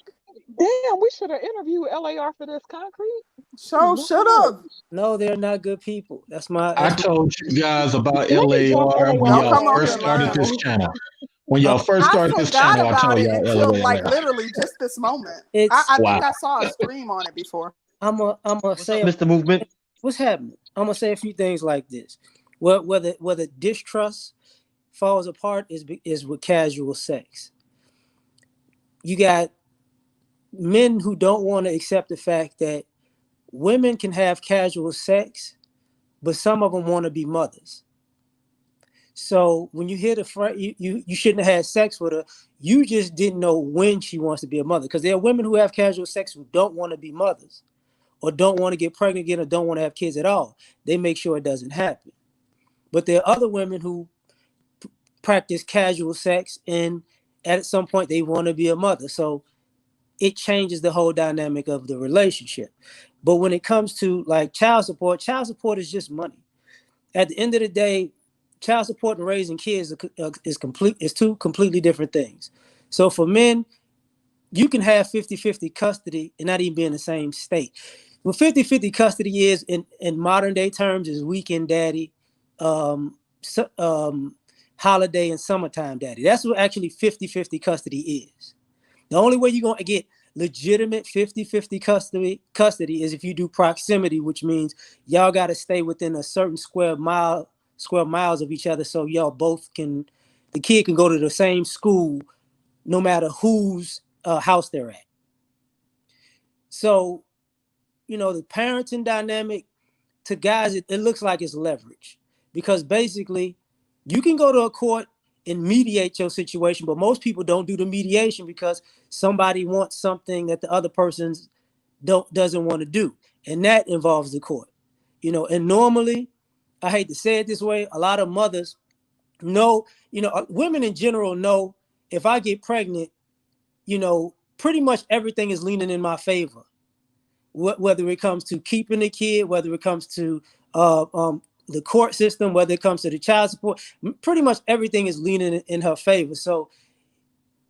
Damn, we should have interviewed LAR for this. Concrete. So should have. No, they're not good people. I told you guys about LAR when y'all first started this channel. When y'all first started this channel, I told y'all until LAR. like literally just this moment. I think I saw a stream on it before. I'm gonna say, Mr. Movement, what's happening? I'm gonna say a few things like this. Whether distrust falls apart is with casual sex. You got men who don't want to accept the fact that women can have casual sex, but some of them want to be mothers. So when you hear the front, you shouldn't have had sex with her. You just didn't know when she wants to be a mother. Because there are women who have casual sex who don't want to be mothers or don't want to get pregnant again or don't want to have kids at all. They make sure it doesn't happen. But there are other women who practice casual sex and at some point they want to be a mother. So it changes the whole dynamic of the relationship. But when it comes to like child support is just money. At the end of the day, child support and raising kids is two completely different things. So for men, you can have 50-50 custody and not even be in the same state. What 50-50 custody is in modern day terms is weekend daddy, holiday and summertime daddy. That's what actually 50-50 custody is. The only way you're going to get legitimate 50-50 custody is if you do proximity, which means y'all got to stay within a certain square miles of each other, so y'all both the kid can go to the same school no matter whose house they're at. So, the parenting dynamic to guys, it looks like it's leverage because basically you can go to a court and mediate your situation, but most people don't do the mediation because somebody wants something that the other person doesn't want to do, and that involves the court. And normally, I hate to say it this way, a lot of mothers know, women in general know if I get pregnant, pretty much everything is leaning in my favor. Whether it comes to keeping the kid, whether it comes to the court system, whether it comes to the child support, pretty much everything is leaning in her favor. So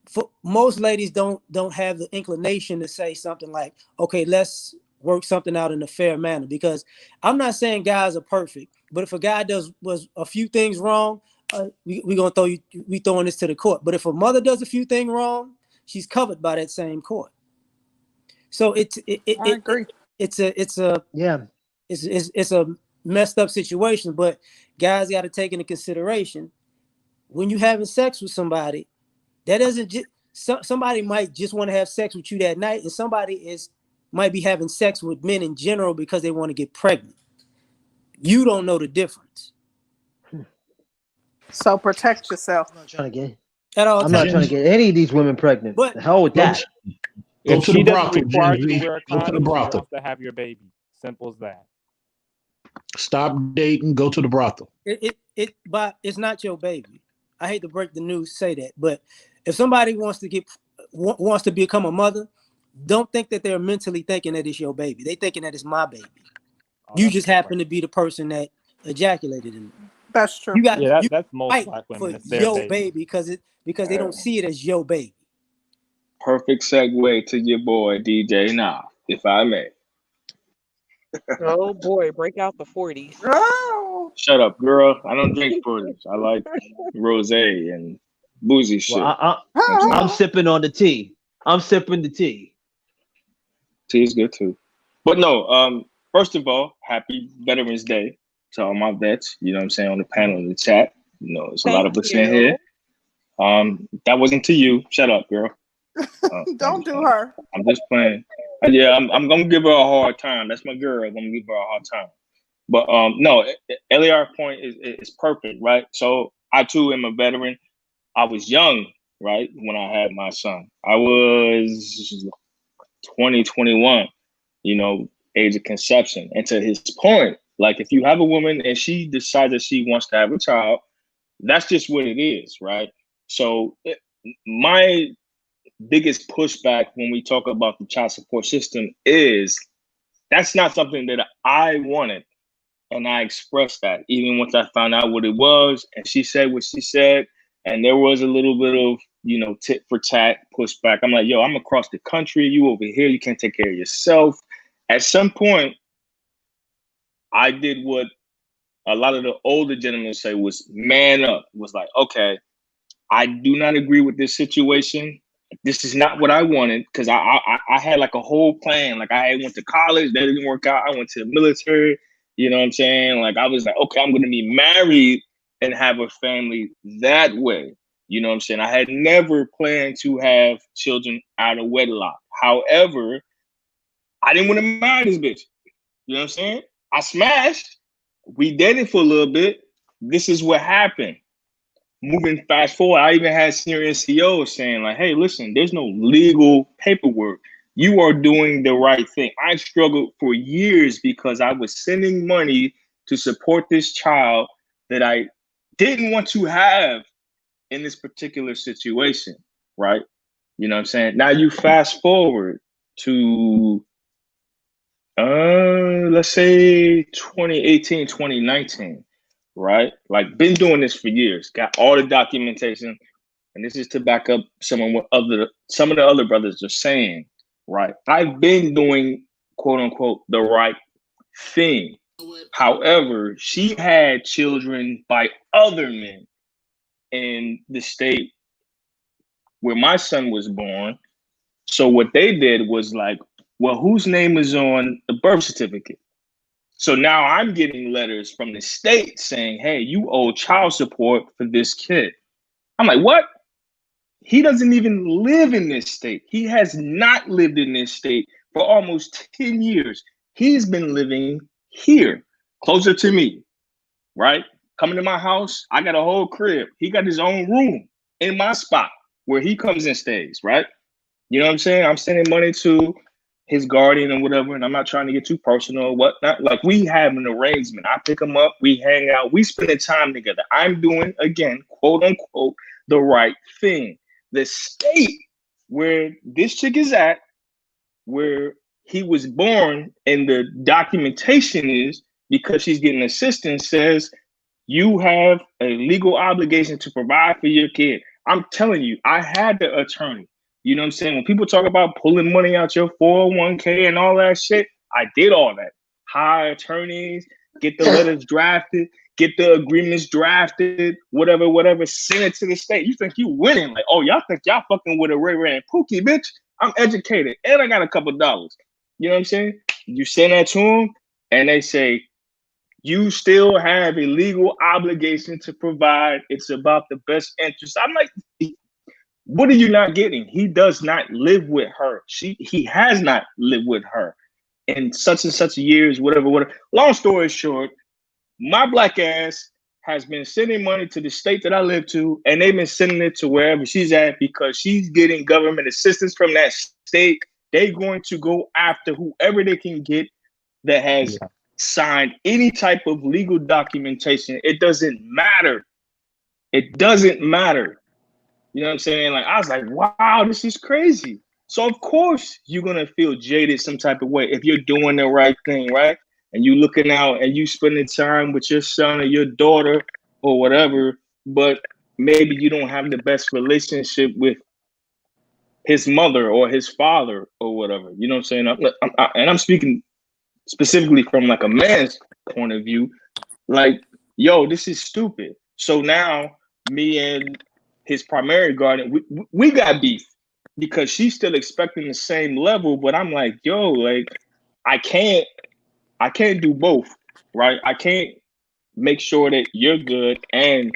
for most ladies don't have the inclination to say something like, okay, let's work something out in a fair manner, because I'm not saying guys are perfect, but if a guy was a few things wrong, we throwing this to the court. But if a mother does a few things wrong, she's covered by that same court. So I agree. It's a messed up situation, but guys got to take into consideration when you're having sex with somebody, that doesn't just somebody might just want to have sex with you that night, and somebody might be having sex with men in general because they want to get pregnant. You don't know the difference. So protect yourself. I'm not trying to get at all. I'm not trying to get any of these women pregnant. But the hell with that. If she doesn't require you to wear a condom, you don't have to have your baby. Simple as that. Stop dating. Go to the brothel. But it's not your baby. I hate to break the news, say that, but if somebody wants to become a mother, don't think that they're mentally thinking that it's your baby. They thinking that it's my baby. You just happen to be the person that ejaculated in it. That's true. That's most black women. It's their your baby because they don't see it as your baby. Perfect segue to your boy DJ Nah, if I may. Oh boy, break out the 40s. Oh. Shut up, girl. I don't drink 40s. I like rosé and boozy shit. Well, I'm sipping on the tea. I'm sipping the tea. Tea is good too. But no, first of all, happy Veterans Day to all my vets, you know what I'm saying, on the panel in the chat. There's a lot of us in here. That wasn't to you. Shut up, girl. Don't do her. I'm just playing. Yeah, I'm gonna give her a hard time. That's my girl. I'm gonna give her a hard time. But no, LAR point is perfect, right? So I too am a veteran. I was young, right? When I had my son, I was 21, you know, age of conception. And to his point, like if you have a woman and she decides that she wants to have a child, that's just what it is, right? So my biggest pushback when we talk about the child support system is that's not something that I wanted. And I expressed that even once I found out what it was. And she said what she said. And there was a little bit of, you know, tit for tat pushback. I'm like, yo, I'm across the country. You over here. You can't take care of yourself. At some point, I did what a lot of the older gentlemen say was man up. Was like, okay, I do not agree with this situation. This is not what I wanted, because I had like a whole plan. Like I went to college, that didn't work out. I went to the military. You know what I'm saying? Like I was like, okay, I'm going to be married and have a family that way. You know what I'm saying? I had never planned to have children out of wedlock. However, I didn't want to marry this bitch. You know what I'm saying? I smashed. We dated for a little bit. This is what happened. Moving fast forward, I even had senior NCOs saying like, hey, listen, there's no legal paperwork. You are doing the right thing. I struggled for years because I was sending money to support this child that I didn't want to have in this particular situation, right? You know what I'm saying? Now you fast forward to, let's say 2018, 2019. Right? Like been doing this for years, got all the documentation. And this is to back up some of the other brothers are saying, right? I've been doing quote unquote the right thing. However, she had children by other men in the state where my son was born. So what they did was like, well, whose name is on the birth certificate? So now I'm getting letters from the state saying, hey, you owe child support for this kid. I'm like, what? He doesn't even live in this state. He has not lived in this state for almost 10 years. He's been living here, closer to me, right? Coming to my house, I got a whole crib. He got his own room in my spot where he comes and stays, right? You know what I'm saying? I'm sending money to his guardian or whatever, and I'm not trying to get too personal or whatnot. Like we have an arrangement. I pick him up, we hang out, we spend time together. I'm doing, again, quote unquote, the right thing. The state where this chick is at, where he was born, and the documentation is because she's getting assistance, says you have a legal obligation to provide for your kid. I'm telling you, I had the attorney. You know what I'm saying? When people talk about pulling money out your 401k and all that shit, I did all that. Hire attorneys, get the letters drafted, get the agreements drafted, whatever, send it to the state. You think you winning. Like, oh, y'all think y'all fucking with a Ray Ray and Pookie, bitch? I'm educated and I got a couple dollars. You know what I'm saying? You send that to them and they say, you still have a legal obligation to provide. It's about the best interest. I'm like, what are you not getting? He does not live with her. He has not lived with her in such and such years, whatever. Long story short, my black ass has been sending money to the state that I live to, and they've been sending it to wherever she's at because she's getting government assistance from that state. They're going to go after whoever they can get that has signed any type of legal documentation. It doesn't matter. It doesn't matter. You know what I'm saying? Like, I was like, wow, this is crazy. So of course you're gonna feel jaded some type of way if you're doing the right thing, right? And you looking out and you spending time with your son or your daughter or whatever, but maybe you don't have the best relationship with his mother or his father or whatever. You know what I'm saying? I'm speaking specifically from like a man's point of view. Like, yo, this is stupid. So now me and his primary guardian, we got beef because she's still expecting the same level, but I'm like, yo, like I can't do both, right? I can't make sure that you're good and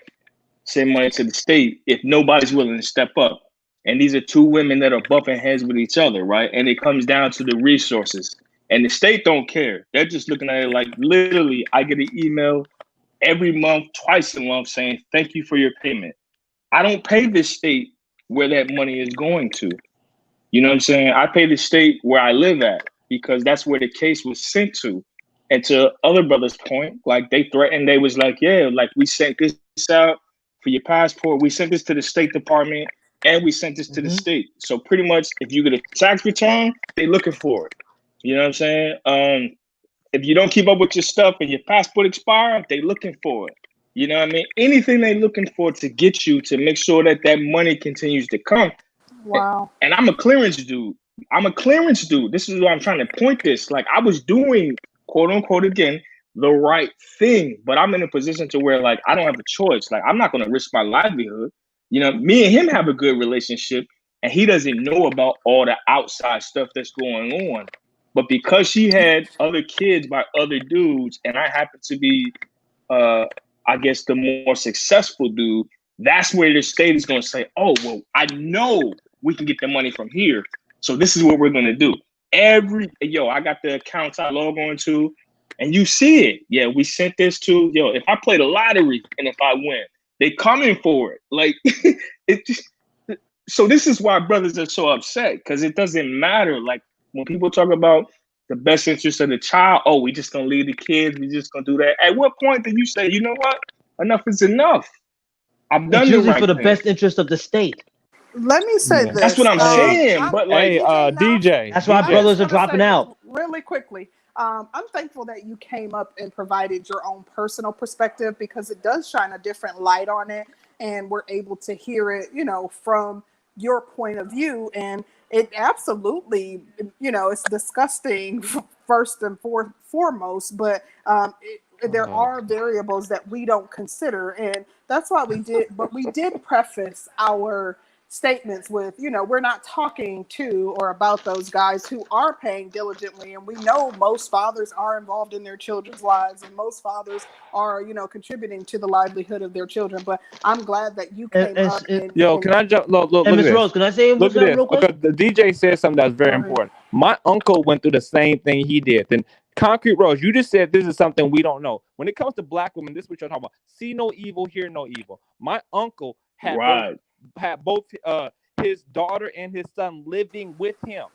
send money to the state if nobody's willing to step up. And these are two women that are bumping heads with each other, right? And it comes down to the resources. And the state don't care. They're just looking at it like literally I get an email every month, twice a month saying, thank you for your payment. I don't pay this state where that money is going to. You know what I'm saying? I pay the state where I live at because that's where the case was sent to. And to other brothers' point, like they threatened, they was like, yeah, like we sent this out for your passport. We sent this to the State Department and we sent this to the state. So pretty much if you get a tax return, they looking for it. You know what I'm saying? If you don't keep up with your stuff and your passport expire, they looking for it. You know what I mean? Anything they looking for to get you to make sure that that money continues to come. Wow. And I'm a clearance dude. This is why I'm trying to point this. Like I was doing, quote unquote, again, the right thing, but I'm in a position to where like I don't have a choice. Like I'm not going to risk my livelihood. You know, me and him have a good relationship, and he doesn't know about all the outside stuff that's going on. But because she had other kids by other dudes, and I happen to be, I guess, the more successful dude, that's where the state is going to say, oh, well, I know we can get the money from here. So this is what we're going to do. I got the accounts I log on to, and you see it. Yeah, we sent this to, if I play the lottery and if I win, they coming for it. Like, so this is why brothers are so upset, because it doesn't matter. Like, when people talk about the best interest of the child, oh, we just gonna leave the kids, we just gonna do that. At what point do you say, you know what? Enough is enough. I've done It's the usually right for the thing. best interest of the state. Let me say this. That's what I'm saying. But like, DJ. That's why brothers are dropping out. Really quickly. I'm thankful that you came up and provided your own personal perspective, because it does shine a different light on it, and we're able to hear it, from your point of view. And it absolutely, it's disgusting first and foremost, but there are variables that we don't consider, and that's why we did preface our statements with, we're not talking to or about those guys who are paying diligently, and we know most fathers are involved in their children's lives, and most fathers are, contributing to the livelihood of their children. But I'm glad that you came up. Can I jump? Look and at Ms. this. Rose, can I say Look at this. real quick? Because the DJ said something that's very important. My uncle went through the same thing he did. Then Concrete Rose, you just said this is something we don't know. When it comes to black women, this is what you're talking about. See no evil, hear no evil. My uncle had both his daughter and his son living with him.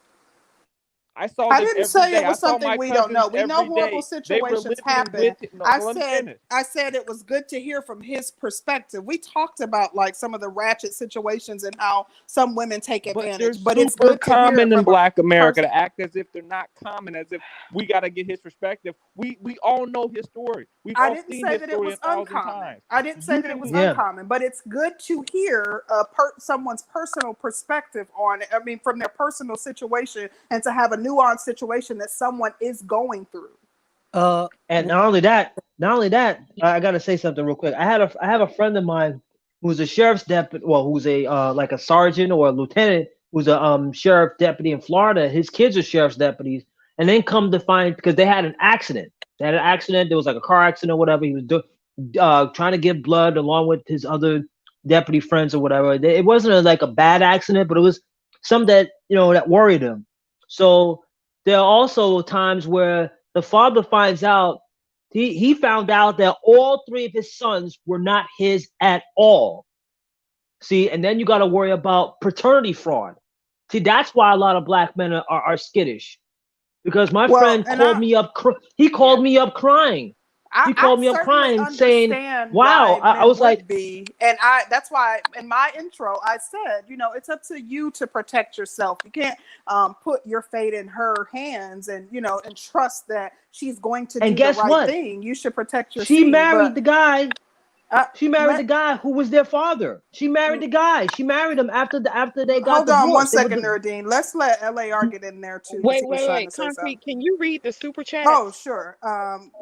I didn't say it was something we don't know. We know horrible situations happen. I said it was good to hear from his perspective. We talked about like some of the ratchet situations and how some women take advantage. But it's good common in Black America to act as if they're not common, as if we got to get his perspective. We all know his story. I didn't say that it was uncommon. I didn't say that it was uncommon, but it's good to hear someone's personal perspective on it. I mean, from their personal situation, and to have a nuanced situation that someone is going through. And not only that, I gotta say something real quick. I have a friend of mine who's a sheriff's deputy, well, who's a like a sergeant or a lieutenant, who's a sheriff deputy in Florida. His kids are sheriff's deputies, and then come to find, because they had an accident. There was like a car accident or whatever. He was trying to give blood along with his other deputy friends or whatever. It wasn't like a bad accident, but it was something that that worried him. So there are also times where the father finds out, he found out that all three of his sons were not his at all. See, and then you got to worry about paternity fraud. See, that's why a lot of black men are skittish. Because my friend called me up. He called me up crying. He called me up crying, saying, "Wow!" I was like, that's why in my intro I said, it's up to you to protect yourself. You can't put your fate in her hands, and and trust that she's going to do the right thing. You should protect yourself. She married the guy. She married the guy who was their father. She married the guy. She married him after they got divorced. Hold on 1 second, Nerdine. Let's let LAR get in there too. Wait. Concrete, can you read the super chat? Oh, sure.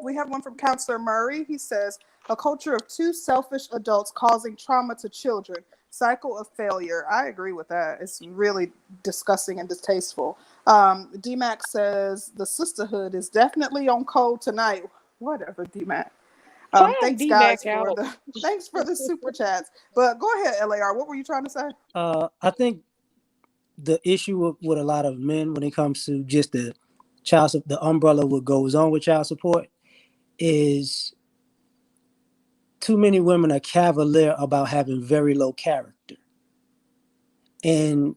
We have one from Counselor Murray. He says, a culture of two selfish adults causing trauma to children. Cycle of failure. I agree with that. It's really disgusting and distasteful. DMAC says, the sisterhood is definitely on code tonight. Whatever, DMAC. Thanks, guys, thanks for the super chats. But go ahead, LAR. What were you trying to say? I think the issue with a lot of men when it comes to just the umbrella what goes on with child support is too many women are cavalier about having very low character. and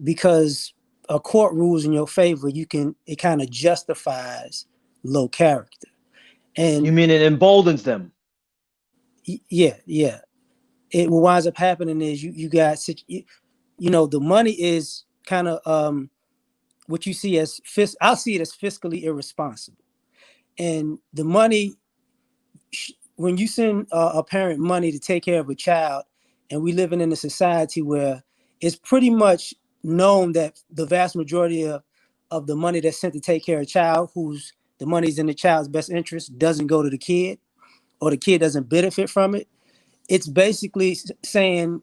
because a court rules in your favor, it kind of justifies low character. And you mean it emboldens them? Yeah. It what winds up happening is you got, the money is kind of what you see as I'll see it as fiscally irresponsible. And the money, when you send a parent money to take care of a child, and we living in a society where it's pretty much known that the vast majority of the money that's sent to take care of a child, whose the money's in the child's best interest, doesn't go to the kid, or the kid doesn't benefit from it. It's basically saying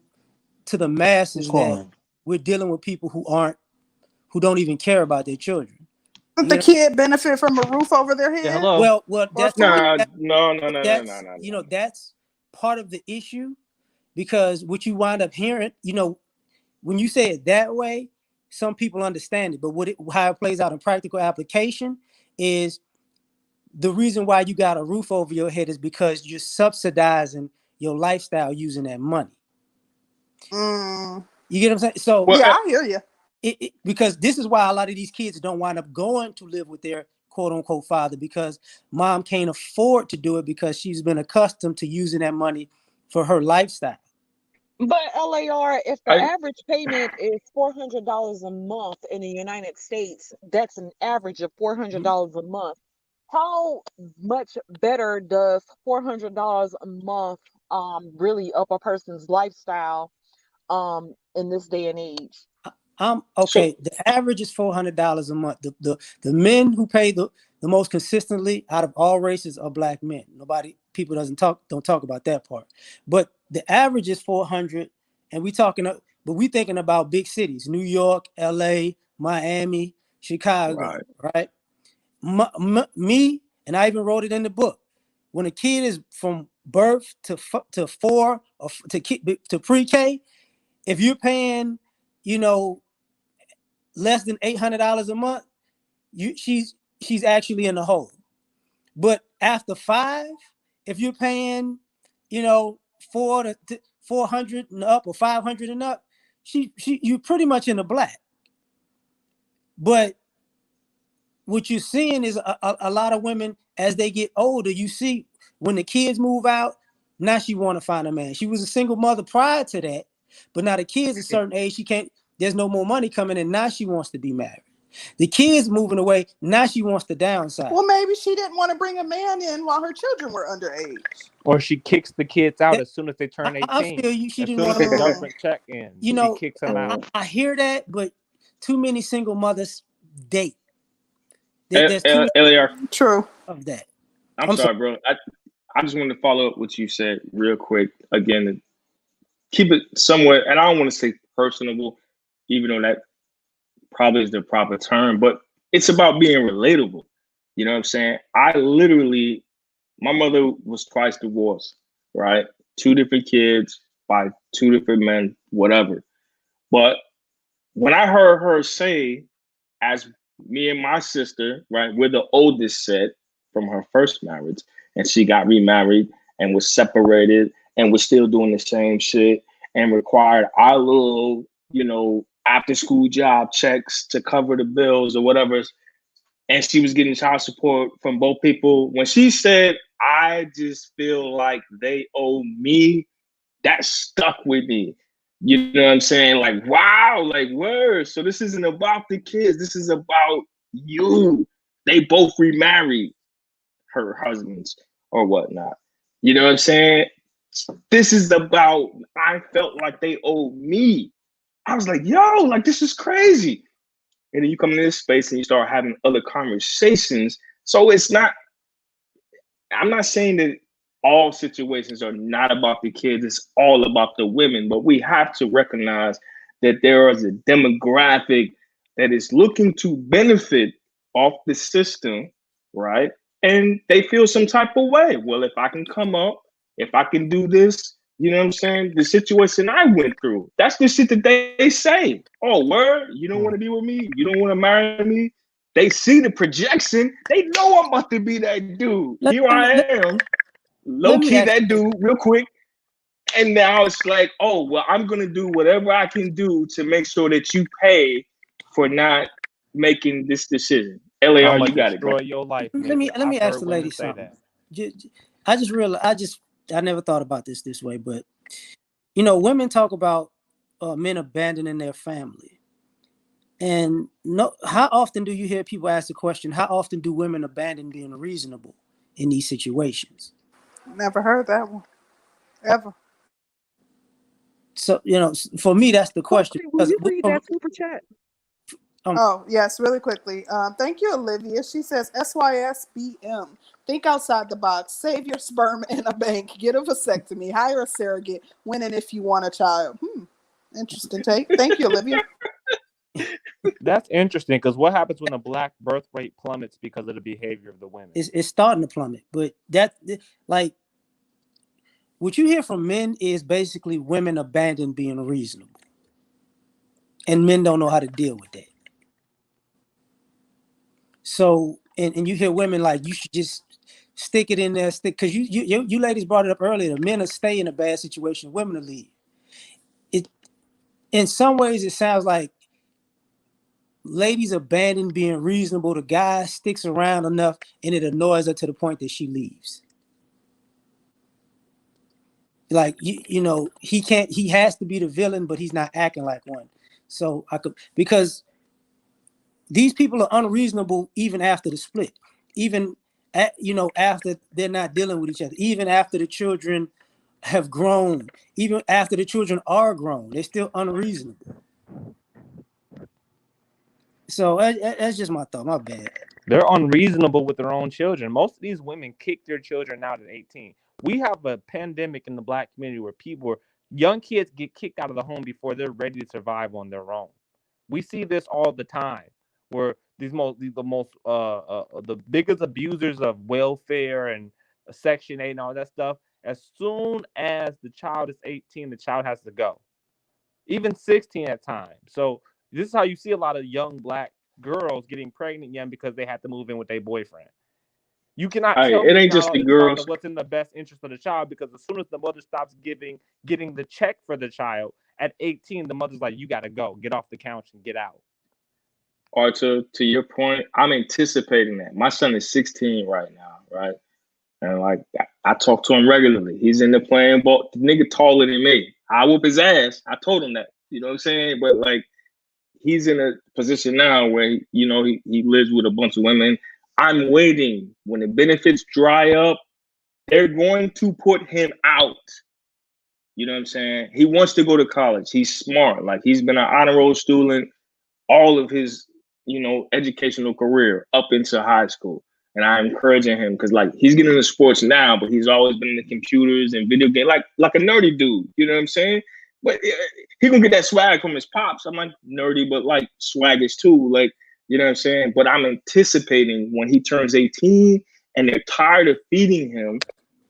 to the masses that we're dealing with people who don't even care about their children. Doesn't the kid benefit from a roof over their head? Yeah, hello. Well, that's no. That's part of the issue, because what you wind up hearing, when you say it that way, some people understand it, but how it plays out in practical application is the reason why you got a roof over your head is because you're subsidizing your lifestyle using that money. You get what I'm saying? So yeah, I hear you. Because this is why a lot of these kids don't wind up going to live with their quote unquote father, because mom can't afford to do it because she's been accustomed to using that money for her lifestyle. But LAR, if the average payment is $400 a month in the United States, that's an average of $400 a month. How much better does $400 a month really up a person's lifestyle in this day and age? Okay, the average is $400 a month. The men who pay the most consistently out of all races are black men. People don't talk about that part. But the average is $400, and we thinking about big cities: New York, LA, Miami, Chicago, right? Me, and I even wrote it in the book. When a kid is from birth to 4 or to pre-K, if you're paying, less than $800 a month, she's actually in the hole. But after 5, if you're paying, 400 and up or 500 and up, you're pretty much in the black. But what you're seeing is a lot of women, as they get older, you see when the kids move out, now she want to find a man. She was a single mother prior to that, but now the kids a certain age, there's no more money coming in. Now she wants to be married. The kids moving away, now she wants to downsize. Well, maybe she didn't want to bring a man in while her children were underage. Or she kicks the kids out as soon as they turn 18. I feel you. She as didn't soon want as to. the government check in. She kicks them out. I hear that, but too many single mothers date. There's too many true of that. I'm sorry, bro. I just wanted to follow up what you said real quick. Again, keep it somewhat, and I don't want to say personable, even though that probably is the proper term, but it's about being relatable. You know what I'm saying? My mother was twice divorced, right? 2 different kids by 2 different men, whatever. But when I heard her say, as me and my sister, right, we're the oldest set from her first marriage, and she got remarried and was separated and was still doing the same shit and required our little, after school job checks to cover the bills or whatever. And she was getting child support from both people. When she said, I just feel like they owe me, that stuck with me. You know what I'm saying? Like, wow, like, word. So this isn't about the kids. This is about you. They both remarried her husbands or whatnot. You know what I'm saying? This is about, I felt like they owe me. I was like, yo, like, this is crazy. And then you come into this space and you start having other conversations. So I'm not saying that all situations are not about the kids. It's all about the women. But we have to recognize that there is a demographic that is looking to benefit off the system, right? And they feel some type of way. Well, if I can come up, if I can do this, you know what I'm saying? The situation I went through, that's the shit that they say. Oh, word? You don't want to be with me? You don't want to marry me? They see the projection. They know I'm about to be that dude. Here I am. Low-key that dude, real quick. And now it's like, oh, well, I'm going to do whatever I can do to make sure that you pay for not making this decision. LAR, I'm you gonna got it, bro. destroy your life, Let nigga. me I've ask heard the women lady say something. that. I just realized I never thought about this way, but women talk about men abandoning their family, and how often do you hear people ask the question? How often do women abandon being reasonable in these situations? Never heard that one ever. So for me, that's the question. Will you read that super chat? Oh, yes, really quickly. Thank you, Olivia. She says, SYSBM. Think outside the box. Save your sperm in a bank. Get a vasectomy. Hire a surrogate. When and if you want a child. Interesting take. Thank you, Olivia. That's interesting, because what happens when the black birth rate plummets because of the behavior of the women? It's starting to plummet, but what you hear from men is basically women abandon being reasonable, and men don't know how to deal with that. So, and you hear women like, you should just stick it in there, because you ladies brought it up earlier. The men are stay in a bad situation, women are leave. It, in some ways, it sounds like ladies abandon being reasonable. The guy sticks around enough, and it annoys her to the point that she leaves. Like he has to be the villain, but he's not acting like one. So because these people are unreasonable even after the split, even after they're not dealing with each other, even after the children have grown, even after the children are grown, they're still unreasonable. So that's just my thought. My bad. They're unreasonable with their own children. Most of these women kick their children out at 18. We have a pandemic in the black community where young kids get kicked out of the home before they're ready to survive on their own. We see this all the time, where the biggest abusers of welfare and Section 8 and all that stuff, as soon as the child is 18, the child has to go. Even 16 at times. So this is how you see a lot of young black girls getting pregnant young because they had to move in with their boyfriend. You cannot tell me it ain't just the girls. What's in the best interest of the child, because as soon as the mother stops getting the check for the child at 18, the mother's like, you got to go, get off the couch and get out. Or to your point, I'm anticipating that. My son is 16 right now, right? And like, I talk to him regularly. He's in the playing ball. The nigga taller than me. I whoop his ass. I told him that. You know what I'm saying? But like, he's in a position now where he lives with a bunch of women. I'm waiting. When the benefits dry up, they're going to put him out. You know what I'm saying? He wants to go to college. He's smart. Like, he's been an honor roll student all of his, educational career up into high school. And I'm encouraging him because, like, he's getting into sports now, but he's always been in the computers and video games, like a nerdy dude. You know what I'm saying? But he gonna get that swag from his pops. I'm like nerdy, but like swaggish too. Like, you know what I'm saying? But I'm anticipating when he turns 18 and they're tired of feeding him,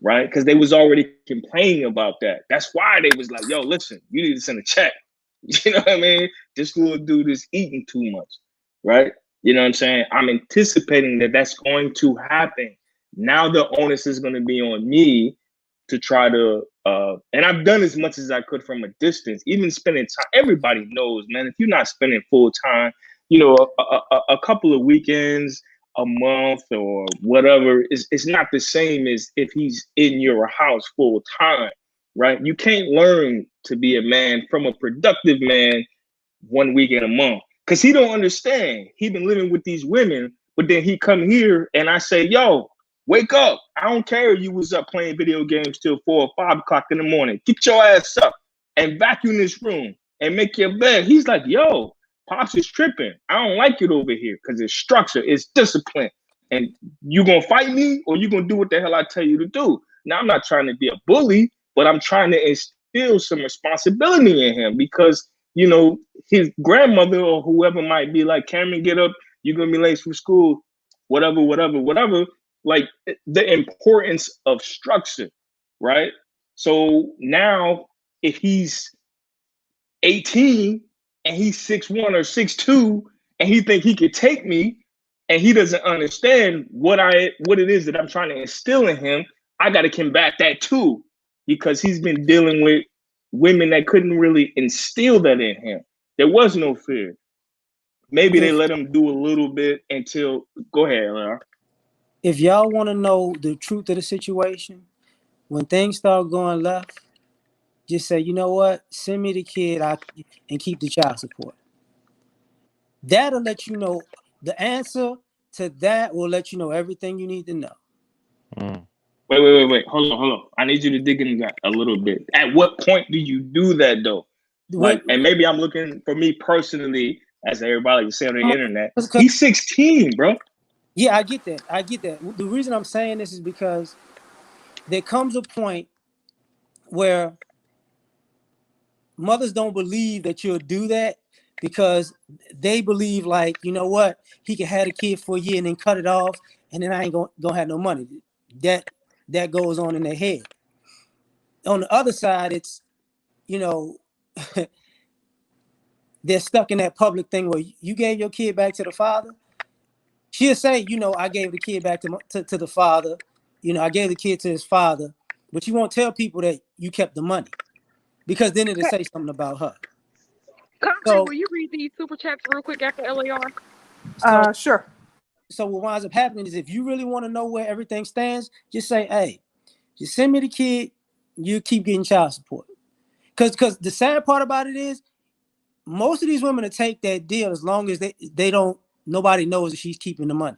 right? Because they was already complaining about that. That's why they was like, yo, listen, you need to send a check. You know what I mean? This little dude is eating too much, right? You know what I'm saying? I'm anticipating that that's going to happen. Now the onus is going to be on me to try to, and I've done as much as I could from a distance, even spending time. Everybody knows, man, if you're not spending full time, a couple of weekends, a month or whatever, it's not the same as if he's in your house full time, right? You can't learn to be a man from a productive man 1 week in a month, because he don't understand. He been living with these women, but then he come here and I say, yo, wake up. I don't care if you was up playing video games till 4 or 5 o'clock in the morning. Get your ass up and vacuum this room and make your bed. He's like, yo, Pops is tripping. I don't like it over here because it's structure, it's discipline. And you gonna fight me or you gonna do what the hell I tell you to do? Now, I'm not trying to be a bully, but I'm trying to instill some responsibility in him because, his grandmother or whoever might be like, Cameron, get up. You're gonna be late from school, whatever. Like, the importance of structure, right? So now if he's 18 and he's 6'1" or 6'2", and he think he could take me and he doesn't understand what it is that I'm trying to instill in him, I got to combat that too. because he's been dealing with women that couldn't really instill that in him. There was no fear. Maybe they let him do a little bit until. Go ahead, Lara. If y'all want to know the truth of the situation, when things start going left, just say, you know what? Send me the kid and keep the child support. That'll let you know the answer to that. Will let you know everything you need to know. Wait. Hold on. I need you to dig in that a little bit. At what point do you do that though? Like, and maybe I'm looking for me personally, as everybody say on the internet. He's 16, bro. Yeah, I get that. The reason I'm saying this is because there comes a point where mothers don't believe that you'll do that because they believe, like, you know what, he can have a kid for a year and then cut it off, and then I ain't gonna have no money. That goes on in their head. On the other side, it's, you know, they're stuck in that public thing where you gave your kid back to the father. She'll say, you know, I gave the kid back to the father. You know, I gave the kid to his father, but you won't tell people that you kept the money, because then it'll say something about her. Concrete, will you read these super chats real quick after LAR? Sure. So what winds up happening is, if you really want to know where everything stands, just say, hey, just send me the kid, you keep getting child support. Because the sad part about it is, most of these women will take that deal as long as they don't, nobody knows that she's keeping the money.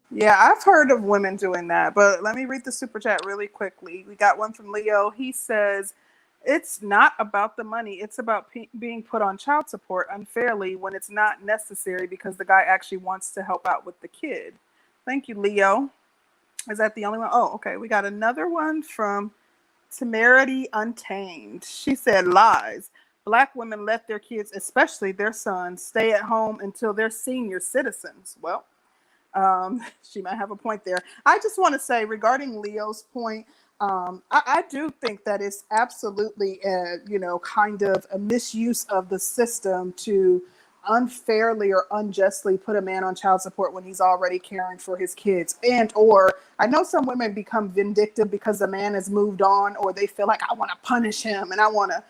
Yeah, I've heard of women doing that, but let me read the super chat really quickly. We got one from Leo. He says, it's not about the money. It's about being put on child support unfairly when it's not necessary because the guy actually wants to help out with the kid. Thank you, Leo. Is that the only one? Oh, okay. We got another one from Temerity Untamed. She said, lies. Black women let their kids, especially their sons, stay at home until they're senior citizens. Well, she might have a point there. I just want to say, regarding Leo's point, I do think that it's absolutely kind of a misuse of the system to unfairly or unjustly put a man on child support when he's already caring for his kids. And or I know some women become vindictive because the man has moved on, or they feel like, I want to punish him and I want to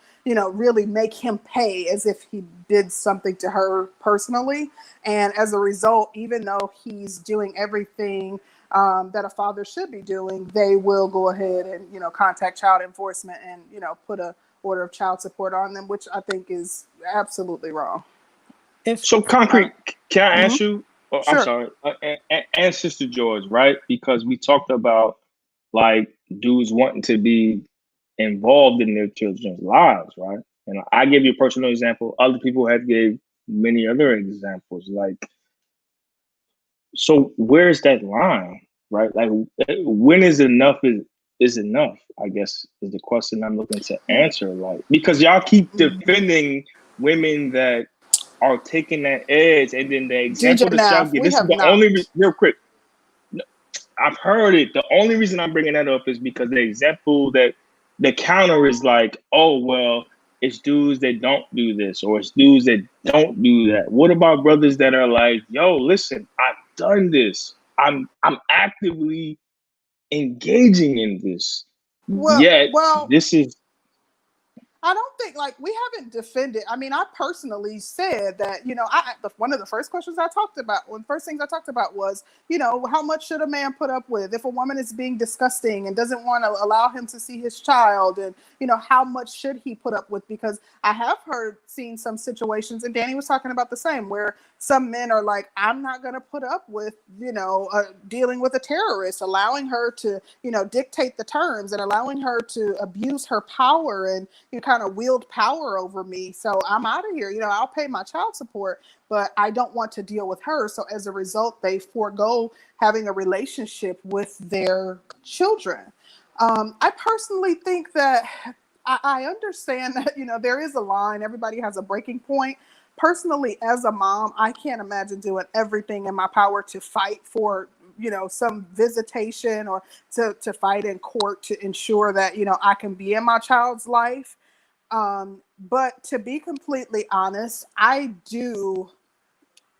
really make him pay as if he did something to her personally. And as a result, even though he's doing everything that a father should be doing, they will go ahead and, contact child enforcement and, put a order of child support on them, which I think is absolutely wrong. So, Concrete, can I ask Mm-hmm. you? Oh, Sure. I'm sorry. And Sister George, right? Because we talked about, like, dudes wanting to be involved in their children's lives, right? And I give you a personal example. Other people have gave many other examples. Like, so where's that line, right? Like, when is enough is enough, I guess, is the question I'm looking to answer. Like, because y'all keep defending women that are taking that edge, and then the example that y'all give, this is the only real quick. I've heard it. The only reason I'm bringing that up is because the example that the counter is like, oh, well, it's dudes that don't do this, or it's dudes that don't do that. What about brothers that are like, yo, listen, I've done this. I'm actively engaging in this. This is. I don't think, like, we haven't defended. I mean, I personally said that, one of the first questions I talked about, one of the first things I talked about was, how much should a man put up with if a woman is being disgusting and doesn't want to allow him to see his child, and, how much should he put up with? Because I have seen some situations, and Danny was talking about the same, where some men are like, I'm not going to put up with, dealing with a terrorist, allowing her to, dictate the terms and allowing her to abuse her power and kind of wield power over me. So I'm out of here. I'll pay my child support, but I don't want to deal with her. So as a result, they forego having a relationship with their children. I personally think that I understand that, there is a line. Everybody has a breaking point. Personally, as a mom, I can't imagine doing everything in my power to fight for, some visitation or to fight in court to ensure that, I can be in my child's life. But to be completely honest, I do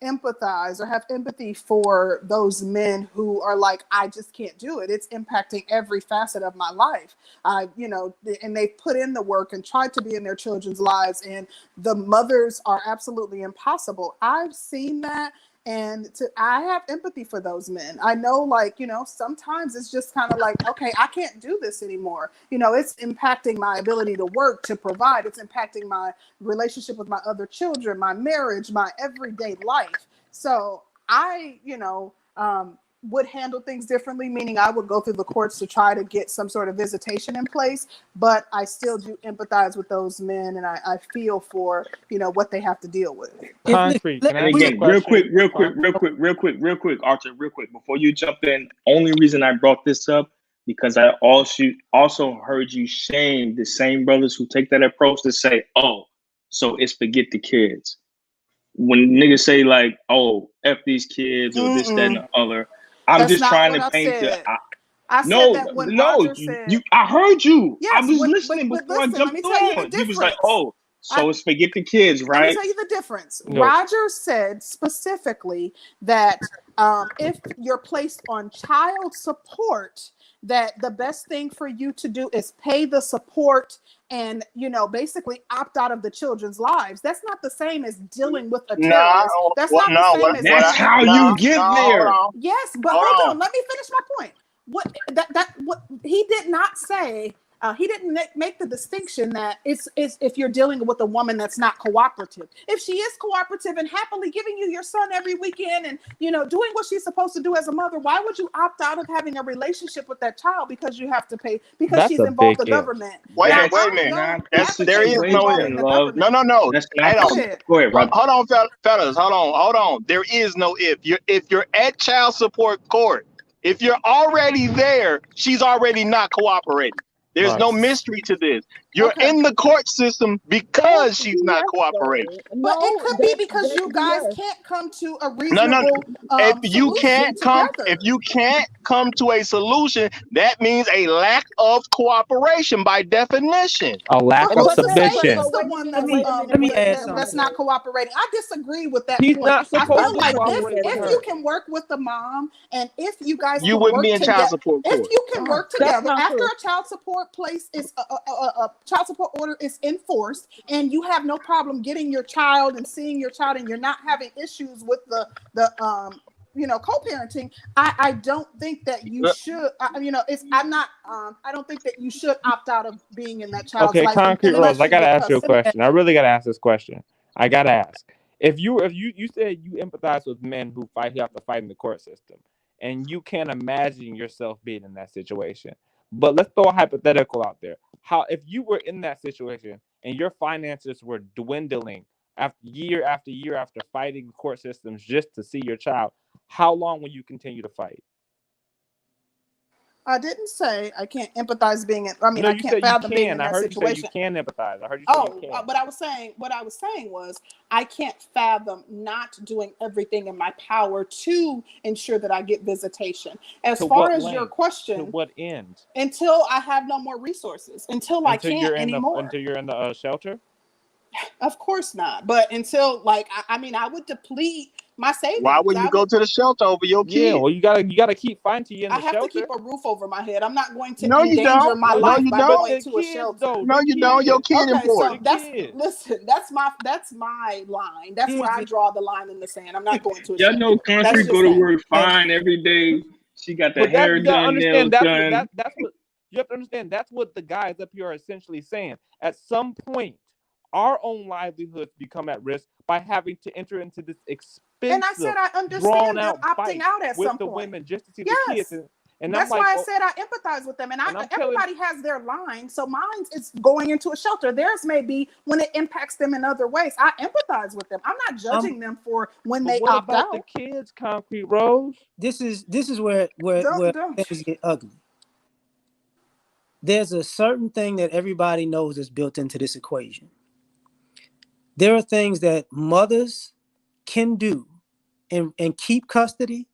empathize or have empathy for those men who are like, I just can't do it. It's impacting every facet of my life. And they've put in the work and tried to be in their children's lives, and the mothers are absolutely impossible. I've seen that. And I have empathy for those men. I know, like, sometimes it's just kind of like, okay, I can't do this anymore. It's impacting my ability to work, to provide. It's impacting my relationship with my other children, my marriage, my everyday life. So I, would handle things differently, meaning I would go through the courts to try to get some sort of visitation in place, but I still do empathize with those men, and I feel for, what they have to deal with. Concrete. And again, real quick, Archer, real quick, before you jump in, only reason I brought this up, because I also heard you shame the same brothers who take that approach to say, oh, so it's forget the kids. When niggas say like, oh, F these kids or this, that, and the other, I'm just trying to paint the. I said that when Roger said, I heard you. Yes, I was listening before I jumped on. He was like, oh, so it's forget the kids, right? Let me tell you the difference. No. Roger said specifically that if you're placed on child support, that the best thing for you to do is pay the support and, basically opt out of the children's lives. That's not the same as dealing with a terrorist. That's not the same as that's how you get there. Yes, but hold on. Let me finish my point. What he did not say. He didn't make the distinction that it's if you're dealing with a woman that's not cooperative. If she is cooperative and happily giving you your son every weekend and, doing what she's supposed to do as a mother, why would you opt out of having a relationship with that child because you have to pay, because she's involved the government? Wait a minute. There is no if. No. Go ahead, Rob. Hold on, fellas. Hold on. There is no if. If you're at child support court, if you're already there, she's already not cooperating. There's no mystery to this. You're in the court system because she's not cooperating. But it could be because you guys can't come to a reasonable If you can't come to a solution, that means a lack of cooperation by definition. A lack of submission. Let me add something. That's not cooperating. I disagree with that He's point. not supposed I feel like to cooperate with if her. you can work with the mom, and if you guys you can wouldn't work be in together, child support court. if you can work together not after true. a child support place is a child support order is enforced, and you have no problem getting your child and seeing your child, and you're not having issues with the co-parenting, I don't think that you should. I don't think that you should opt out of being in that child's life. Concrete Rose, I gotta ask you a question. I really gotta ask this question. I gotta ask. If you said you empathize with men who have to fight in the court system, and you can't imagine yourself being in that situation. But let's throw a hypothetical out there. If you were in that situation and your finances were dwindling after year after fighting court systems just to see your child, how long will you continue to fight? I didn't say I can't empathize being in. I You can't fathom being in I that heard situation. you say you can empathize. I heard you say you can. What I was saying was I can't fathom not doing everything in my power to ensure that I get visitation. As far as your question, to what end? Until I have no more resources. Until I can't anymore. Until you're in the shelter. Of course not. But until I would deplete my savings. Why would you go to the shelter over your kid? Yeah, well, you gotta keep fighting till you're in the shelter. I have to keep a roof over my head. I'm not going to endanger my life by going to a shelter. No, you don't. Your kid important. So that's my line. That's where I draw the line in the sand. I'm not going to a Y'all shelter. know Concrete go to work fine every day. She got the hair done, nails done. That's what you have to understand. That's what the guys up here are essentially saying. At some point, our own livelihoods become at risk by having to enter into this expensive, and I said I understand them opting out at with some the point. Women just to see the kids. And that's why I said I empathize with them. And everybody has their line. So mine is going into a shelter. Theirs may be when it impacts them in other ways. I empathize with them. I'm not judging them for when they opt out. The kids, Concrete Rose? This is where things get ugly. There's a certain thing that everybody knows is built into this equation. There are things that mothers can do and keep custody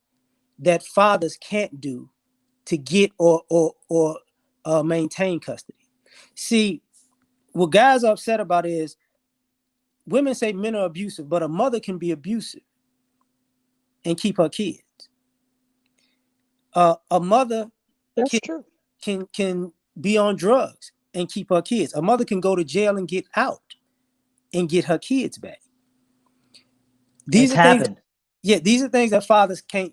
that fathers can't do to get or maintain custody. See, what guys are upset about is women say men are abusive, but a mother can be abusive. and keep her kids. A mother can be on drugs and keep her kids. A mother can go to jail and get out and get her kids back. These are things. Yeah, these are things that fathers can't.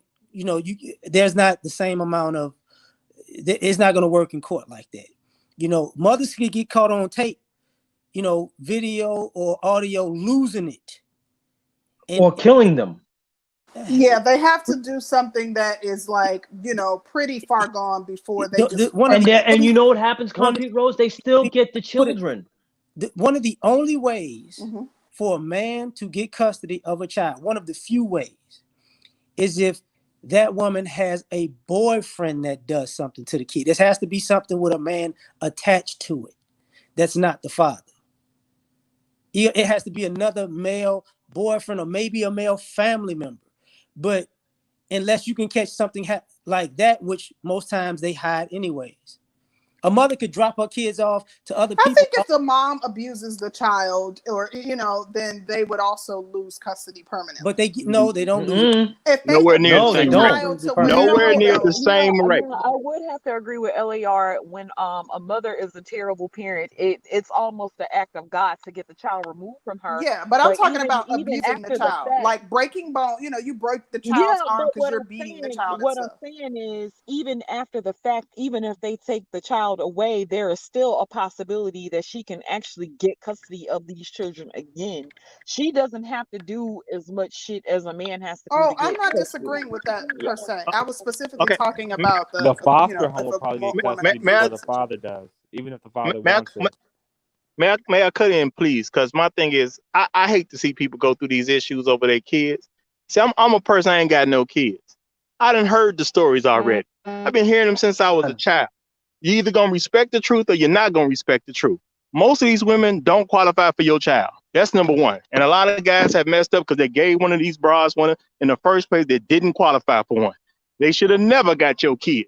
There's not the same amount of. It's not going to work in court like that. Mothers can get caught on tape, video or audio losing it, or killing them. Yeah, they have to do something that is like, pretty far gone before they just. And you know what happens, Concrete Rose? They still get the children. One of the only ways for a man to get custody of a child, one of the few ways, is if that woman has a boyfriend that does something to the kid. This has to be something with a man attached to it. That's not the father. It has to be another male boyfriend or maybe a male family member. But unless you can catch something like that, which most times they hide anyways. A mother could drop her kids off to other people. I think if the mom abuses the child, or then they would also lose custody permanently. But they don't lose. Nowhere near the same rate. I would have to agree with LAR when a mother is a terrible parent. It's almost the act of God to get the child removed from her. Yeah, but I'm talking about abusing the child, like breaking bone. You break the child's arm because you're beating the child. What I'm saying is, even after the fact, even if they take the child away, there is still a possibility that she can actually get custody of these children again. She doesn't have to do as much shit as a man has to do. I'm not disagreeing with that per se. I was specifically talking about the foster home will probably get custody before the father does, even if the father wants it. May I cut in, please? Because my thing is, I hate to see people go through these issues over their kids. See, I'm a person, I ain't got no kids. I done heard the stories already. I've been hearing them since I was a child. You're either going to respect the truth or you're not going to respect the truth. Most of these women don't qualify for your child. That's number one. And a lot of guys have messed up because they gave one of these bras one in the first place that didn't qualify for one. They should have never got your kid.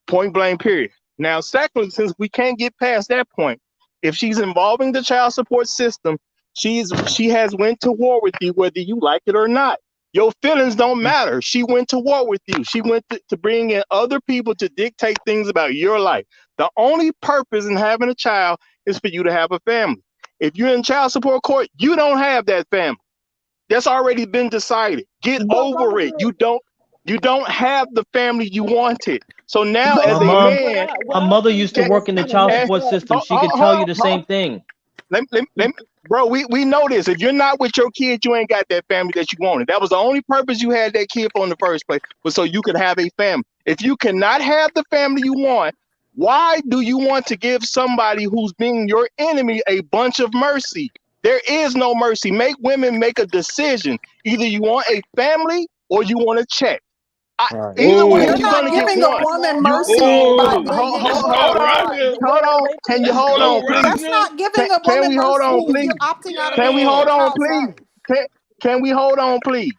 Point blank, period. Now, secondly, since we can't get past that point, if she's involving the child support system, she has went to war with you, whether you like it or not. Your feelings don't matter. She went to war with you. She went to bring in other people to dictate things about your life. The only purpose in having a child is for you to have a family. If you're in child support court, you don't have that family. That's already been decided. Get over it. You don't have the family you wanted. So now, as a man, my mother used to work in the child support system. She could tell you the same thing. Bro, we know this. If you're not with your kid, you ain't got that family that you wanted. That was the only purpose you had that kid for in the first place, was so you could have a family. If you cannot have the family you want, why do you want to give somebody who's being your enemy a bunch of mercy? There is no mercy. Make women make a decision. Either you want a family or you want a check. Either way, you're not giving a woman mercy. Hold on. Can you hold on, please? That's not giving a woman mercy. Can we hold on, please? You're opting out of Can we hold on, please? Can we hold on, please?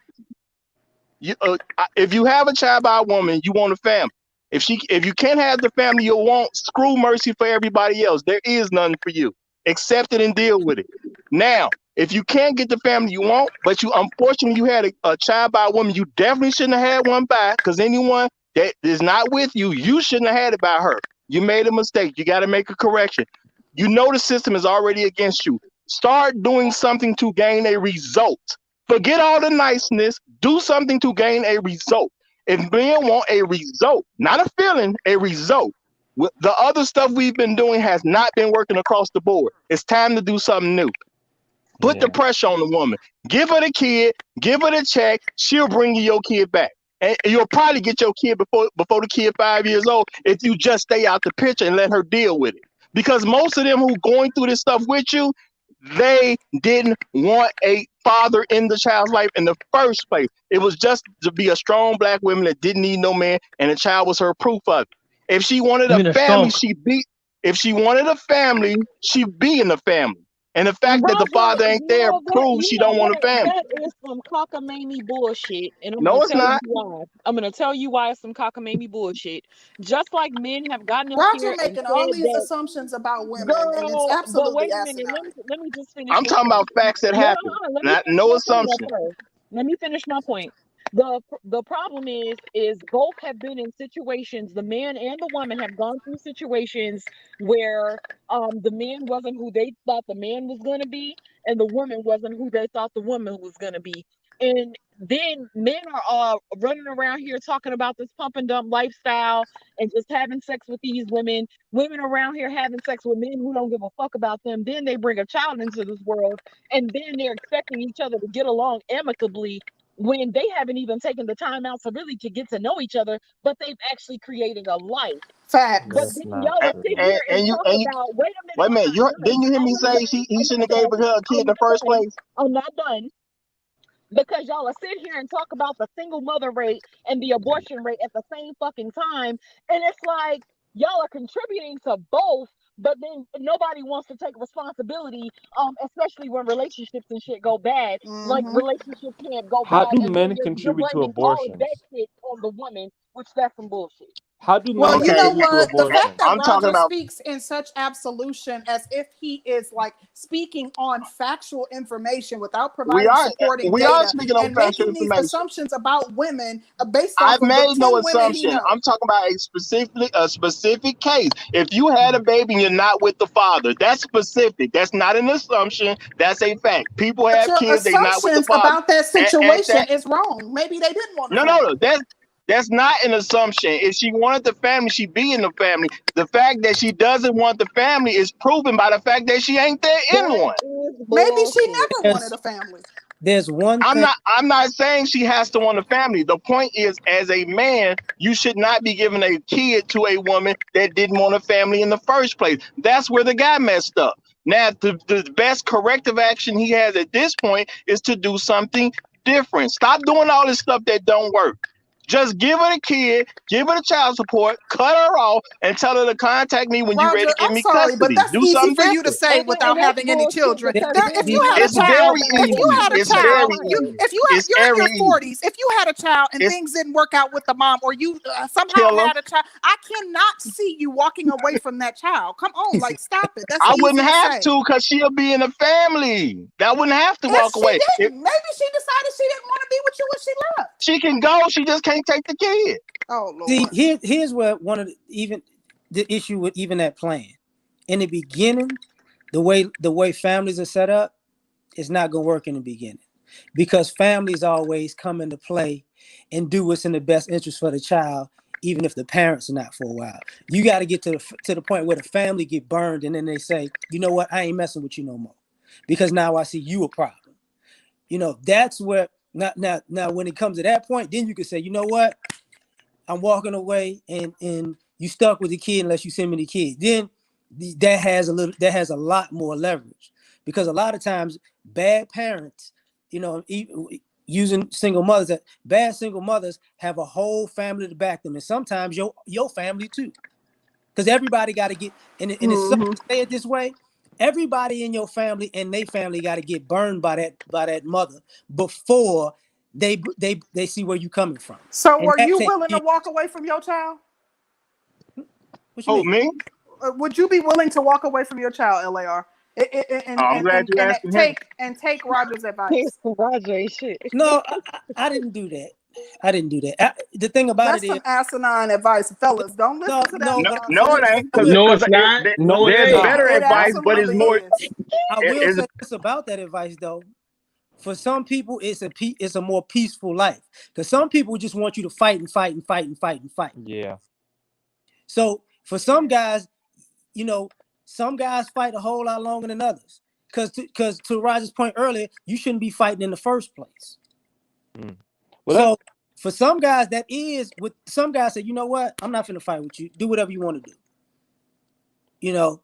If you have a child by a woman, you want a family. If you can't have the family you want, screw mercy for everybody else. There is none for you. Accept it and deal with it. Now, if you can't get the family you want, but unfortunately you had a child by a woman, you definitely shouldn't have had one by, because anyone that is not with you, you shouldn't have had it by her. You made a mistake. You got to make a correction. You know the system is already against you. Start doing something to gain a result. Forget all the niceness. Do something to gain a result. If men want a result, not a feeling, a result. The other stuff we've been doing has not been working across the board. It's time to do something new. Put the pressure on the woman. Give her the kid. Give her the check. She'll bring you your kid back. And you'll probably get your kid before the kid 5 years old if you just stay out the picture and let her deal with it. Because most of them who going through this stuff with you, they didn't want a father in the child's life in the first place. It was just to be a strong black woman that didn't need no man, and the child was her proof of it. If she wanted a family, if she wanted a family, she'd be in the family. And the fact that the father ain't there proves she don't want a family. That is some cockamamie bullshit. And no, it's not. I'm going to tell you why it's some cockamamie bullshit. Just like men have gotten up here making all these assumptions about women, and it's absolutely asinine. Let me just finish. I'm talking about facts that happen, not no assumptions. Let me finish my point. The problem is both have been in situations, the man and the woman have gone through situations where the man wasn't who they thought the man was going to be, and the woman wasn't who they thought the woman was going to be. And then men are running around here talking about this pump and dump lifestyle and just having sex with these women. Women around here having sex with men who don't give a fuck about them. Then they bring a child into this world, and then they're expecting each other to get along amicably when they haven't even taken the time out to get to know each other, but they've actually created a life. Facts. But That's then not y'all true. sit here and talk about, wait a minute, you didn't you hear me say he shouldn't have gave her a kid in the first place? I'm not done. Because y'all are sit here and talk about the single mother rate and the abortion rate at the same fucking time. And it's like, y'all are contributing to both, but then nobody wants to take responsibility, especially when relationships and shit go bad. Like, relationships can't go How bad, do and men then you're contribute to blaming all of that abortions? shit on the woman, which that's some bullshit. How do Well, men you know contribute to what? The fact abortion? that I'm talking Roger about speaks in such absolution as if he is like speaking on factual information without we providing are supporting we are data speaking on and factual making these information. assumptions about women based off I've of the made no 10 women he assumption. knows. I'm talking about a specific case. If you had a baby and you're not with the father, that's specific. That's not an assumption. That's a fact. People But have your kids, they not with the assumptions father. about that At situation that, is wrong. Maybe they didn't want a no, family. that's not an assumption. If she wanted the family, she'd be in the family. The fact that she doesn't want the family is proven by the fact that she ain't there in one. Maybe she never wanted a family. There's one thing. I'm not saying she has to want a family. The point is, as a man, you should not be giving a kid to a woman that didn't want a family in the first place. That's where the guy messed up. Now, the best corrective action he has at this point is to do something different. Stop doing all this stuff that don't work. Just give her a kid, give her the child support, cut her off, and tell her to contact me when you're ready to give I'm me sorry, but custody. that's Do easy something for you to different. say without having any children. If you had a It's child, very easy. It's very easy. It's you're in very your easy. 40s, if you had a child and It's things didn't work out with the mom, or you somehow kill her. had a child, I cannot see you walking away from that child. Come on, like stop it. That's I easy wouldn't to have say. to because she'll be in the family. That wouldn't have to walk If away. she didn't, maybe she decided she didn't want to be with you when she left. She can go. She just can't take the kid. Oh Lord. See, here's where one of the issue with even that plan. In the beginning, the way families are set up, it's not gonna work in the beginning, because families always come into play and do what's in the best interest for the child, even if the parents are not for a while. You got to get to the point where the family get burned, and then they say, you know what, I ain't messing with you no more, because now I see you a problem. You know, that's where now when it comes to that point, then you can say, you know what, I'm walking away, and you stuck with the kid unless you send me the kid. Then that has a lot more leverage, because a lot of times bad parents, you know, using single mothers, bad single mothers have a whole family to back them, and sometimes your family too, because everybody got to get, and it's something to say it this way. Everybody in your family and their family got to get burned by that mother before they see where you coming from. So And were you willing to walk away from your child? What you mean? Me? Would you be willing to walk away from your child, LAR? I'm glad you asking him. Take Roger's advice. Roger shit. No, I didn't do that. I didn't do that. The thing about That's it is, some asinine advice, fellas. Don't listen to that. no, No, it ain't. No, it's not. No, it's There's not. better It advice, but it's absolutely more. is. I will say this about that advice though. For some people, it's a more peaceful life, because some people just want you to fight and fight and fight and fight and fight. Yeah. So for some guys, you know, some guys fight a whole lot longer than others. Because to Roger's point earlier, you shouldn't be fighting in the first place. Well, so for some guys, that is with some guys say, you know what, I'm not finna fight with you. Do whatever you want to do. You know,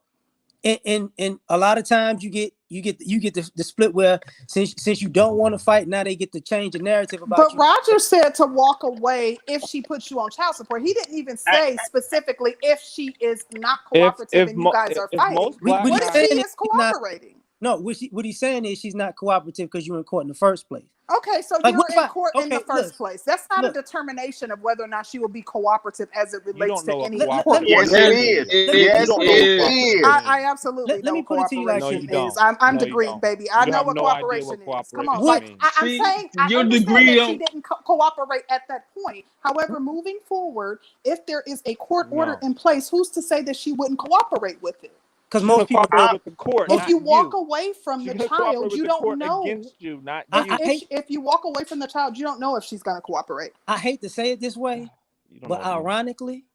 and a lot of times you get the split where since you don't want to fight, now they get to change the narrative about But you. Roger said to walk away if she puts you on child support. He didn't even say specifically if she is not cooperative and you guys are fighting. Most black What if she guys, is cooperating? No, what he's saying is she's not cooperative because you're in court in the first place. Okay, so Like, you're what if in court in the first place. That's not a determination of whether or not she will be cooperative as it relates to any court Yes, order. it is. Yes, it is. I absolutely know let me what put it to you like cooperation this. is. I'm No, you degreed, don't. baby. I You know have what no idea cooperation what is. Come on. cooperation Like, means. I'm saying, I your understand degree that she on didn't cooperate at that point. However, moving forward, if there is a court order No. in place, who's to say that she wouldn't cooperate with it? Because She's most gonna people cooperate with the court, If not you walk you. away from She's the gonna cooperate child, with you the don't court know. against you, not I you. If you walk away from the child, you don't know if she's going to cooperate. I hate to say it this way, You don't but know. ironically,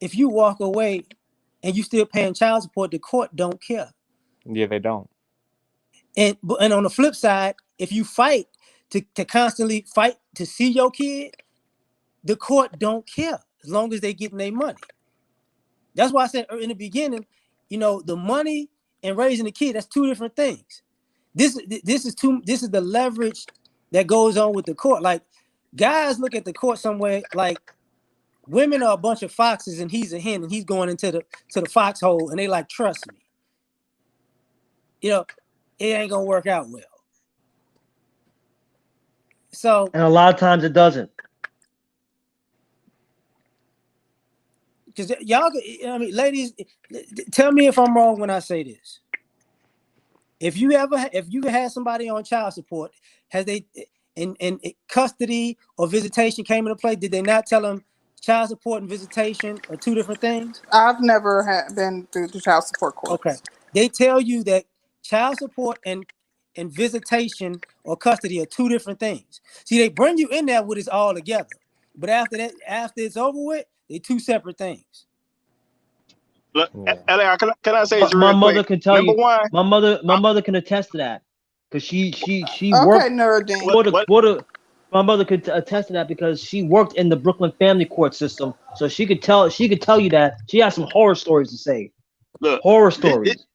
if you walk away and you still paying child support, the court don't care. Yeah, they don't. And on the flip side, if you fight to constantly fight to see your kid, the court don't care as long as they getting their money. That's why I said in the beginning, the money and raising the kid, that's two different things. This is the leverage that goes on with the court. Like, guys look at the court somewhere like women are a bunch of foxes and he's a hen and he's going into the foxhole and they like, trust me. It ain't gonna work out well. So, and a lot of times it doesn't. because y'all, ladies, tell me if I'm wrong when I say this. If you had somebody on child support, has they in custody or visitation came into play? Did they not tell them child support and visitation are two different things? I've never been through the child support court. Okay, they tell you that child support and visitation or custody are two different things. See, they bring you in there with it's all together, but after it's over with, they're two separate things. Look, Eli, can I say this My real mother quick? can tell Number you. one, My mother can attest to that because she Okay, worked Nerdine. for the. My mother could attest to that because she worked in the Brooklyn family court system, so she could tell you that she has some horror stories to say. Look, horror stories.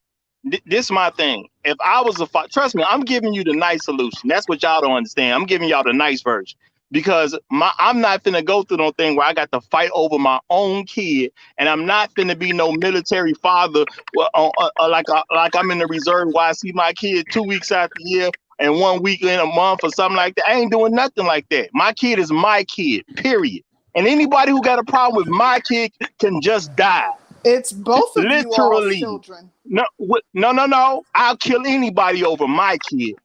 This is my thing. If I was trust me, I'm giving you the nice solution. That's what y'all don't understand. I'm giving y'all the nice version because I'm not finna go through no thing where I got to fight over my own kid, and I'm not finna be no military father like I'm in the reserve where I see my kid 2 weeks out the year and 1 week in a month or something like that. I ain't doing nothing like that. My kid is my kid, period. And anybody who got a problem with my kid can just die. It's both of you all's children. No. I'll kill anybody over my kid.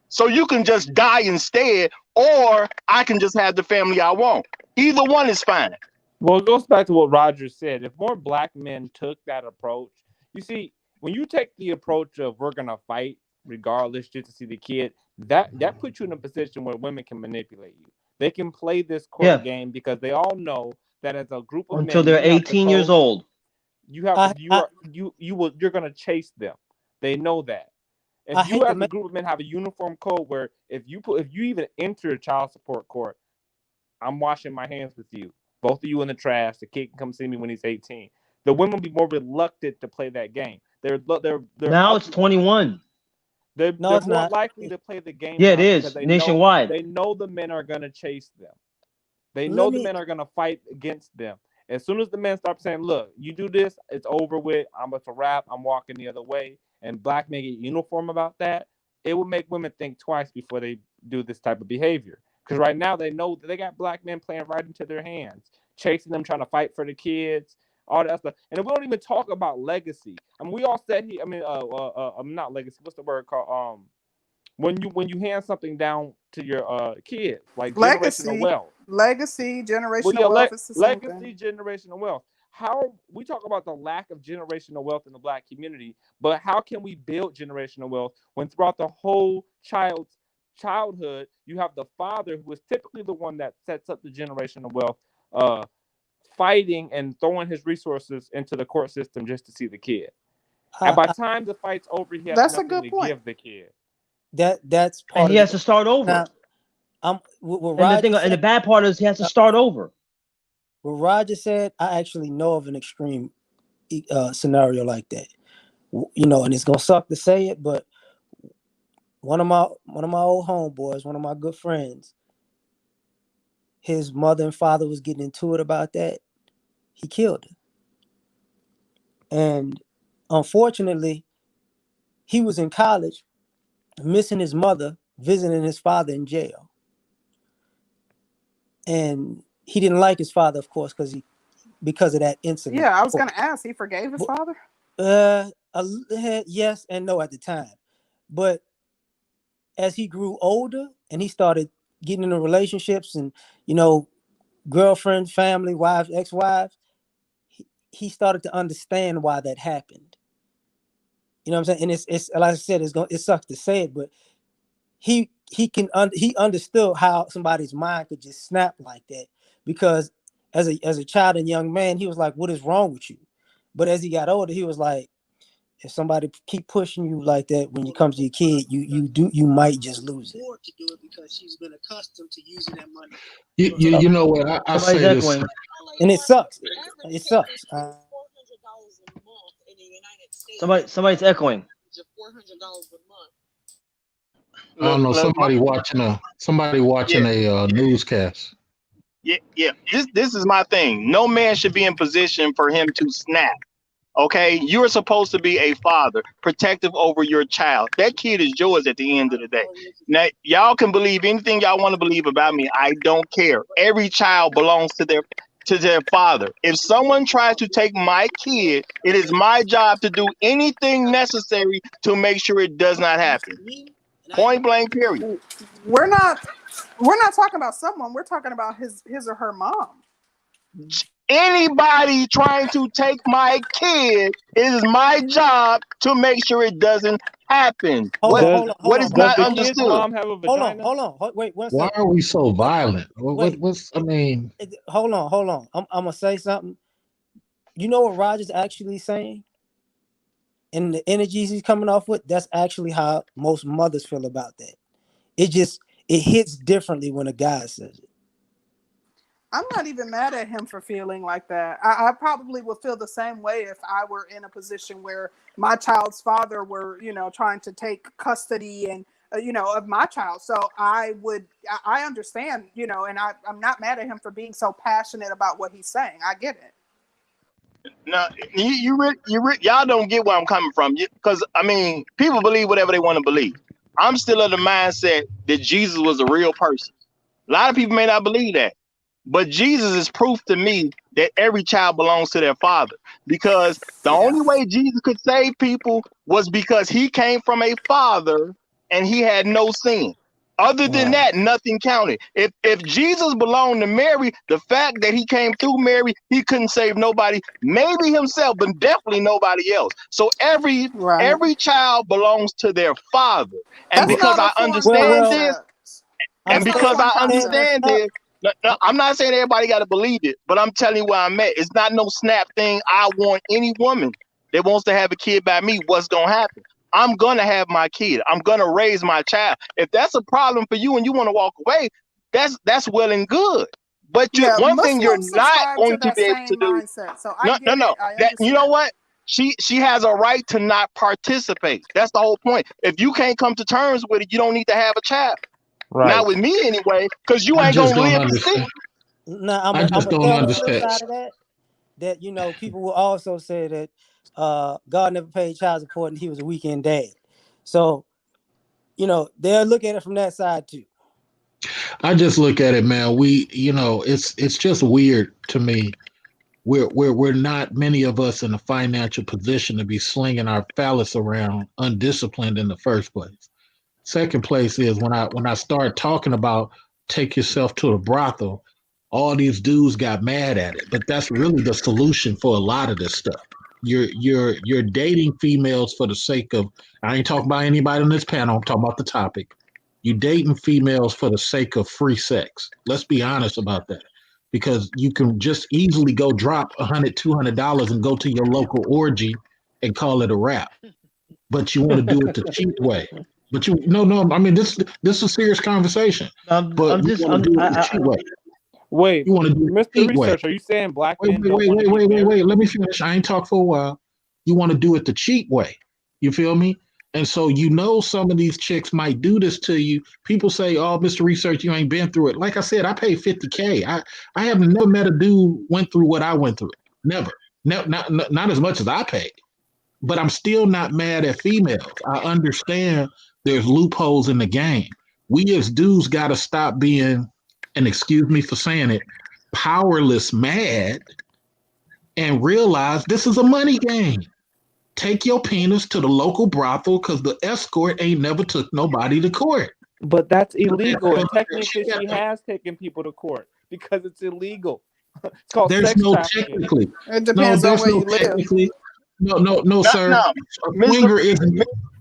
So you can just die instead, or I can just have the family I want. Either one is fine. Well, it goes back to what Roger said. If more black men took that approach, you see, when you take the approach of we're gonna fight regardless just to see the kid, that puts you in a position where women can manipulate you. They can play this court game because they all know that as a group of men until they're 18 years old. You're gonna chase them. They know that. If you as a group of men have a uniform code where if you even enter a child support court, I'm washing my hands with you. Both of you in the trash. The kid can come see me when he's 18. The women will be more reluctant to play that game. They're now it's 21. They're more likely to play the game. Yeah, it is nationwide. They know the men are gonna chase them. They know the men are gonna fight against them. As soon as the men start saying, look, you do this, it's over with. It's a wrap. I'm walking the other way. And black men get uniform about that. It will make women think twice before they do this type of behavior. Because right now they know that they got black men playing right into their hands, chasing them, trying to fight for the kids, all that stuff. And we don't even talk about legacy. I mean, we all said here. I mean, not legacy. What's the word called? When you hand something down to your kids, like generational wealth. Legacy, generational wealth is the same thing. Legacy, generational wealth. How we talk about the lack of generational wealth in the black community, but how can we build generational wealth when throughout the whole childhood you have the father who is typically the one that sets up the generational wealth, fighting and throwing his resources into the court system just to see the kid. And by the time the fight's over, he has nothing to give the kid. That's part. And he has to start over. And the bad part is he has to start over. What Roger said, I actually know of an extreme scenario like that. And it's gonna suck to say it, but one of my old homeboys, one of my good friends, his mother and father was getting into it about that. He killed her. And unfortunately, he was in college, missing his mother, visiting his father in jail. And he didn't like his father, of course, because of that incident. Yeah, I was gonna ask. He forgave his father? Yes and no at the time. But as he grew older and he started getting into relationships and, girlfriends, family, wives, ex-wives, he started to understand why that happened. You know what I'm saying? And it's like I said, it sucks to say it, but he understood how somebody's mind could just snap like that, because as a child and young man, he was like, what is wrong with you? But as he got older, he was like, if somebody keep pushing you like that when it comes to your kid, you might just lose it. To do it because she's been accustomed to using that money. You know what? I say this, and it sucks. It sucks. Somebody's echoing. I don't know. Somebody watching a newscast. Yeah. This is my thing. No man should be in position for him to snap. Okay, you're supposed to be a father, protective over your child. That kid is yours at the end of the day. Now, y'all can believe anything y'all want to believe about me. I don't care. Every child belongs to their father. If someone tries to take my kid, it is my job to do anything necessary to make sure it does not happen. Point blank, period. We're not talking about someone. We're talking about his or her mom. Anybody trying to take my kid, it is my job to make sure it doesn't happen. What is not understood? Mom have a vagina? Hold on. Wait, one second. Why are we so violent? What's I mean? Hold on. I'm gonna say something. You know what Roger's actually saying? And the energies he's coming off with, that's actually how most mothers feel about that. It hits differently when a guy says it. I'm not even mad at him for feeling like that. I probably would feel the same way if I were in a position where my child's father were, trying to take custody and, of my child. So I understand, and I'm not mad at him for being so passionate about what he's saying. I get it. No, y'all don't get where I'm coming from. Because, people believe whatever they want to believe. I'm still of the mindset that Jesus was a real person. A lot of people may not believe that. But Jesus is proof to me that every child belongs to their father, because the only way Jesus could save people was because he came from a father and he had no sin. Other than that, nothing counted. If Jesus belonged to Mary, the fact that he came through Mary, he couldn't save nobody, maybe himself, but definitely nobody else. So every child belongs to their father. And because I understand this, and because I understand this, no, I'm not saying everybody got to believe it, but I'm telling you where I'm at. It's not no snap thing. I want any woman that wants to have a kid by me. What's going to happen? I'm going to have my kid. I'm going to raise my child. If that's a problem for you and you want to walk away, that's well and good. But one thing you're not going to be able to do. Mindset, so no. You know what? She has a right to not participate. That's the whole point. If you can't come to terms with it, you don't need to have a child. Right. Not with me anyway, because you ain't gonna live to see. I just don't understand that people will also say that God never paid child support and he was a weekend dad. So they'll look at it from that side too. I just look at it, man. It's just weird to me. We're not, many of us, in a financial position to be slinging our phallus around undisciplined in the first place. Second place is when I start talking about take yourself to a brothel, all these dudes got mad at it. But that's really the solution for a lot of this stuff. You're dating females for the sake of, I ain't talking about anybody on this panel, I'm talking about the topic. You're dating females for the sake of free sex. Let's be honest about that. Because you can just easily go drop $100, $200 and go to your local orgy and call it a wrap. But you want to do it the cheap way. But this is a serious conversation. But you want to do it the cheap way. Wait, you want to do it Mr. Research, are you saying black men wait, let me finish. I ain't talked for a while. You want to do it the cheap way. You feel me? And so some of these chicks might do this to you. People say, oh, Mr. Research, you ain't been through it. Like I said, I paid $50K. I have never met a dude went through what I went through. Never. Not as much as I paid. but I'm still not mad at females. I understand there's loopholes in the game. We as dudes got to stop being, and excuse me for saying it, powerless mad and realize this is a money game. Take your penis to the local brothel because the escort ain't never took nobody to court. But that's illegal. And technically, she has taken people to court because it's illegal. It's called There's sex no trafficking. technically. It depends on where you live. Technically. No, sir. No,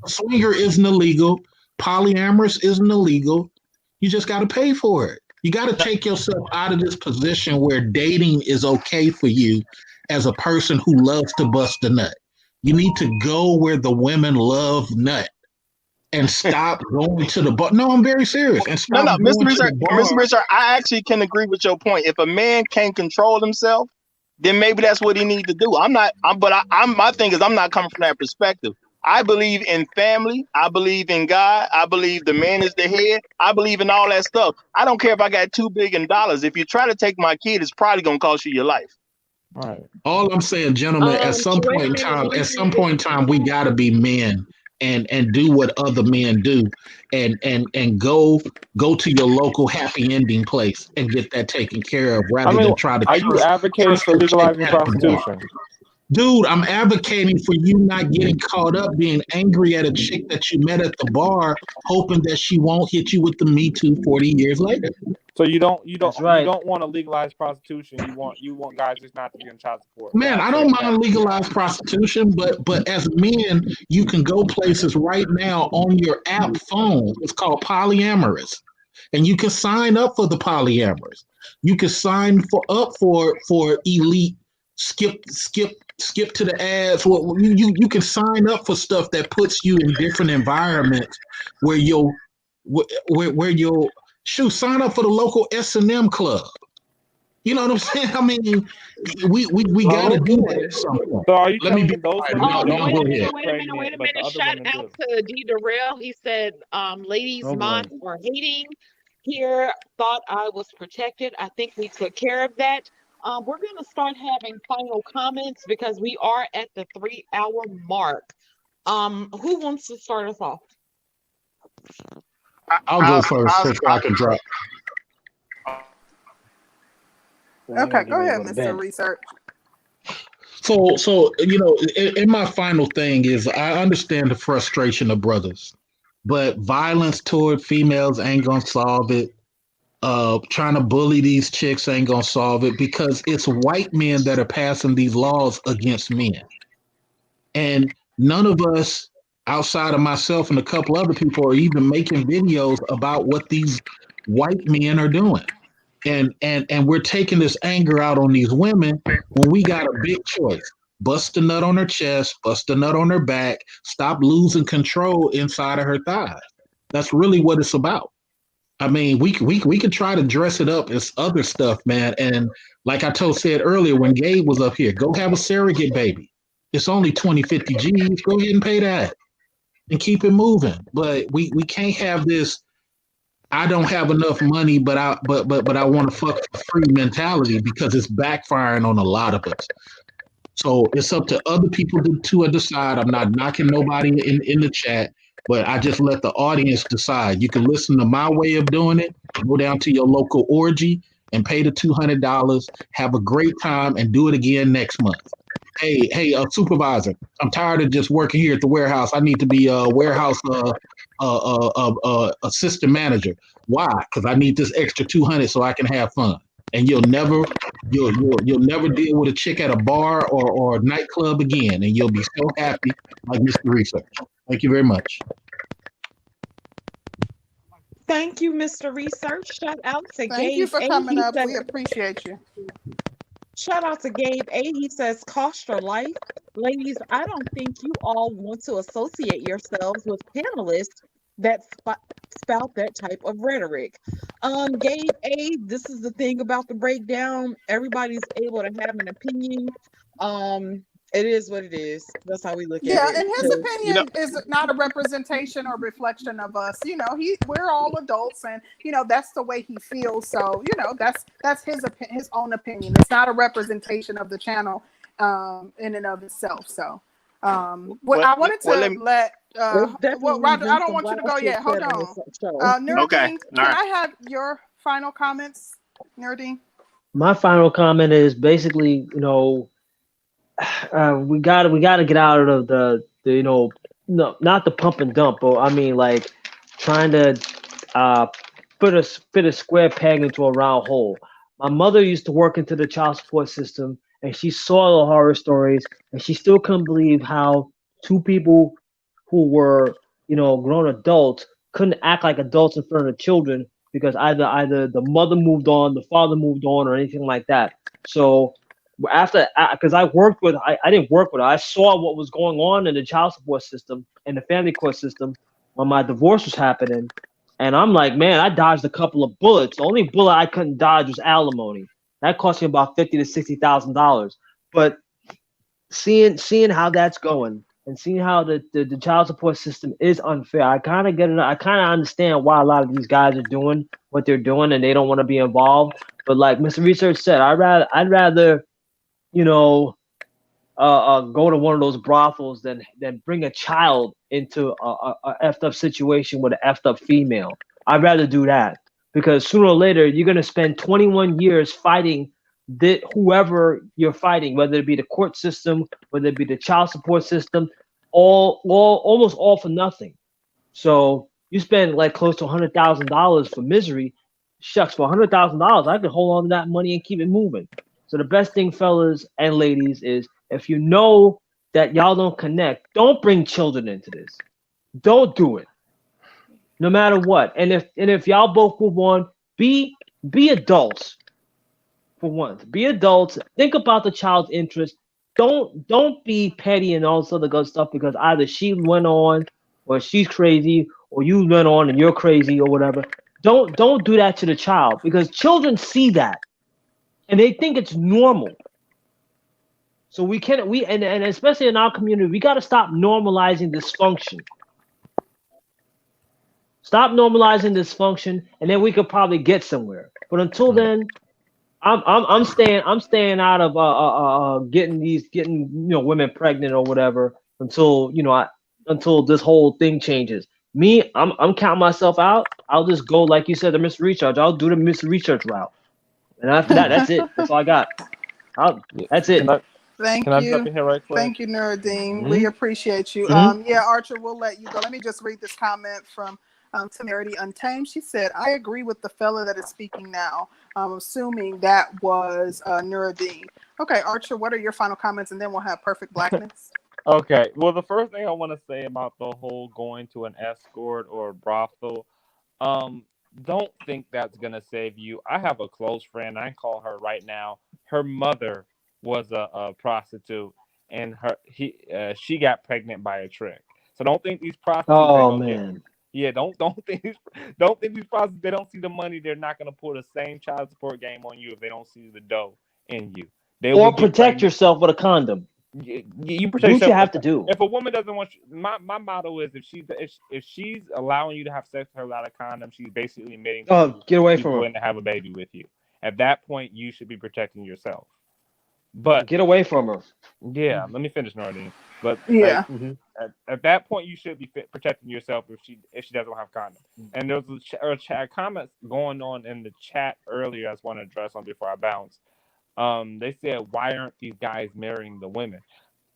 A swinger isn't illegal. Polyamorous isn't illegal. You just got to pay for it. You got to take yourself out of this position where dating is okay for you as a person who loves to bust a nut. You need to go where the women love nut and stop going to the bar. No, I'm very serious. And No, stop Mr. going to Richard, the bar. Mr. Richard, I actually can agree with your point. If a man can't control himself, then maybe that's what he needs to do. My thing is I'm not coming from that perspective. I believe in family. I believe in God. I believe the man is the head. I believe in all that stuff. I don't care if I got $2 billion. If you try to take my kid, it's probably gonna cost you your life. Right. All I'm saying, gentlemen, at some point in time, we gotta be men and do what other men do and go to your local happy ending place and get that taken care of rather than try to. Are you advocating for legalizing prostitution? Dude, I'm advocating for you not getting caught up being angry at a chick that you met at the bar, hoping that she won't hit you with the Me Too 40 years later. So you don't right. you don't want to legalize prostitution. You want guys just not to be on child support. Man, I don't mind legalized prostitution, but as men, you can go places right now on your app phone. It's called polyamorous, and you can sign up for the polyamorous. You can sign up for elite. Skip to the ads. Well, you can sign up for stuff that puts you in different environments where you'll sign up for the local S&M club. You know what I'm saying? I mean, we got to do that at some point. So are you Let me telling be those quiet. women No, don't go get ahead. Wait a minute. Shout out to D. Darrell. He said, ladies, mine are hating here. Thought I was protected. I think we took care of that. We're going to start having final comments because we are at the 3-hour mark. Who wants to start us off? I'll go first so I can drop. Okay, go ahead, Mr. Research. So in my final thing is I understand the frustration of brothers, but violence toward females ain't gonna solve it. Trying to bully these chicks ain't gonna solve it because it's white men that are passing these laws against men. And none of us, outside of myself and a couple other people, are even making videos about what these white men are doing. And we're taking this anger out on these women when we got a big choice. Bust a nut on her chest, bust a nut on her back, stop losing control inside of her thighs. That's really what it's about. I mean, we could try to dress it up as other stuff, man. And like I said earlier, when Gabe was up here, go have a surrogate baby. It's only 20, 50 G's. Go ahead and pay that and keep it moving. But we can't have this, I don't have enough money, but I want to fuck for free mentality because it's backfiring on a lot of us. So it's up to other people to decide. I'm not knocking nobody in the chat. But I just let the audience decide. You can listen to my way of doing it, go down to your local orgy and pay the $200, have a great time, and do it again next month. Hey, supervisor, I'm tired of just working here at the warehouse. I need to be a warehouse assistant manager. Why? Because I need this extra $200 so I can have fun. And you'll never deal with a chick at a bar or a nightclub again, and you'll be so happy, like Mr. Research. Thank you very much. Thank you, Mr. Research. Shout out to Gabe. Thank you for coming up. Said, we appreciate you. Shout out to Gabe A. He says, cost your life. Ladies, I don't think you all want to associate yourselves with panelists that spout that type of rhetoric. Gabe A., this is the thing about the breakdown. Everybody's able to have an opinion. It is what it is. That's how we look at it. Yeah, and his opinion is not a representation or reflection of us. We're all adults, and that's the way he feels. So that's his own opinion. It's not a representation of the channel in and of itself. So What I wanted to let There's definitely Roger, I been don't some want you to wild go shit yet. Hold said on on. this show. Nuruddin, can I have your final comments, Nuruddin? My final comment is basically, we gotta get out of the no, not the pump and dump, but I mean like trying to fit a square peg into a round hole. My mother used to work into the child support system, and she saw the horror stories, and she still couldn't believe how two people who were grown adults couldn't act like adults in front of children because either the mother moved on, the father moved on, or anything like that. So after, because I didn't work with her. I saw what was going on in the child support system and the family court system when my divorce was happening, and I'm like, man, I dodged a couple of bullets. The only bullet I couldn't dodge was alimony. That cost me about $50,000 to $60,000. But seeing how that's going and seeing how the child support system is unfair, I kind of get it. I kind of understand why a lot of these guys are doing what they're doing and they don't want to be involved. But like Mr. Research said, I'd rather go to one of those brothels than bring a child into a effed up situation with an effed up female. I'd rather do that because sooner or later you're gonna spend 21 years fighting whoever you're fighting, whether it be the court system, whether it be the child support system, almost all for nothing. So you spend like close to $100,000 for misery. Shucks, for $100,000, I could hold on to that money and keep it moving. So the best thing, fellas and ladies, is if you know that y'all don't connect, don't bring children into this. Don't do it, no matter what. And if y'all both move on, be adults for once. Be adults. Think about the child's interest. Don't be petty and all this other good stuff because either she went on, or she's crazy, or you went on and you're crazy, or whatever. Don't do that to the child because children see that and they think it's normal. So and especially in our community, we got to stop normalizing dysfunction. Stop normalizing dysfunction, and then we could probably get somewhere. But until then, I'm staying out of getting women pregnant or whatever until until this whole thing changes. Me, I'm counting myself out. I'll just go like you said, the Mr. Recharge. I'll do the Mr. Recharge route, and after that, that's it. That's all I got. That's it. Thank Can I you. jump in here right quick? Thank you, Nuruddin. Mm-hmm. We appreciate you. Yeah, Archer, we'll let you go. Let me just read this comment from Temerity Untamed. She said, I agree with the fella that is speaking now. I'm assuming that was Nuruddin. Okay, Archer, what are your final comments? And then we'll have Perfect Blackness. Okay. Well, the first thing I want to say about the whole going to an escort or a brothel, don't think that's going to save you. I have a close friend. I call her right now. Her mother was a prostitute, and she got pregnant by a trick. So don't think these prostitutes. Oh man. Don't think these prostitutes. They don't see the money. They're not going to pull the same child support game on you if they don't see the dough in you. Or protect yourself with a condom. You protect do what yourself. You have to do. If a woman doesn't want you, my motto is if she's allowing you to have sex with her without a condom, she's basically admitting get away from her and to have a baby with you. At that point, you should be protecting yourself. But get away from her. Yeah, let me finish, Nardine. But yeah, at that point, you should be protecting yourself if she doesn't have condom. And there was a comment going on in the chat earlier. I just want to address on before I bounce. They said, why aren't these guys marrying the women?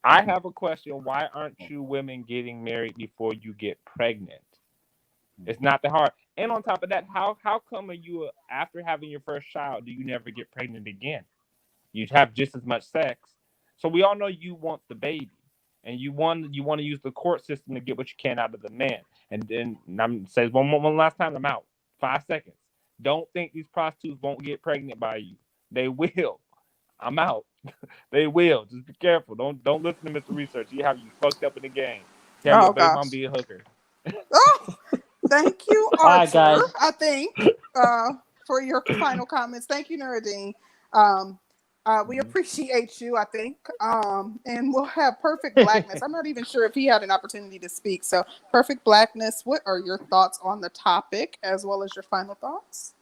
I have a question. Why aren't you women getting married before you get pregnant? It's not that hard. And on top of that, how come after having your first child, do you never get pregnant again? You have just as much sex. So we all know you want the baby. And you want to use the court system to get what you can out of the man. And then I'm saying one last time, I'm out. 5 seconds. Don't think these prostitutes won't get pregnant by you. They will. I'm out. They will. Just be careful. Don't listen to Mr. Research. He have you fucked up in the game. Tell your baby mom be a hooker. Oh, thank you, Archer. All right, guys. I think for your final comments. Thank you, Nuruddin. We appreciate you, I think. And we'll have Perfect Blackness. I'm not even sure if he had an opportunity to speak. So, Perfect Blackness, what are your thoughts on the topic as well as your final thoughts?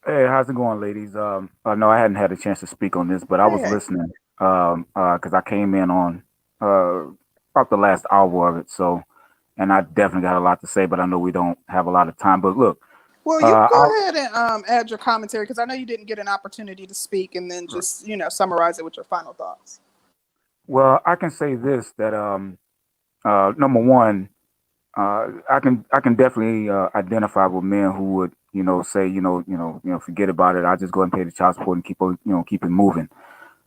Hey, how's it going, ladies? No, I hadn't had a chance to speak on this, but I was listening because I came in on about the last hour of it. So, and I definitely got a lot to say, but I know we don't have a lot of time. But look, Well, you can go ahead and add your commentary because I know you didn't get an opportunity to speak, and then just summarize it with your final thoughts. Well, I can say this, that number one, I can definitely identify with men who would say forget about it. I'll just go and pay the child support and keep it moving.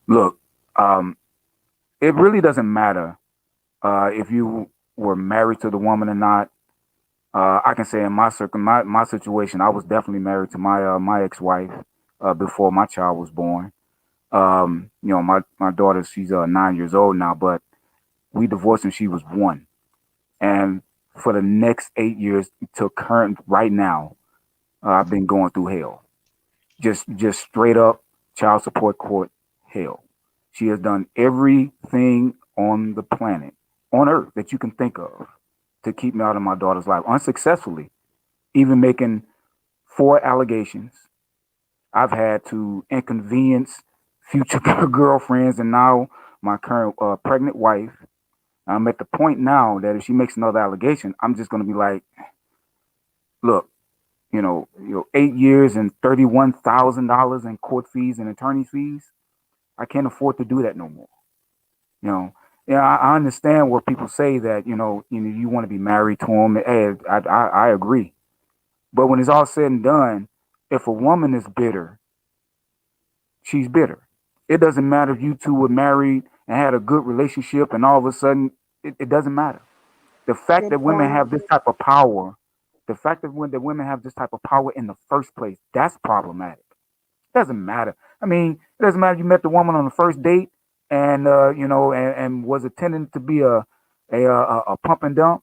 Look, it really doesn't matter if you were married to the woman or not. I can say in my situation, I was definitely married to my ex-wife before my child was born. My daughter, she's 9 years old now, but we divorced when she was 1. And for the next 8 years to current right now, I've been going through hell. Just straight up child support court hell. She has done everything on the planet, on earth, that you can think of to keep me out of my daughter's life, unsuccessfully, even making 4 allegations. I've had to inconvenience future girlfriends and now my current pregnant wife. I'm at the point now that if she makes another allegation, I'm just going to be like, look, 8 years and $31,000 in court fees and attorney fees. I can't afford to do that no more. I understand what people say that, you want to be married to them. Hey, I agree. But when it's all said and done, if a woman is bitter, she's bitter. It doesn't matter if you two were married and had a good relationship and all of a sudden, it doesn't matter. The fact that women have this type of power, the fact that when the women have this type of power in the first place, that's problematic. It doesn't matter. I mean, it doesn't matter if you met the woman on the first date and and was intending to be a pump and dump,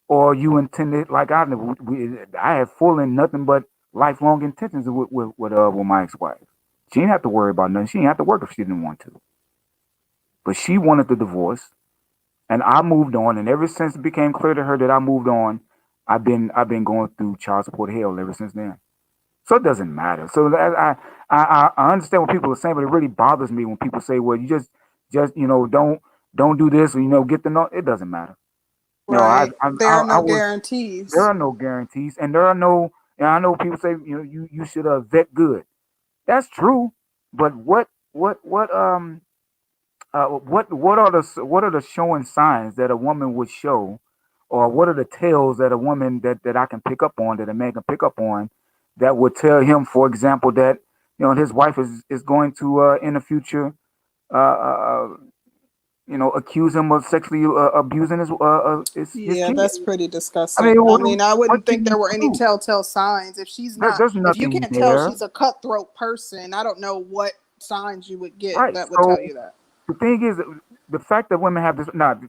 or you intended like I had full and nothing but lifelong intentions with my ex-wife. She didn't have to worry about nothing. She didn't have to work if she didn't want to. But she wanted the divorce, and I moved on. And ever since it became clear to her that I moved on, I've been going through child support hell ever since then. So it doesn't matter. So I understand what people are saying, but it really bothers me when people say, "Well, you just don't do this," or get the no. It doesn't matter. Right. There are no guarantees. There are no guarantees, and there are no. And I know people say you should vet good. That's true, but what are the showing signs that a woman would show, or what are the tales that a woman that I can pick up on, that a man can pick up on, that would tell him, for example, that his wife is going to in the future accuse him of sexually abusing his kid. That's pretty disgusting. I wouldn't think there were any telltale signs. If she's not, if you can't tell she's a cutthroat person, I don't know what signs you would get that would tell you that. The thing is, the fact that women have this now,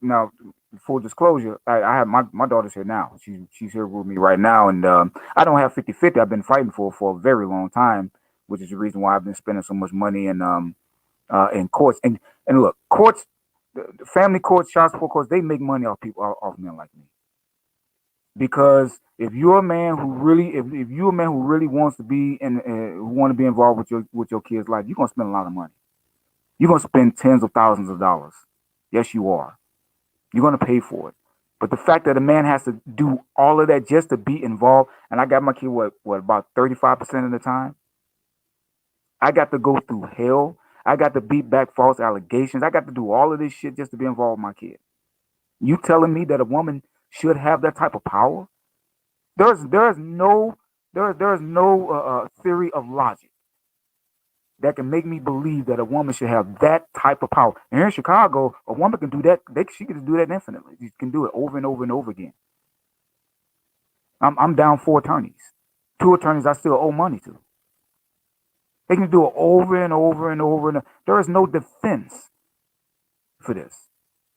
full disclosure, I have my daughter's here now. She's here with me right now, and I don't have 50-50. I've been fighting for a very long time, which is the reason why I've been spending so much money in courts. And look, courts. The family courts, child support courts, they make money off men like me. Because if you're a man who really wants to be who want to be involved with your kid's life, you're gonna spend a lot of money. You're gonna spend tens of thousands of dollars. Yes, you are. You're gonna pay for it. But the fact that a man has to do all of that just to be involved, and I got my kid about 35% of the time. I got to go through hell. I got to beat back false allegations. I got to do all of this shit just to be involved with my kid. You telling me that a woman should have that type of power? There's no theory of logic that can make me believe that a woman should have that type of power. And here in Chicago, a woman can do that. She can just do that infinitely. She can do it over and over and over again. I'm down 4 attorneys. 2 attorneys I still owe money to. They can do it over and over and over. And there is no defense for this.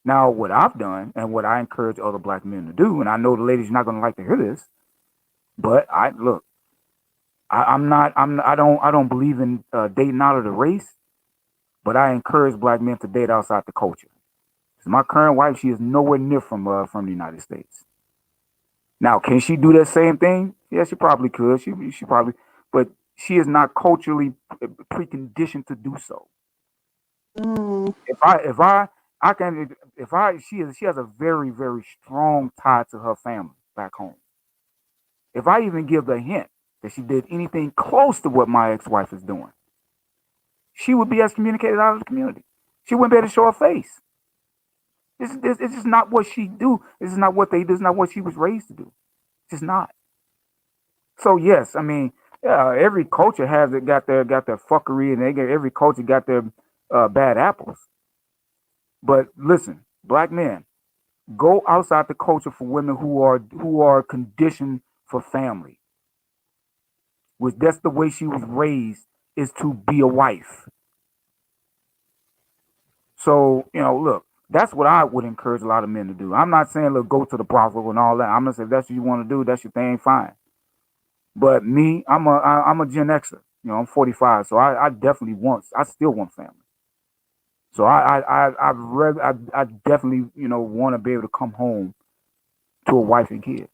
Now, what I've done and what I encourage other black men to do, and I know the ladies are not going to like to hear this, but I don't believe in dating out of the race, but I encourage black men to date outside the culture. So my current wife, she is nowhere near from the United States. Now, can she do that same thing? Yeah, she probably could. She probably, but she is not culturally preconditioned to do so. If I can, she has a very, very strong tie to her family back home. If I even give the hint that she did anything close to what my ex-wife is doing, she would be excommunicated out of the community. She wouldn't be able to show her face. It's just not what she do. This is not what they do. This is not what she was raised to do. It's just not. So yes, I mean, every culture has got their fuckery, and every culture got their bad apples. But listen, black men, go outside the culture for women who are conditioned for family. Which that's the way she was raised, is to be a wife. So, look, that's what I would encourage a lot of men to do. I'm not saying, look, go to the brothel and all that. I'm gonna say if that's what you want to do, that's your thing, fine. But me, I'm a Gen Xer. I'm 45, so I still want family. So I definitely want to be able to come home to a wife and kids.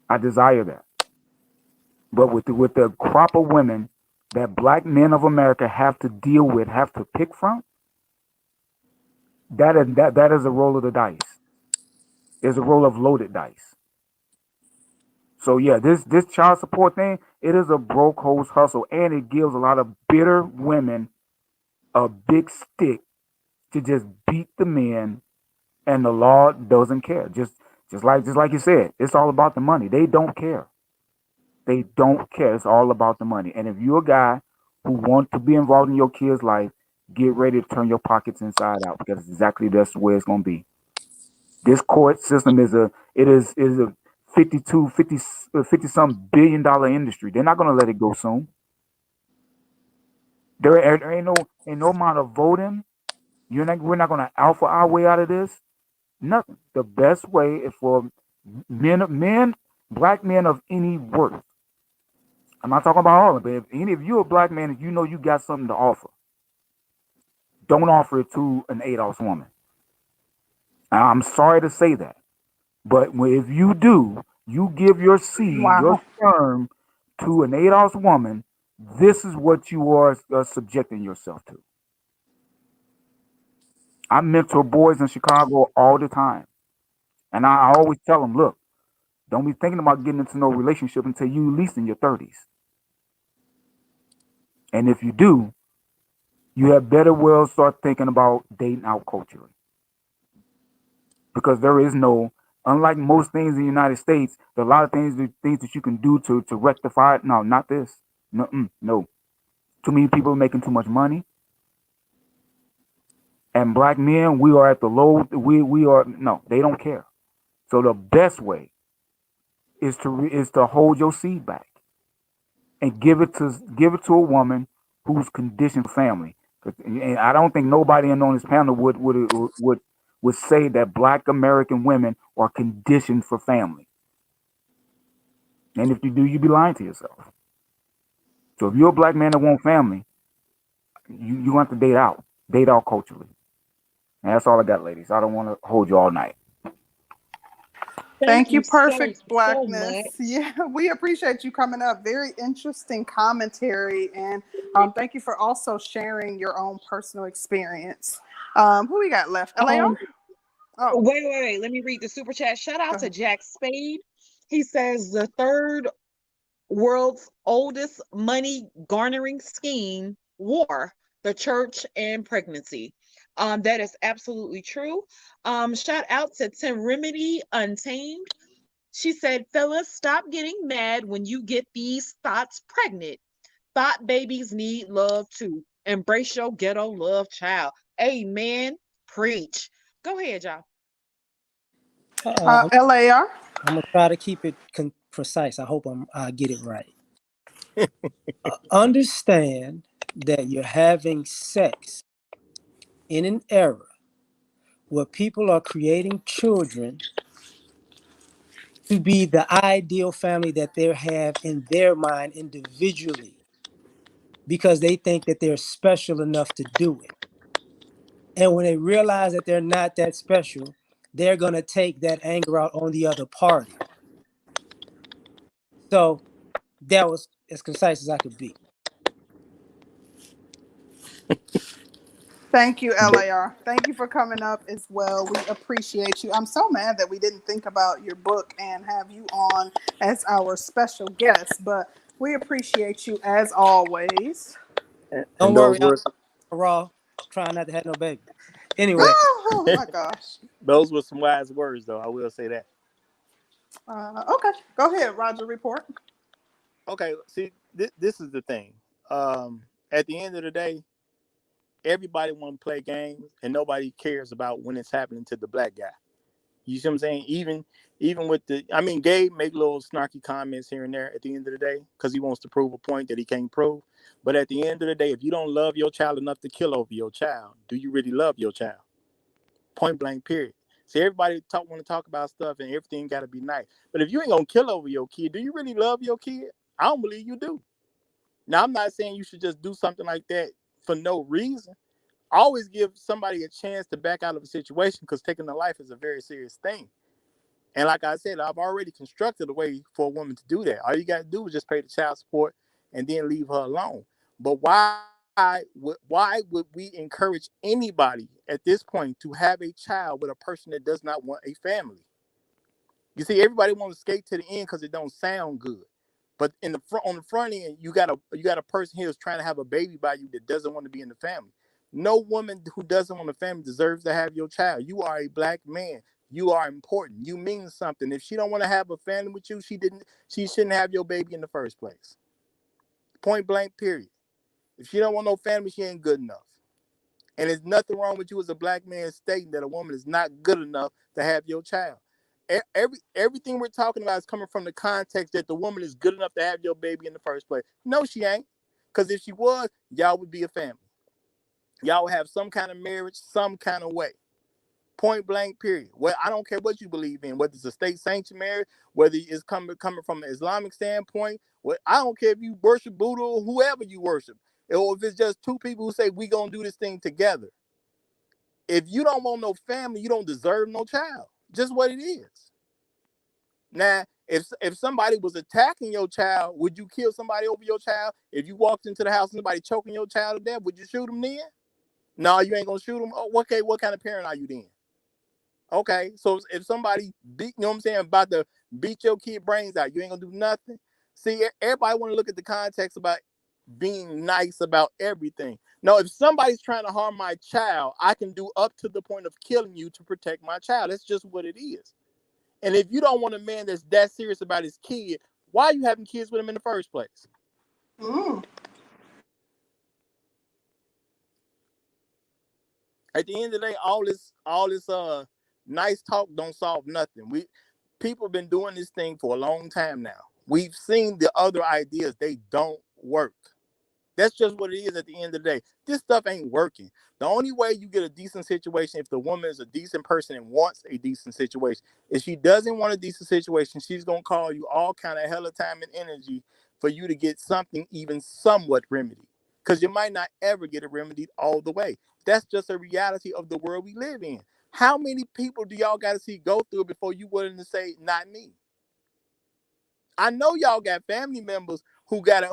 I desire that. But with the crop of women that black men of America have to deal with, have to pick from, that is a roll of the dice. It's a roll of loaded dice. So yeah, this child support thing, it is a broke hoes hustle, and it gives a lot of bitter women a big stick to just beat the men, and the law doesn't care. Just like you said, it's all about the money. They don't care. They don't care. It's all about the money. And if you're a guy who wants to be involved in your kid's life, get ready to turn your pockets inside out, because exactly that's the way it's going to be. This court system is a 50 some $1 billion industry. They're not going to let it go soon. There ain't no amount of voting. We're not going to alpha our way out of this. Nothing. The best way is for black men of any worth. I'm not talking about all of it, but if you're a black man and you got something to offer, don't offer it to an ADOS woman. I'm sorry to say that, but if you do, you give your seed, your sperm to an ADOS woman, this is what you are subjecting yourself to. I mentor boys in Chicago all the time, and I always tell them, look, don't be thinking about getting into no relationship until you at least in your 30s. And if you do, you had better well start thinking about dating out culturally. Because there is unlike most things in the United States, there are a lot of things that you can do to rectify it. No, not this. No. Too many people are making too much money. And black men, we are at the low, they don't care. So the best way is to hold your seed back and give it to a woman who's conditioned for family. And I don't think nobody on this panel would say that black American women are conditioned for family. And if you do, you'd be lying to yourself. So if you're a black man that wants family, you want to date out culturally. And that's all I got, ladies. I don't want to hold you all night. Thank you, Perfect so Blackness. much. Yeah, we appreciate you coming up. Very interesting commentary, and thank you for also sharing your own personal experience. Who we got left? LAR? Wait. Let me read the super chat. Shout out to Jack Spade. He says the third world's oldest money garnering scheme, war, the church, and pregnancy. That is absolutely true. Shout out to Tim Remedy Untamed. She said, fellas, stop getting mad when you get these thoughts pregnant. Thought babies need love too. Embrace your ghetto love child. Amen. Preach. Go ahead, y'all. LAR? I'm gonna try to keep it precise. I hope I get it right. Understand that you're having sex in an era where people are creating children to be the ideal family that they have in their mind individually, because they think that they're special enough to do it. And when they realize that they're not that special, they're going to take that anger out on the other party. So that was as concise as I could be. Thank you, LAR. Thank you for coming up as well. We appreciate you. I'm so mad that we didn't think about your book and have you on as our special guest, but we appreciate you as always. Don't worry, I'm raw, trying not to have no baby. Anyway. Oh my gosh. Those were some wise words, though. I will say that. Okay, go ahead, Roger. Report. Okay, see, this is the thing. At the end of the day, everybody want to play games, and nobody cares about when it's happening to the black guy. You see what I'm saying? Even with Gabe make little snarky comments here and there at the end of the day because he wants to prove a point that he can't prove. But at the end of the day, if you don't love your child enough to kill over your child, do you really love your child? Point blank, period. See, everybody want to talk about stuff and everything got to be nice. But if you ain't going to kill over your kid, do you really love your kid? I don't believe you do. Now, I'm not saying you should just do something like that for no reason. Always give somebody a chance to back out of a situation because taking a life is a very serious thing. And like I said, I've already constructed a way for a woman to do that. All you got to do is just pay the child support and then leave her alone. But why would we encourage anybody at this point to have a child with a person that does not want a family? You see, everybody wants to skate to the end because it don't sound good. But on the front end, you got a person here who's trying to have a baby by you that doesn't want to be in the family. No woman who doesn't want a family deserves to have your child. You are a black man. You are important. You mean something. If she don't want to have a family with you, she shouldn't have your baby in the first place. Point blank, period. If she don't want no family, she ain't good enough. And there's nothing wrong with you as a black man stating that a woman is not good enough to have your child. Everything we're talking about is coming from the context that the woman is good enough to have your baby in the first place. No, she ain't. Because if she was, y'all would be a family. Y'all would have some kind of marriage, some kind of way. Point blank, period. Well, I don't care what you believe in, whether it's a state sanctioned marriage, whether it's coming from an Islamic standpoint. Well, I don't care if you worship Buddha or whoever you worship, or if it's just two people who say we gonna do this thing together. If you don't want no family, you don't deserve no child. Just what it is. Now, if somebody was attacking your child, would you kill somebody over your child? If you walked into the house and somebody choking your child to death, would you shoot them then? No, you ain't gonna shoot them. Oh, okay, what kind of parent are you then? Okay, so if somebody about to beat your kid brains out, you ain't gonna do nothing. See, everybody want to look at the context about being nice about everything. No, if somebody's trying to harm my child, I can do up to the point of killing you to protect my child. That's just what it is. And if you don't want a man that's that serious about his kid, why are you having kids with him in the first place? At the end of the day, all this nice talk don't solve nothing. People have been doing this thing for a long time now. We've seen the other ideas, they don't work. That's just what it is at the end of the day. This stuff ain't working. The only way you get a decent situation if the woman is a decent person and wants a decent situation. If she doesn't want a decent situation, she's going to call you all kind of hella time and energy for you to get something even somewhat remedied. Because you might not ever get it remedied all the way. That's just a reality of the world we live in. How many people do y'all got to see go through it before you willing to say, not me? I know y'all got family members who got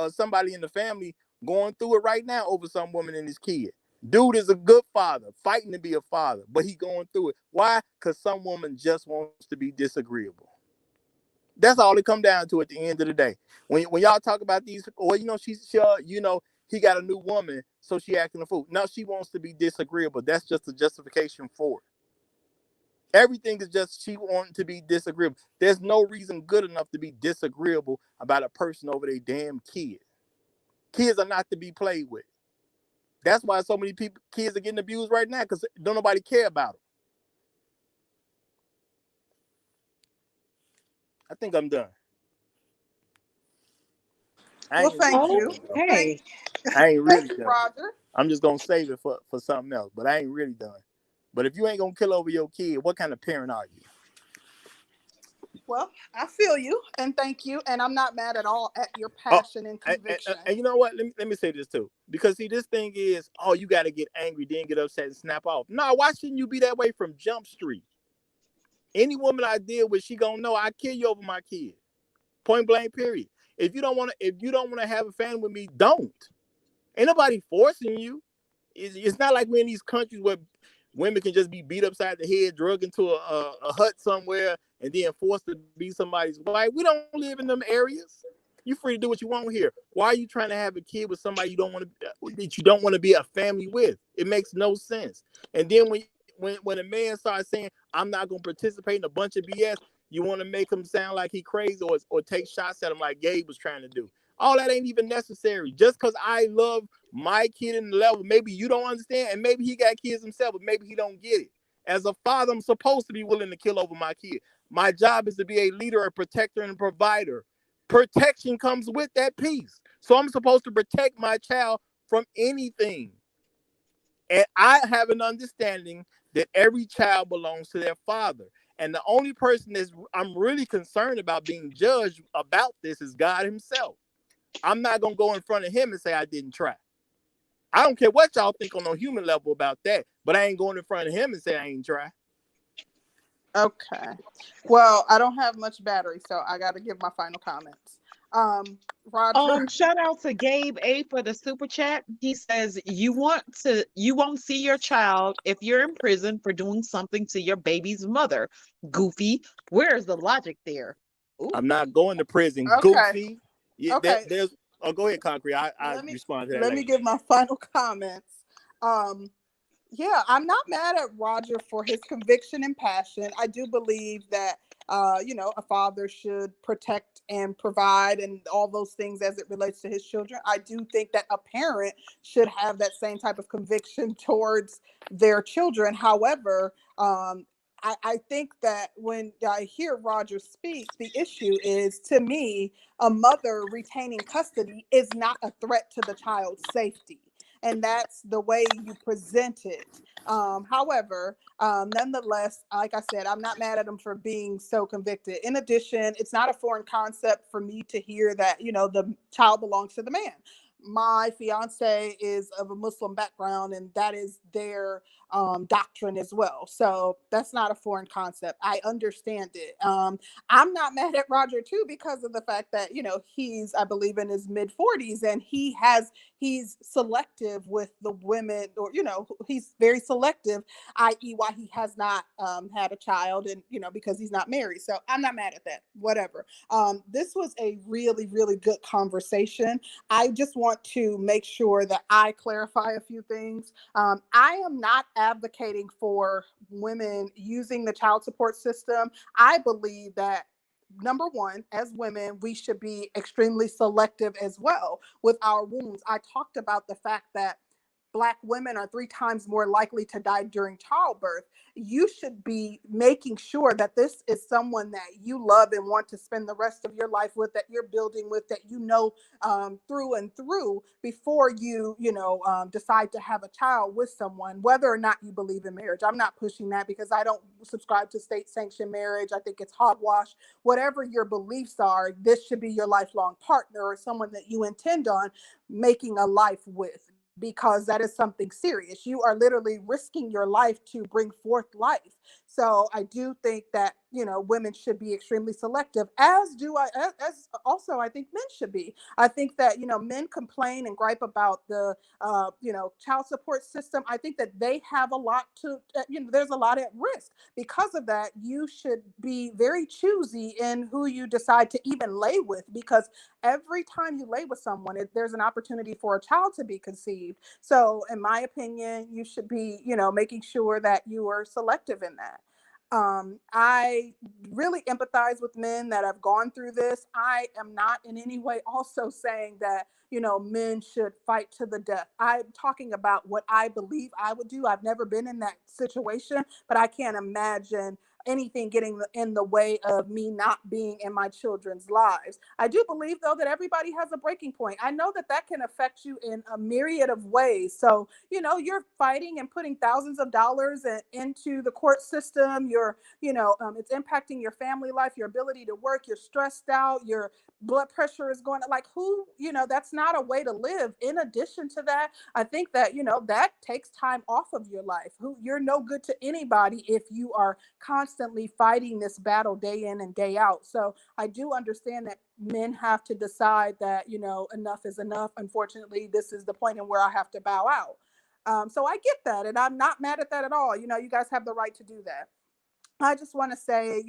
somebody in the family going through it right now over some woman and his kid. Dude is a good father, fighting to be a father, but he going through it. Why? Because some woman just wants to be disagreeable. That's all it come down to at the end of the day. When y'all talk about these, or he got a new woman, so she acting a fool. No, she wants to be disagreeable. That's just a justification for it. Everything is just she wanting to be disagreeable. There's no reason good enough to be disagreeable about a person over their damn kid. Kids are not to be played with. That's why so many kids are getting abused right now, because don't nobody care about them. I think I'm done. Well, thank you. Okay. I ain't really Thank you, done. Roger. I'm just gonna save it for something else, but I ain't really done. But if you ain't gonna kill over your kid, what kind of parent are you? Well, I feel you, and thank you, and I'm not mad at all at your passion and conviction. And you know what? Let me say this too, because see, this thing is, you got to get angry, then get upset and snap off. No, why shouldn't you be that way from Jump Street? Any woman I deal with, she gonna know I kill you over my kid. Point blank, period. If you don't want to have a family with me, don't. Ain't nobody forcing you. it's not like we're in these countries where women can just be beat upside the head, drugged into a hut somewhere, and then forced to be somebody's wife. We don't live in them areas. You're free to do what you want here. Why are you trying to have a kid with somebody you don't want to be a family with? It makes no sense. And then when a man starts saying, I'm not going to participate in a bunch of BS, you want to make him sound like he crazy or take shots at him like Gabe was trying to do. All that ain't even necessary. Just because I love my kid in the level, maybe you don't understand, and maybe he got kids himself, but maybe he don't get it. As a father, I'm supposed to be willing to kill over my kid. My job is to be a leader, a protector, and a provider. Protection comes with that piece. So I'm supposed to protect my child from anything. And I have an understanding that every child belongs to their father. And the only person I'm really concerned about being judged about this is God himself. I'm not going to go in front of him and say I didn't try. I don't care what y'all think on a human level about that, but I ain't going in front of him and say I ain't try. Okay. Well, I don't have much battery, so I got to give my final comments. Roger. Shout out to Gabe A for the super chat. He says you won't see your child if you're in prison for doing something to your baby's mother. Goofy. Where's the logic there? Ooh. I'm not going to prison. Okay. Goofy. Yeah, okay. Go ahead, Concrete. I respond to that. Let me give my final comments. Yeah, I'm not mad at Roger for his conviction and passion. I do believe that, a father should protect and provide and all those things as it relates to his children. I do think that a parent should have that same type of conviction towards their children. However, I think that when I hear Roger speak, the issue is, to me, a mother retaining custody is not a threat to the child's safety. And that's the way you present it. However, nonetheless, like I said, I'm not mad at him for being so convicted. In addition, it's not a foreign concept for me to hear that, the child belongs to the man. My fiance is of a Muslim background, and that is their doctrine as well. So that's not a foreign concept. I understand it. I'm not mad at Roger too, because of the fact that, he's, I believe, in his mid 40s, and he's selective with the women, or, he's very selective, i.e. why he has not had a child, and, because he's not married. So I'm not mad at that, whatever. This was a really, really good conversation. I just want to make sure that I clarify a few things. I am not advocating for women using the child support system. I believe that, number one, as women, we should be extremely selective as well with our wounds. I talked about the fact that Black women are 3 times more likely to die during childbirth. You should be making sure that this is someone that you love and want to spend the rest of your life with, that you're building with, that through and through, before you decide to have a child with someone, whether or not you believe in marriage. I'm not pushing that, because I don't subscribe to state-sanctioned marriage. I think it's hogwash. Whatever your beliefs are, this should be your lifelong partner, or someone that you intend on making a life with, because that is something serious. You are literally risking your life to bring forth life. So I do think that, women should be extremely selective, as also I think men should be. I think that, men complain and gripe about the, child support system. I think that they have a lot there's a lot at risk. Because of that, you should be very choosy in who you decide to even lay with, because every time you lay with someone, there's an opportunity for a child to be conceived. So in my opinion, you should be, making sure that you are selective in that. I really empathize with men that have gone through this. I am not in any way also saying that, men should fight to the death. I'm talking about what I believe I would do. I've never been in that situation, but I can't imagine anything getting in the way of me not being in my children's lives. I do believe, though, that everybody has a breaking point. I know that can affect you in a myriad of ways. So, you're fighting and putting thousands of dollars into the court system. It's impacting your family life, your ability to work. You're stressed out. Your blood pressure is going that's not a way to live. In addition to that, I think that, that takes time off of your life. You're no good to anybody if you are constantly fighting this battle day in and day out. So I do understand that men have to decide that, enough is enough. Unfortunately, this is the point in where I have to bow out. So I get that, and I'm not mad at that at all. You know, you guys have the right to do that. I just want to say,